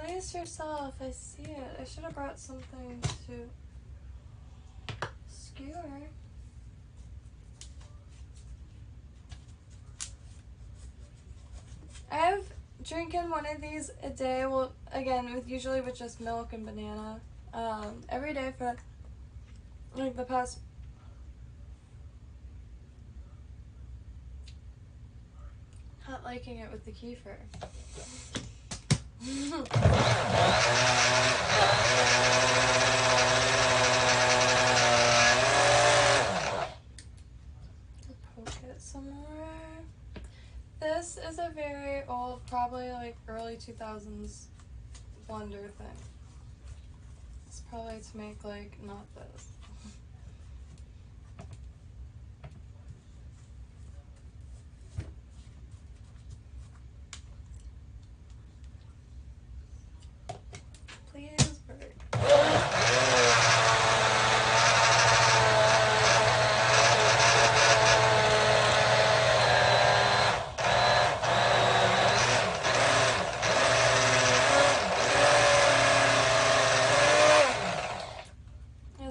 Release yourself, I see it. I should have brought something to skewer. I've drinking one of these a day, well, again, usually with just milk and banana, every day for like the past not liking it with the kefir. Poke it some more. This is a very old, probably like early 2000s blender thing. It's probably to make like not this. Please work.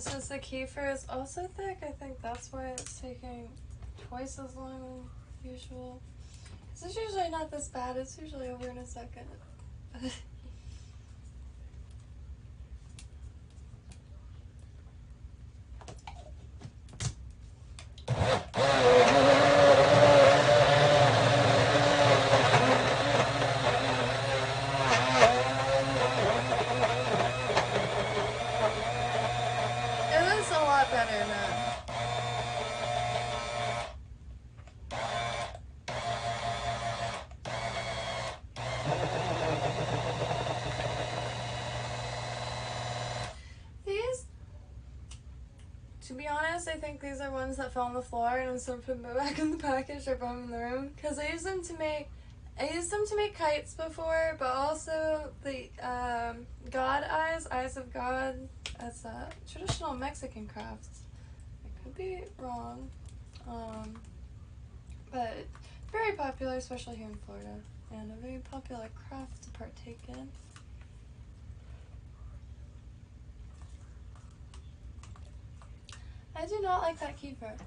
Since the kefir is also thick, I think that's why it's taking twice as long than usual. It's usually not this bad, it's usually over in a second. honestly think these are ones that fell on the floor, and instead of putting them back in the package, I brought them in the room because I used them to make kites before, but also the God eyes of God. That's a traditional Mexican craft. I could be wrong, but very popular, especially here in Florida, and a very popular craft to partake in. I do not like that kefir,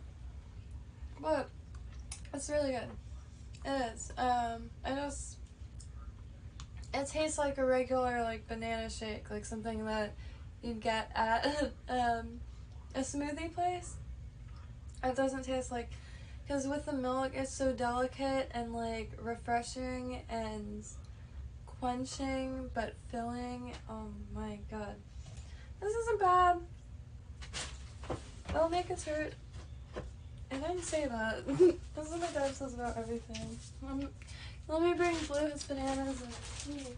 but it's really good. It is. It tastes like a regular like banana shake, like something that you'd get at a smoothie place. It doesn't taste like, because with the milk it's so delicate and like refreshing and quenching but filling. Oh my god. This isn't bad. It'll make us hurt. I didn't say that. This is what my dad says about everything. Let me bring Blue his bananas and tea.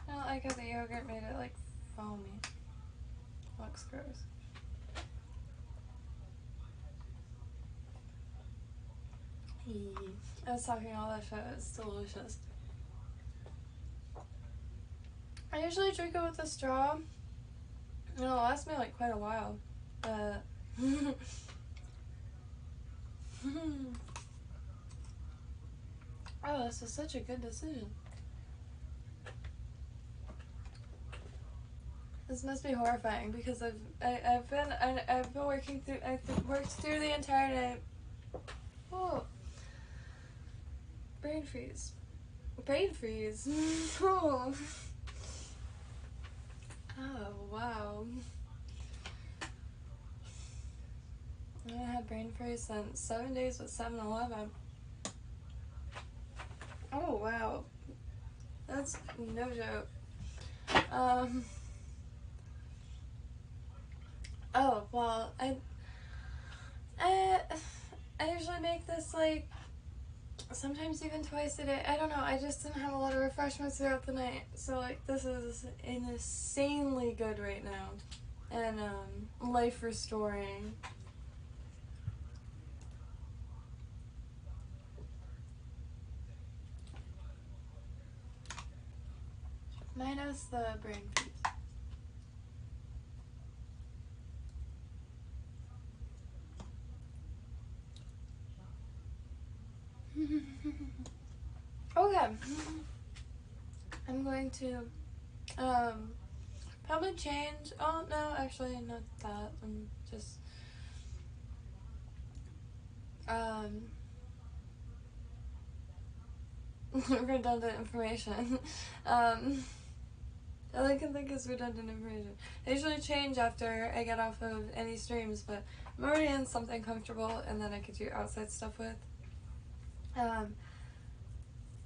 I like how the yogurt made it like foamy. Looks gross. I was talking all that shit. It's delicious. I usually drink it with a straw, and it'll last me like quite a while. But oh, this is such a good decision. This must be horrifying because I've been working through. I've worked through the entire day. Oh, brain freeze. Brain freeze. Oh. Oh wow. I haven't had brain freeze since 7 days with 7-Eleven. Oh wow. That's no joke. Oh well, I usually make this like sometimes even twice a day. I don't know. I just didn't have a lot of refreshments throughout the night, so like this is insanely good right now, and life restoring. Minus the brain freeze. Okay. I'm going to probably change. Oh no, actually not that. I'm just redundant information. All I can think is redundant information. I usually change after I get off of any streams, but I'm already in something comfortable and then I could do outside stuff with.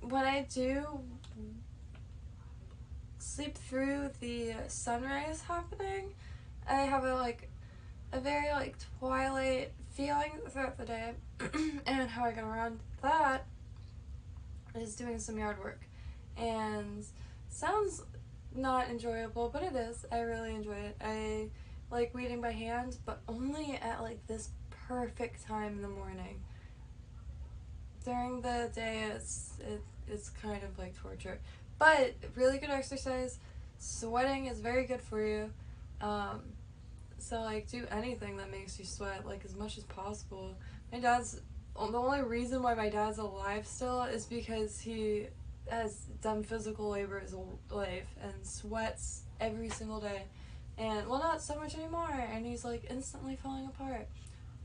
When I do sleep through the sunrise happening, I have a very like twilight feeling throughout the day. And how I get around that is doing some yard work. And sounds not enjoyable, but it is. I really enjoy it. I like weeding by hand, but only at like this perfect time in the morning. During the day it's kind of like torture, but really good exercise. Sweating is very good for you. So, like, do anything that makes you sweat, like, as much as possible. The only reason why my dad's alive still is because he has done physical labor his whole life and sweats every single day. And, well, not so much anymore, and he's, like, instantly falling apart.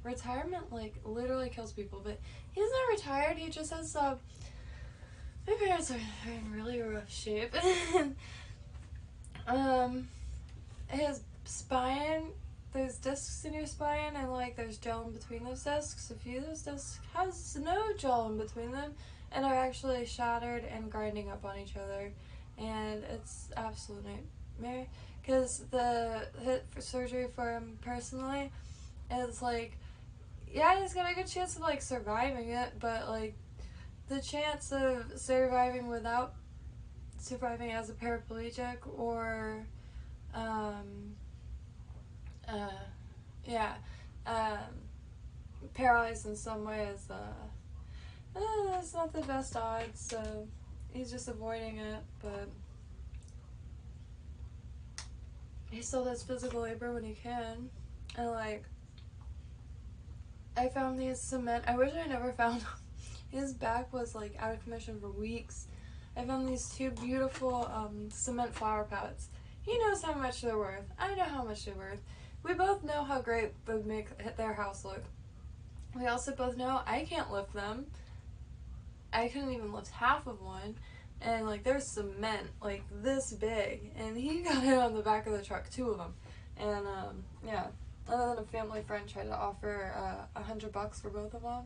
Retirement, like, literally kills people, but he's not retired, he just has, my parents are in really rough shape. His spine, there's discs in your spine, and, like, there's gel in between those discs. A few of those discs has no gel in between them, and are actually shattered and grinding up on each other, and it's absolute nightmare, because the hit for surgery for him personally is, like, yeah, he's got a good chance of, like, surviving it, but, like, the chance of surviving without surviving as a paraplegic or, paralyzed in some way is, it's not the best odds, so he's just avoiding it, but he still does physical labor when he can, and, like, I found these cement, I wish I never found them. His back was, like, out of commission for weeks. I found these two beautiful cement flower pots. He knows how much they're worth. I know how much they're worth. We both know how great they would make their house look. We also both know I can't lift them. I couldn't even lift half of one. And, like, there's cement, like, this big. And he got it on the back of the truck, 2 of them. And, yeah. And then a family friend tried to offer $100 for both of them.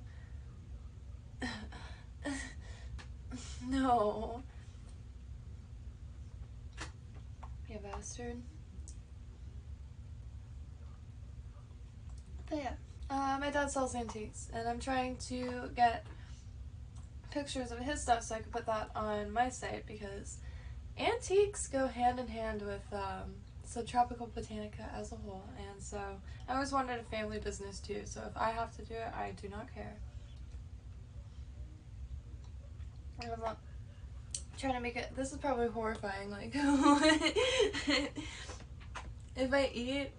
No. You bastard. But yeah, my dad sells antiques, and I'm trying to get pictures of his stuff so I can put that on my site, because antiques go hand in hand with Subtropical Botanica as a whole, and so I always wanted a family business too, so if I have to do it, I do not care. And I'm not trying to make it, this is probably horrifying, like, if I eat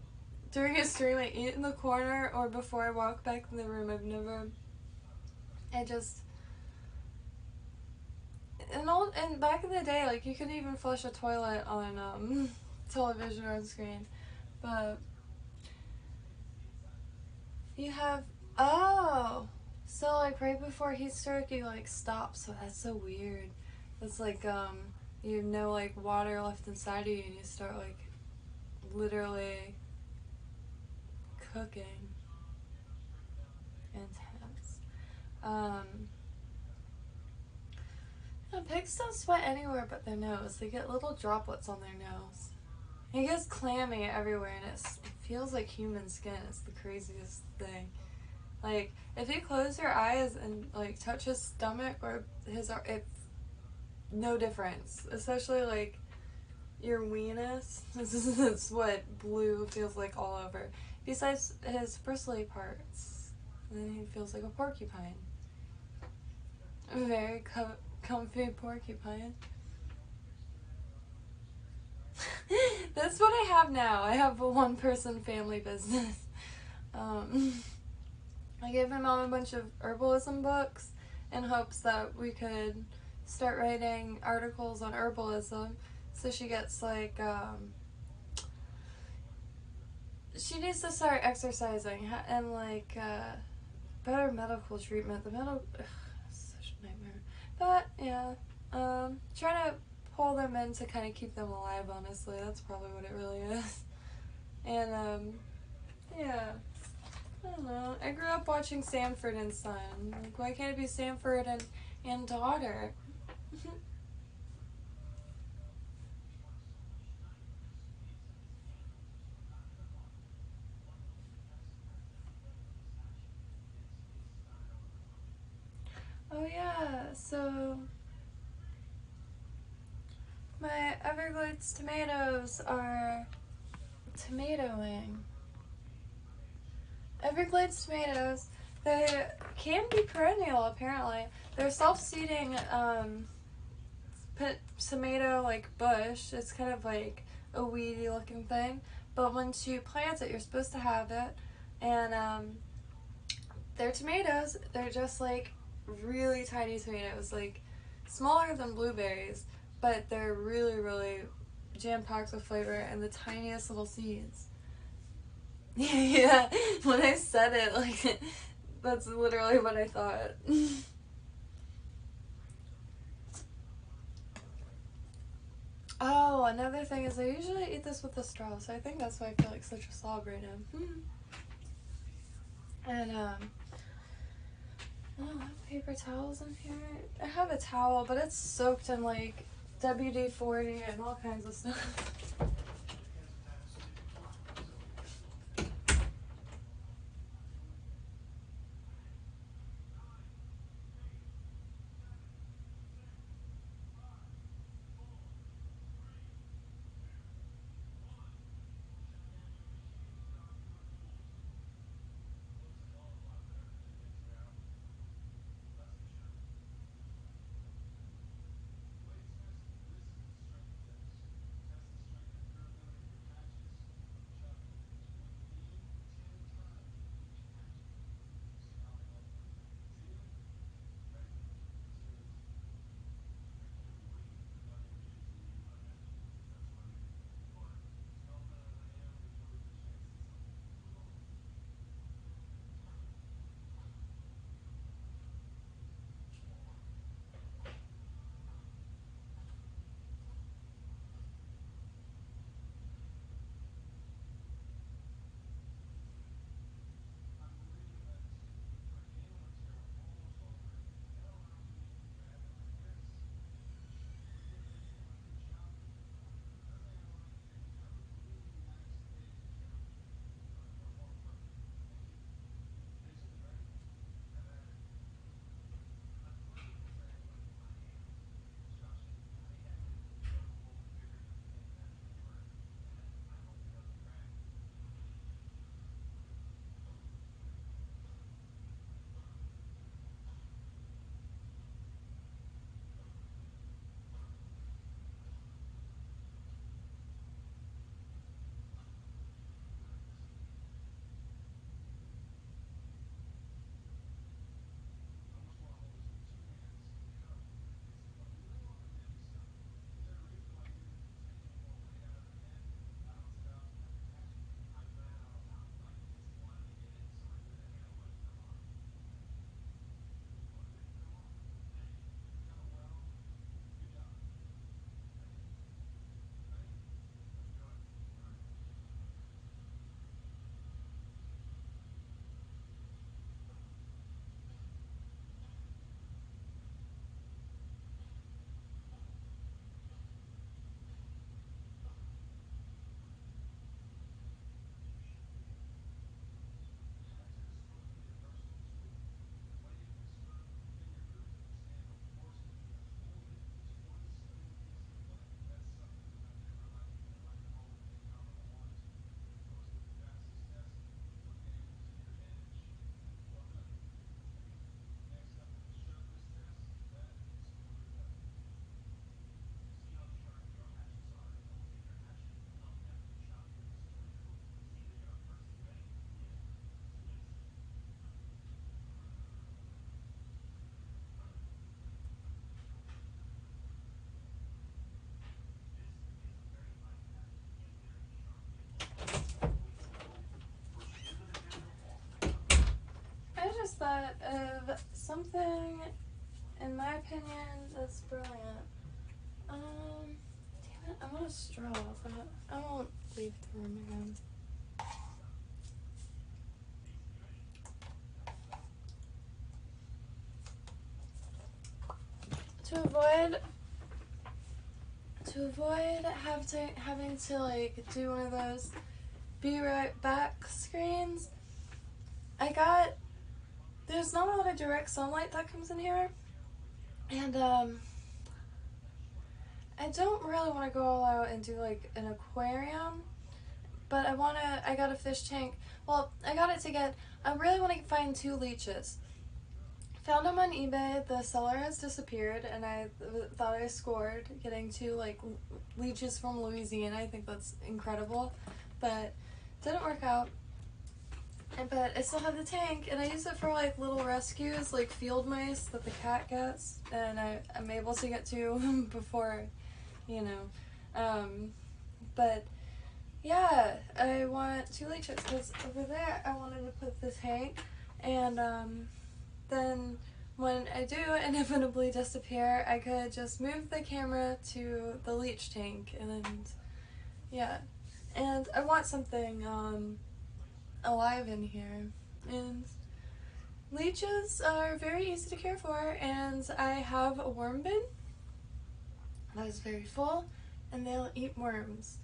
during a stream, I eat in the corner or before I walk back in the room. And back in the day, like, you couldn't even flush a toilet on television or on screen, but you have, so, like, right before heat stroke, you, like, stop, so that's so weird. It's like, you have no, like, water left inside of you, and you start, like, literally cooking. Intense. Pigs don't sweat anywhere but their nose. They get little droplets on their nose. It gets clammy everywhere, and it feels like human skin. It's the craziest thing. Like, if you close your eyes and, like, touch his stomach or it's no difference. Especially, like, your weenus. That's what blue feels like all over. Besides his bristly parts. And then he feels like a porcupine. A very comfy porcupine. That's what I have now. I have a one-person family business. I gave my mom a bunch of herbalism books in hopes that we could start writing articles on herbalism, so she gets, like, she needs to start exercising and, like, better medical treatment. The such a nightmare. But, yeah, trying to pull them in to kind of keep them alive, honestly. That's probably what it really is. And, yeah. I don't know. I grew up watching Sanford and Son. Like, why can't it be Sanford and Daughter? Oh yeah, so my Everglades tomatoes are tomatoing. Everglades tomatoes, they can be perennial apparently. They're self-seeding tomato, like, bush. It's kind of like a weedy looking thing, but once you plant it, you're supposed to have it. And they're tomatoes. They're just like really tiny tomatoes, like smaller than blueberries, but they're really, really jam-packed with flavor and the tiniest little seeds. Yeah, when I said it, like, that's literally what I thought. Oh, another thing is I usually eat this with a straw, so I think that's why I feel like such a slob right now. And, I don't have paper towels in here. I have a towel, but it's soaked in, like, WD-40 and all kinds of stuff. I just thought of something, in my opinion, that's brilliant. Damn it, I want a straw, but I won't leave the room again. To avoid having to like do one of those be right back screens, there's not a lot of direct sunlight that comes in here, and I don't really want to go all out and do like an aquarium, but I got a fish tank. Well, I really want to find 2 leeches. Found them on eBay. The seller has disappeared, and I thought I scored getting 2 like leeches from Louisiana. I think that's incredible. but didn't work out. But I still have the tank, and I use it for like little rescues, like field mice that the cat gets, and I'm able to get to before, you know. But yeah, I want 2 leeches because over there I wanted to put the tank, and then when I do inevitably disappear, I could just move the camera to the leech tank, and yeah. And I want something alive in here, and leeches are very easy to care for, and I have a worm bin that is very full, and they'll eat worms.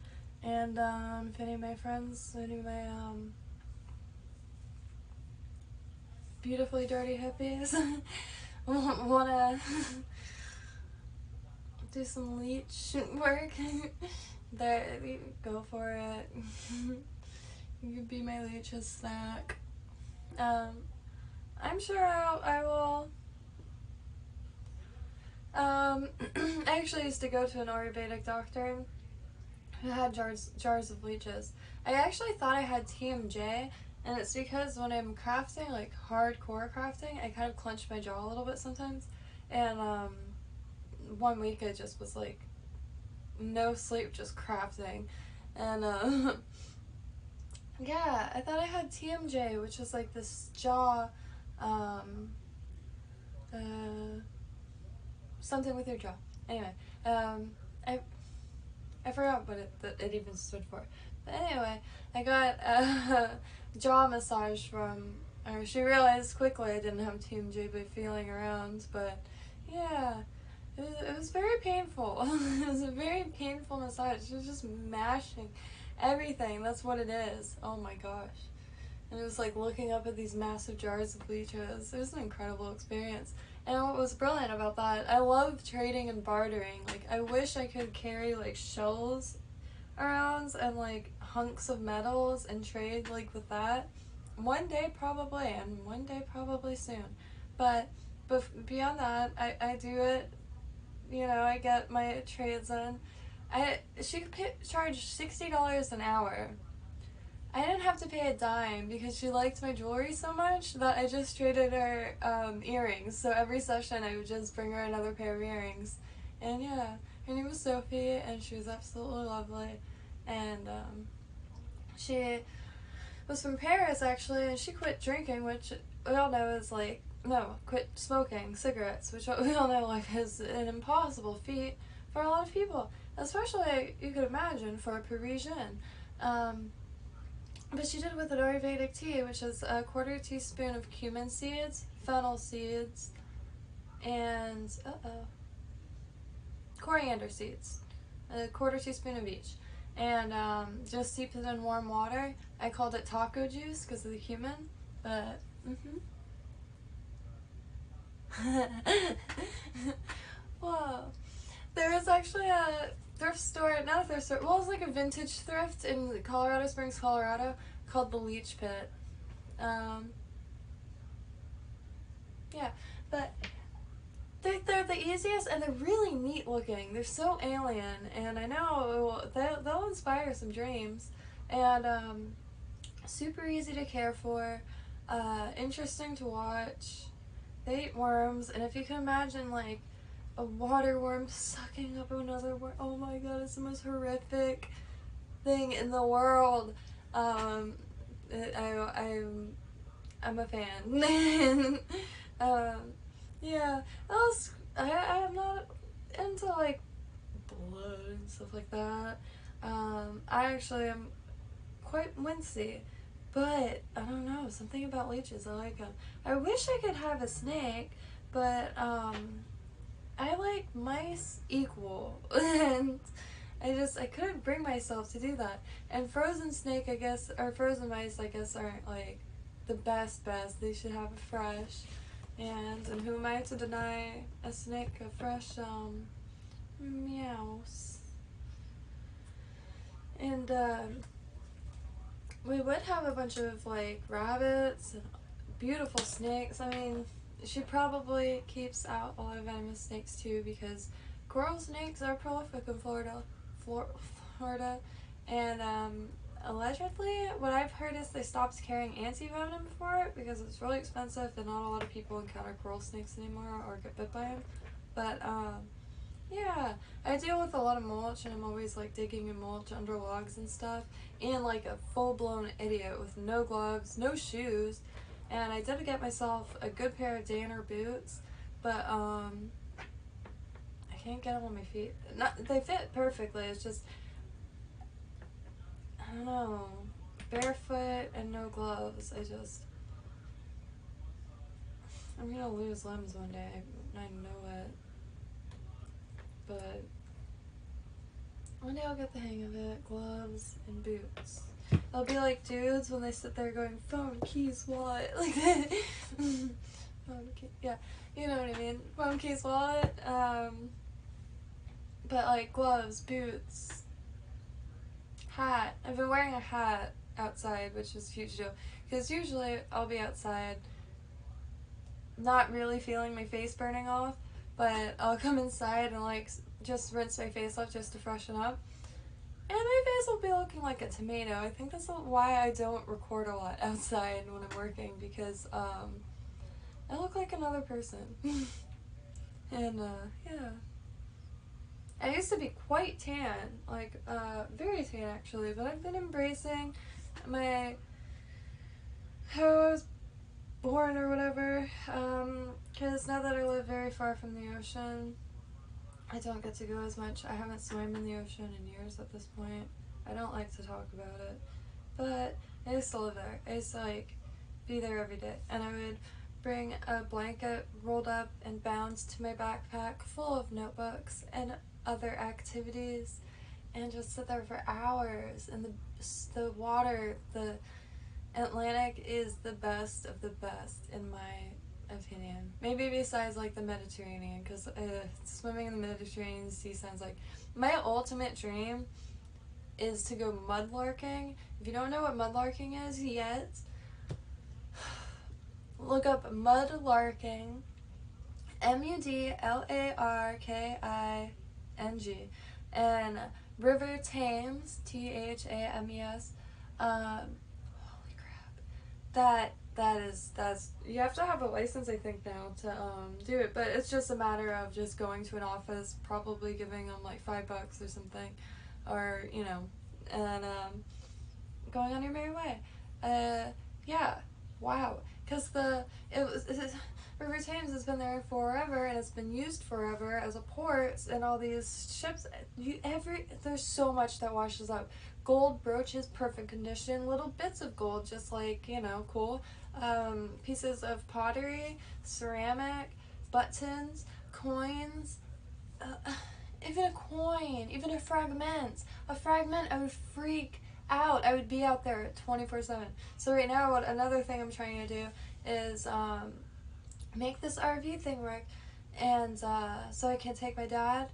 And if any of my friends, any of my beautifully dirty hippies wanna do some leech work, there, go for it. You could be my leech's snack. I'm sure I will. I actually used to go to an Ayurvedic doctor who had jars of leeches. I actually thought I had TMJ, and it's because when I'm crafting, like hardcore crafting, I kind of clench my jaw a little bit sometimes. And 1 week I just was like, no sleep, just crafting. And yeah, I thought I had TMJ, which is like this jaw, something with your jaw. Anyway, I forgot what it even stood for. But anyway, I got a jaw massage from her. She realized quickly I didn't have TMJ by feeling around, but yeah, it was very painful. It was a very painful massage. She was just mashing everything. That's what it is. Oh my gosh. And it was like looking up at these massive jars of leeches. It was an incredible experience. And what was brilliant about that, I love trading and bartering. Like, I wish I could carry like shells around and like hunks of metals and trade like with that. One day probably, and one day probably soon. But beyond that, I do it, you know, I get my trades in. She could charge $60 an hour. I didn't have to pay a dime because she liked my jewelry so much that I just traded her earrings. So every session I would just bring her another pair of earrings. And yeah, her name was Sophie, and she was absolutely lovely. And she was from Paris actually, and she quit drinking, which we all know is like, no, quit smoking cigarettes, which we all know like is an impossible feat for a lot of people, especially you could imagine for a Parisian. But she did it with an Ayurvedic tea, which is a 1/4 teaspoon of cumin seeds, fennel seeds, and coriander seeds, a 1/4 teaspoon of each, and just steep it in warm water. I called it taco juice because of the cumin, but whoa. There was actually a thrift store, not a thrift store, well, it was like a vintage thrift in Colorado Springs, Colorado, called the Leech Pit. Yeah, but they're the easiest, and they're really neat looking. They're so alien, and I know they'll inspire some dreams, and super easy to care for, interesting to watch. They eat worms, and if you can imagine like a water worm sucking up another worm, oh my god, it's the most horrific thing in the world. I'm a fan. Yeah, I'm not into like blood and stuff like that. I actually am quite wincy, but I don't know, something about leeches, I like them. I wish I could have a snake, but I like mice equal, and I couldn't bring myself to do that. And frozen snake, I guess, or frozen mice, I guess, aren't like the best. They should have it fresh. And who am I to deny a snake a fresh meows? And we would have a bunch of like rabbits and beautiful snakes. I mean, she probably keeps out a lot of venomous snakes too, because coral snakes are prolific in Florida, and allegedly, what I've heard is they stopped carrying anti-venom for it because it's really expensive and not a lot of people encounter coral snakes anymore or get bit by them. But, yeah, I deal with a lot of mulch, and I'm always like digging in mulch under logs and stuff, and like a full-blown idiot with no gloves, no shoes, and I did get myself a good pair of Danner boots, but I can't get them on my feet. They fit perfectly, it's just, I don't know, barefoot and no gloves, I'm gonna lose limbs one day, I know it, but one day I'll get the hang of it. Gloves and boots. I'll be like dudes when they sit there going, phone, keys, wallet, like that. Phone, key, yeah, you know what I mean. Phone, keys, wallet. But like gloves, boots, hat. I've been wearing a hat outside, which is a huge deal. Because usually I'll be outside not really feeling my face burning off, but I'll come inside and like just rinse my face off just to freshen up. And my face will be looking like a tomato. I think that's why I don't record a lot outside when I'm working, because I look like another person. And yeah. I used to be quite tan, like very tan actually, but I've been embracing my how I was born or whatever, because now that I live very far from the ocean, I don't get to go as much. I haven't swam in the ocean in years at this point. I don't like to talk about it, but I used to live there. I used to like be there every day, and I would bring a blanket rolled up and bound to my backpack full of notebooks and other activities, and just sit there for hours. And the water, the Atlantic is the best of the best in my opinion. Maybe besides like the Mediterranean, because swimming in the Mediterranean Sea sounds like my ultimate dream is to go mudlarking. If you don't know what mudlarking is yet, look up mudlarking, MUDLARKING, and River Thames, THAMES. Holy crap! That's you have to have a license, I think, now to do it, but it's just a matter of just going to an office, probably giving them like $5 or something, or you know, and going on your merry way. Yeah, wow, because River Thames has been there forever, and it's been used forever as a port, and all these ships. There's so much that washes up. Gold brooches, perfect condition. Little bits of gold, just like, you know, cool. Pieces of pottery, ceramic, buttons, coins. Even a coin, even a fragment. I would freak out. I would be out there 24/7. So right now, another thing I'm trying to do is make this RV thing work, and so I can take my dad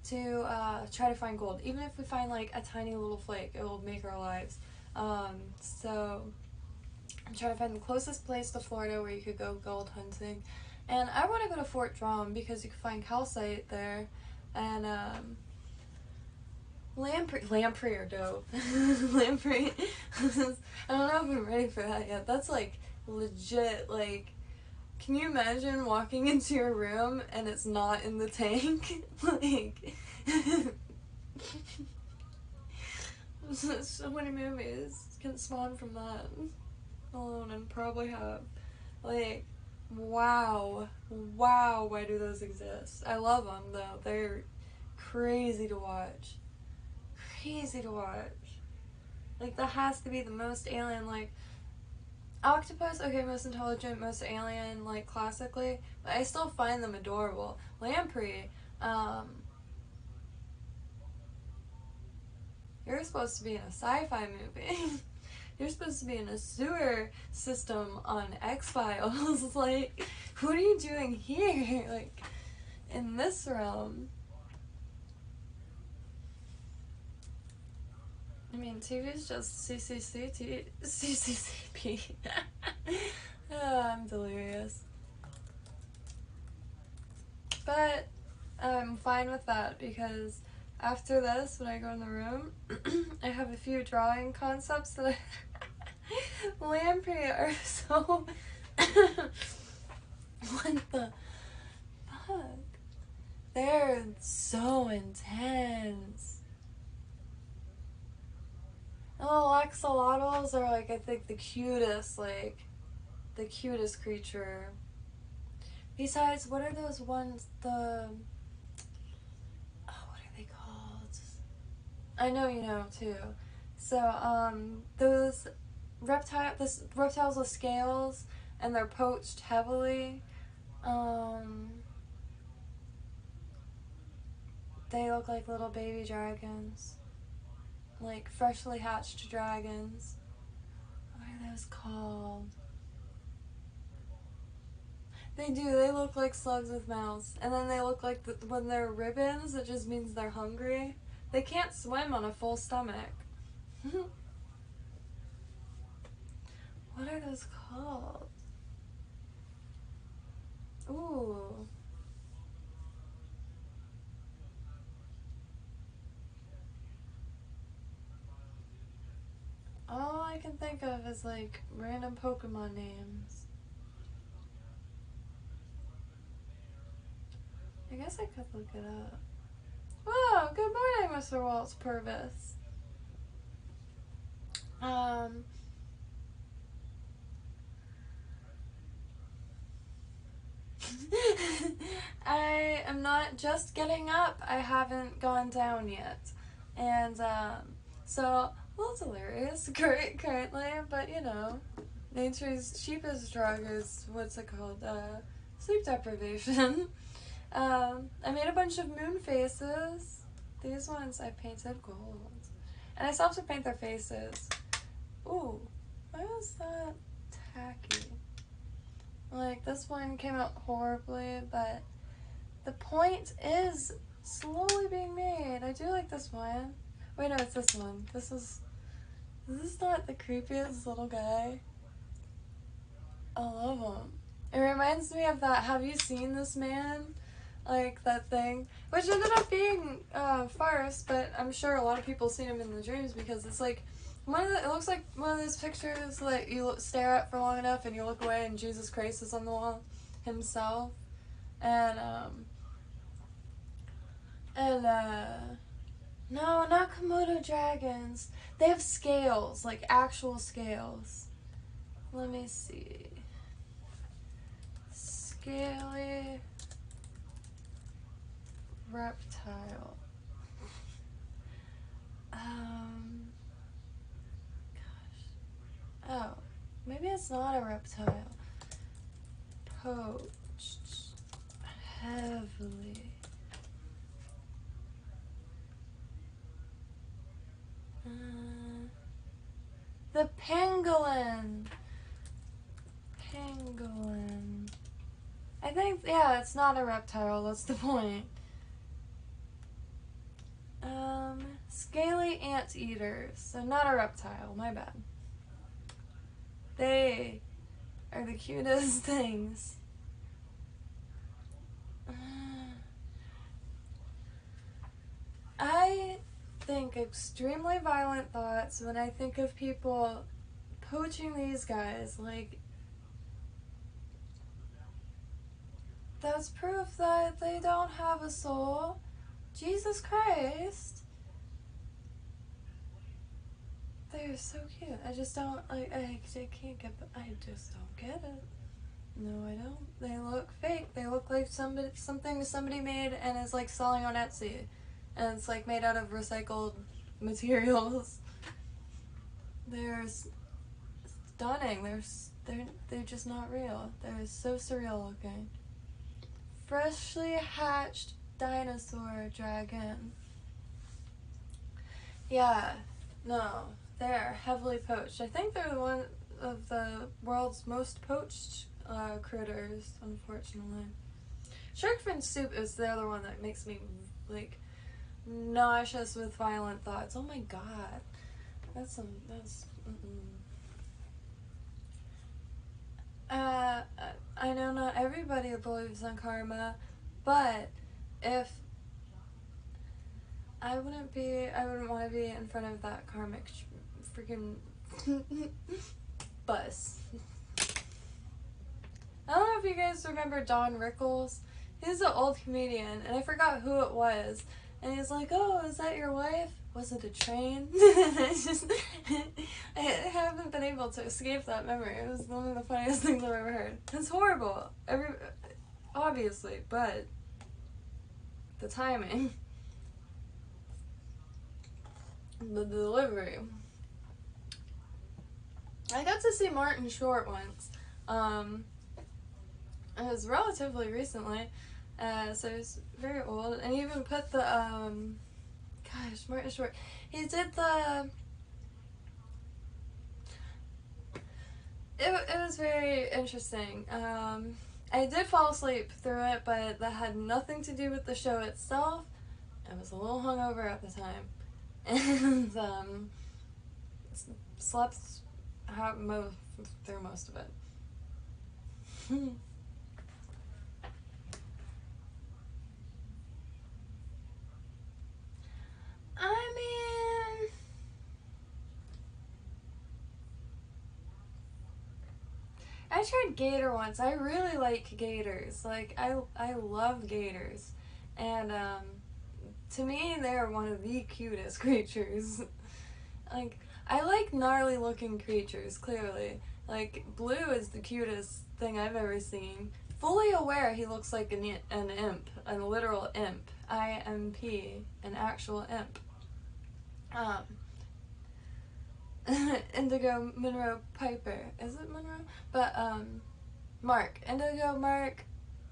to try to find gold. Even if we find like a tiny little flake, it will make our lives. So I'm trying to find the closest place to Florida where you could go gold hunting, and I want to go to Fort Drum because you can find calcite there, and lamprey are dope. Lamprey. I don't know if I'm ready for that yet. That's like legit, like, can you imagine walking into your room and it's not in the tank? Like, so many movies can spawn from that alone, and probably have. Like, wow, why do those exist? I love them though. They're crazy to watch. Crazy to watch. Like, that has to be the most alien, like, octopus, okay, most intelligent, most alien, like, classically, but I still find them adorable. Lamprey, you're supposed to be in a sci-fi movie. You're supposed to be in a sewer system on X-Files. Like, what are you doing here? Like, in this realm? I mean, TV is just CCCP. Oh, I'm delirious. But I'm fine with that because after this, when I go in the room, I have a few drawing concepts that I... Lamprey are so... What the fuck? They're so intense. And the axolotls are like, I think, the cutest creature. Besides, what are those ones, what are they called? I know you know, too. So, those reptiles with scales, and they're poached heavily. They look like little baby dragons. Like freshly hatched dragons. What are those called? They do. They look like slugs with mouths. And then they look like, when they're ribbons, it just means they're hungry. They can't swim on a full stomach. What are those called? Ooh. All I can think of is like random Pokemon names. I guess I could look it up. Whoa, good morning, Mr. Waltz Purvis. I am not just getting up. I haven't gone down yet. And, so, well, it's hilarious currently, but you know, nature's cheapest drug is, what's it called, sleep deprivation. I made a bunch of moon faces. These ones I painted gold. And I still have to paint their faces. Ooh, why was that tacky? Like, this one came out horribly, but the point is slowly being made. I do like this one. Wait, no, it's this one. This is not the creepiest little guy? I love him. It reminds me of that, have you seen this man? Like, that thing. Which ended up being farce, but I'm sure a lot of people seen him in the dreams, because it's like, it looks like one of those pictures that you stare at for long enough and you look away and Jesus Christ is on the wall himself. And, no, not Komodo dragons. They have scales, like actual scales. Let me see. Scaly reptile. Gosh. Oh, maybe it's not a reptile. Poached heavily. The pangolin. Pangolin. I think, yeah, it's not a reptile, that's the point. Scaly anteaters. So not a reptile, my bad. They are the cutest things. I think extremely violent thoughts when I think of people poaching these guys. Like, that's proof that they don't have a soul. Jesus Christ. They're so cute. I just don't, like, I can't get, I just don't get it. No, I don't. They look fake. They look like something somebody made and is like selling on Etsy. And it's like made out of recycled materials. They're stunning. They're just not real. They're so surreal looking. Freshly hatched dinosaur dragon. Yeah, no, they're heavily poached. I think they're one of the world's most poached critters, unfortunately. Shark fin soup is the other one that makes me like nauseous with violent thoughts. Oh my god, that's I know not everybody believes in karma, but if I wouldn't want to be in front of that karmic freaking bus. I don't know if you guys remember Don Rickles. He's an old comedian, and I forgot who it was. And he's like, "Oh, is that your wife? Was it a train?" I haven't been able to escape that memory. It was one of the funniest things I've ever heard. It's horrible, obviously, but the timing, the delivery. I got to see Martin Short once. It was relatively recently, so it's very old. And he even put the gosh, Martin Short. He did the. It was very interesting. I did fall asleep through it, but that had nothing to do with the show itself. I was a little hungover at the time, and slept through most of it. I mean, I tried gator once. I really like gators. Like, I love gators. And, to me, they're one of the cutest creatures. Like, I like gnarly looking creatures, clearly. Like, Blue is the cutest thing I've ever seen. Fully aware he looks like an imp, a literal imp. IMP, an actual imp. Indigo Monroe Piper. Is it Monroe? But, Mark. Indigo Mark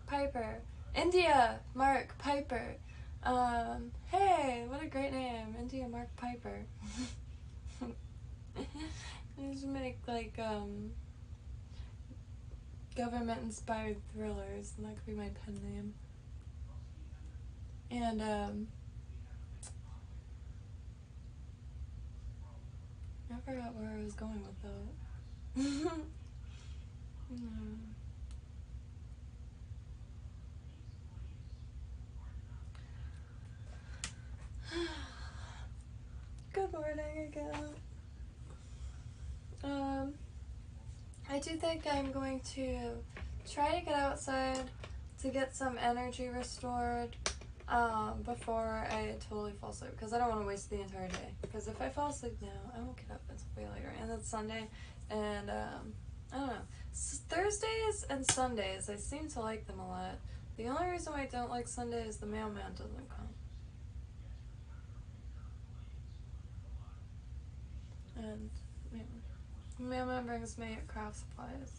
Piper. India Mark Piper. Hey, what a great name. India Mark Piper. I should make, like, government-inspired thrillers, and that could be my pen name. And, I forgot where I was going with that. Good morning again. I do think I'm going to try to get outside to get some energy restored before I totally fall asleep, because I don't want to waste the entire day. Because if I fall asleep now, I won't get up until way later. And it's Sunday, and I don't know. Thursdays and Sundays, I seem to like them a lot. The only reason why I don't like Sunday is the mailman doesn't come. And the mailman brings me craft supplies.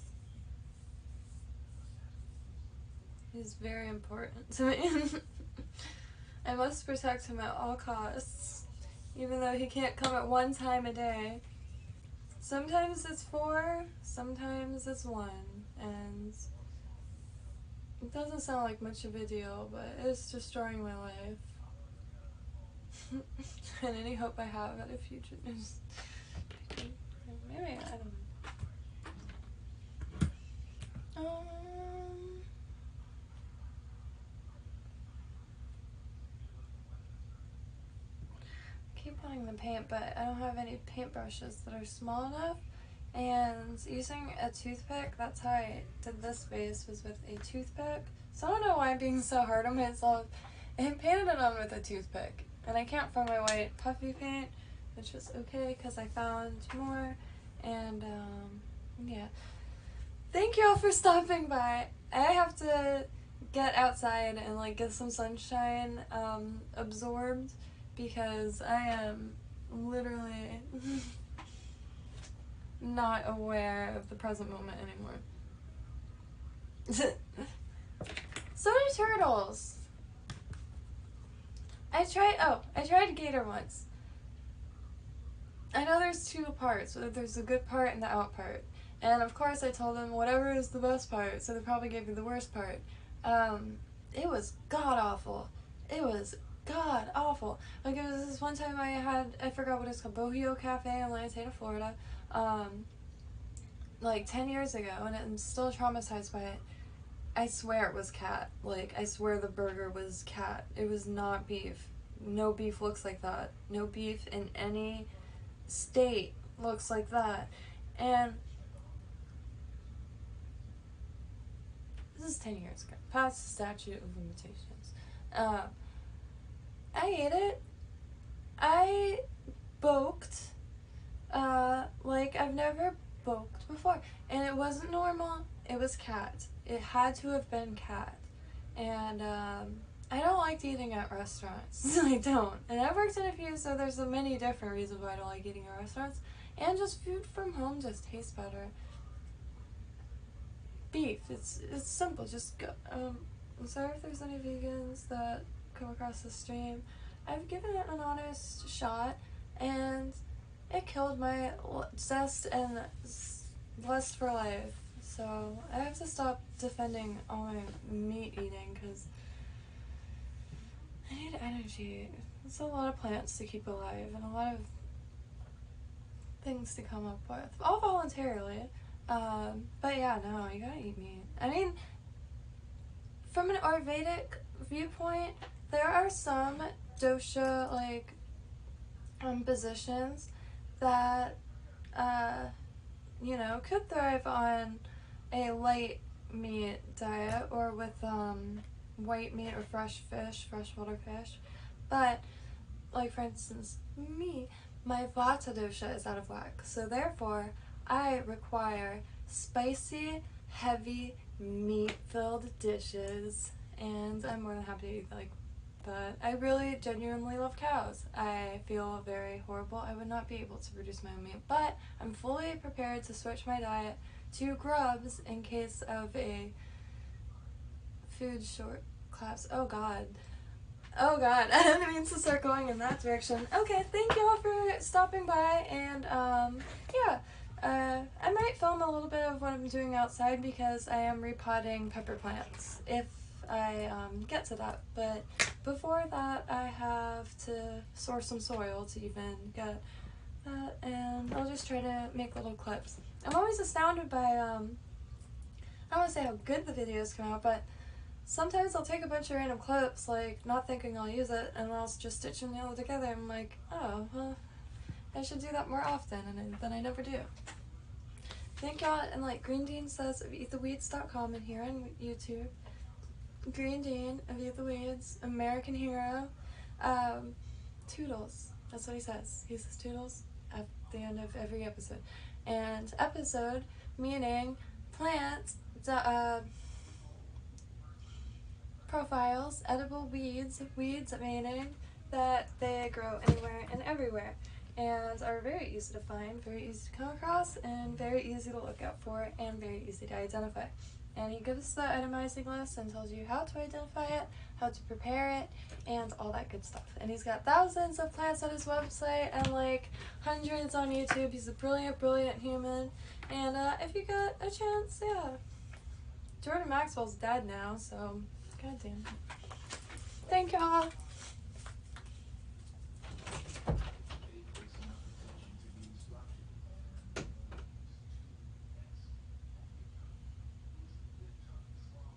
He's very important to me. I must protect him at all costs, even though he can't come at one time a day. Sometimes it's 4, sometimes it's 1, and it doesn't sound like much of a deal, but it's destroying my life. And any hope I have at a future is maybe, I don't know. Keep wanting the paint, but I don't have any paintbrushes that are small enough, and using a toothpick, that's how I did this face, was with a toothpick. So I don't know why I'm being so hard on myself. I painted it on with a toothpick, and I can't find my white puffy paint, which is okay because I found more. And yeah, thank you all for stopping by. I have to get outside and like get some sunshine absorbed, because I am literally not aware of the present moment anymore. So do turtles. I tried gator once. I know there's 2 parts. There's the good part and the out part. And of course I told them whatever is the best part, so they probably gave me the worst part. It was god-awful. It was god-awful. Like, it was this one time I forgot what it's called, Bohio Cafe in Atlanta, Florida, like 10 years ago, and I'm still traumatized by it. I swear it was cat. Like, I swear the burger was cat. It was not beef. no beef looks like that. No beef in any state looks like that. And this is 10 years ago, past the statute of limitations. I ate it. I boked like I've never boked before, and it wasn't normal. It was cat. It had to have been cat. And I don't like eating at restaurants. I don't. And I've worked in a few, so there's many different reasons why I don't like eating at restaurants. And just food from home just tastes better. Beef. It's simple. Just go. I'm sorry if there's any vegans that come across the stream. I've given it an honest shot, and it killed my zest and lust for life. So I have to stop defending all my meat eating because I need energy. It's a lot of plants to keep alive and a lot of things to come up with, all voluntarily. But yeah, no, you gotta eat meat. I mean, from an Ayurvedic viewpoint, there are some dosha like positions that you know, could thrive on a light meat diet or with white meat or fresh fish, freshwater fish. But like for instance, me, my vata dosha is out of whack, so therefore I require spicy, heavy, meat-filled dishes, and I'm more than happy to eat like that. I really genuinely love cows. I feel very horrible. I would not be able to produce my own meat, but I'm fully prepared to switch my diet to grubs in case of a food short collapse. Oh god. Oh god, I didn't mean to start going in that direction. Okay, thank y'all for stopping by, and yeah, I might film a little bit of what I'm doing outside because I am repotting pepper plants if I get to that, but before that I have to source some soil to even get that, and I'll just try to make little clips. I'm always astounded by, I don't want to say how good the videos come out, but sometimes I'll take a bunch of random clips, like, not thinking I'll use it, and I'll just stitch them all together, and I'm like, oh, well, I should do that more often, and then I never do. Thank y'all, and like, Green Dean says of eattheweeds.com and here on YouTube. Green Dean of Eat the Weeds, American hero, Toodles, that's what he says. He says Toodles at the end of every episode. And episode, meaning plant, profiles, edible weeds, weeds meaning that they grow anywhere and everywhere, and are very easy to find, very easy to come across, and very easy to look out for, and very easy to identify. And he gives the itemizing list and tells you how to identify it, how to prepare it, and all that good stuff. And he's got thousands of plants on his website and like hundreds on YouTube. He's a brilliant, brilliant human. And if you get a chance, yeah. Jordan Maxwell's dead now, so goddamn. Thank y'all.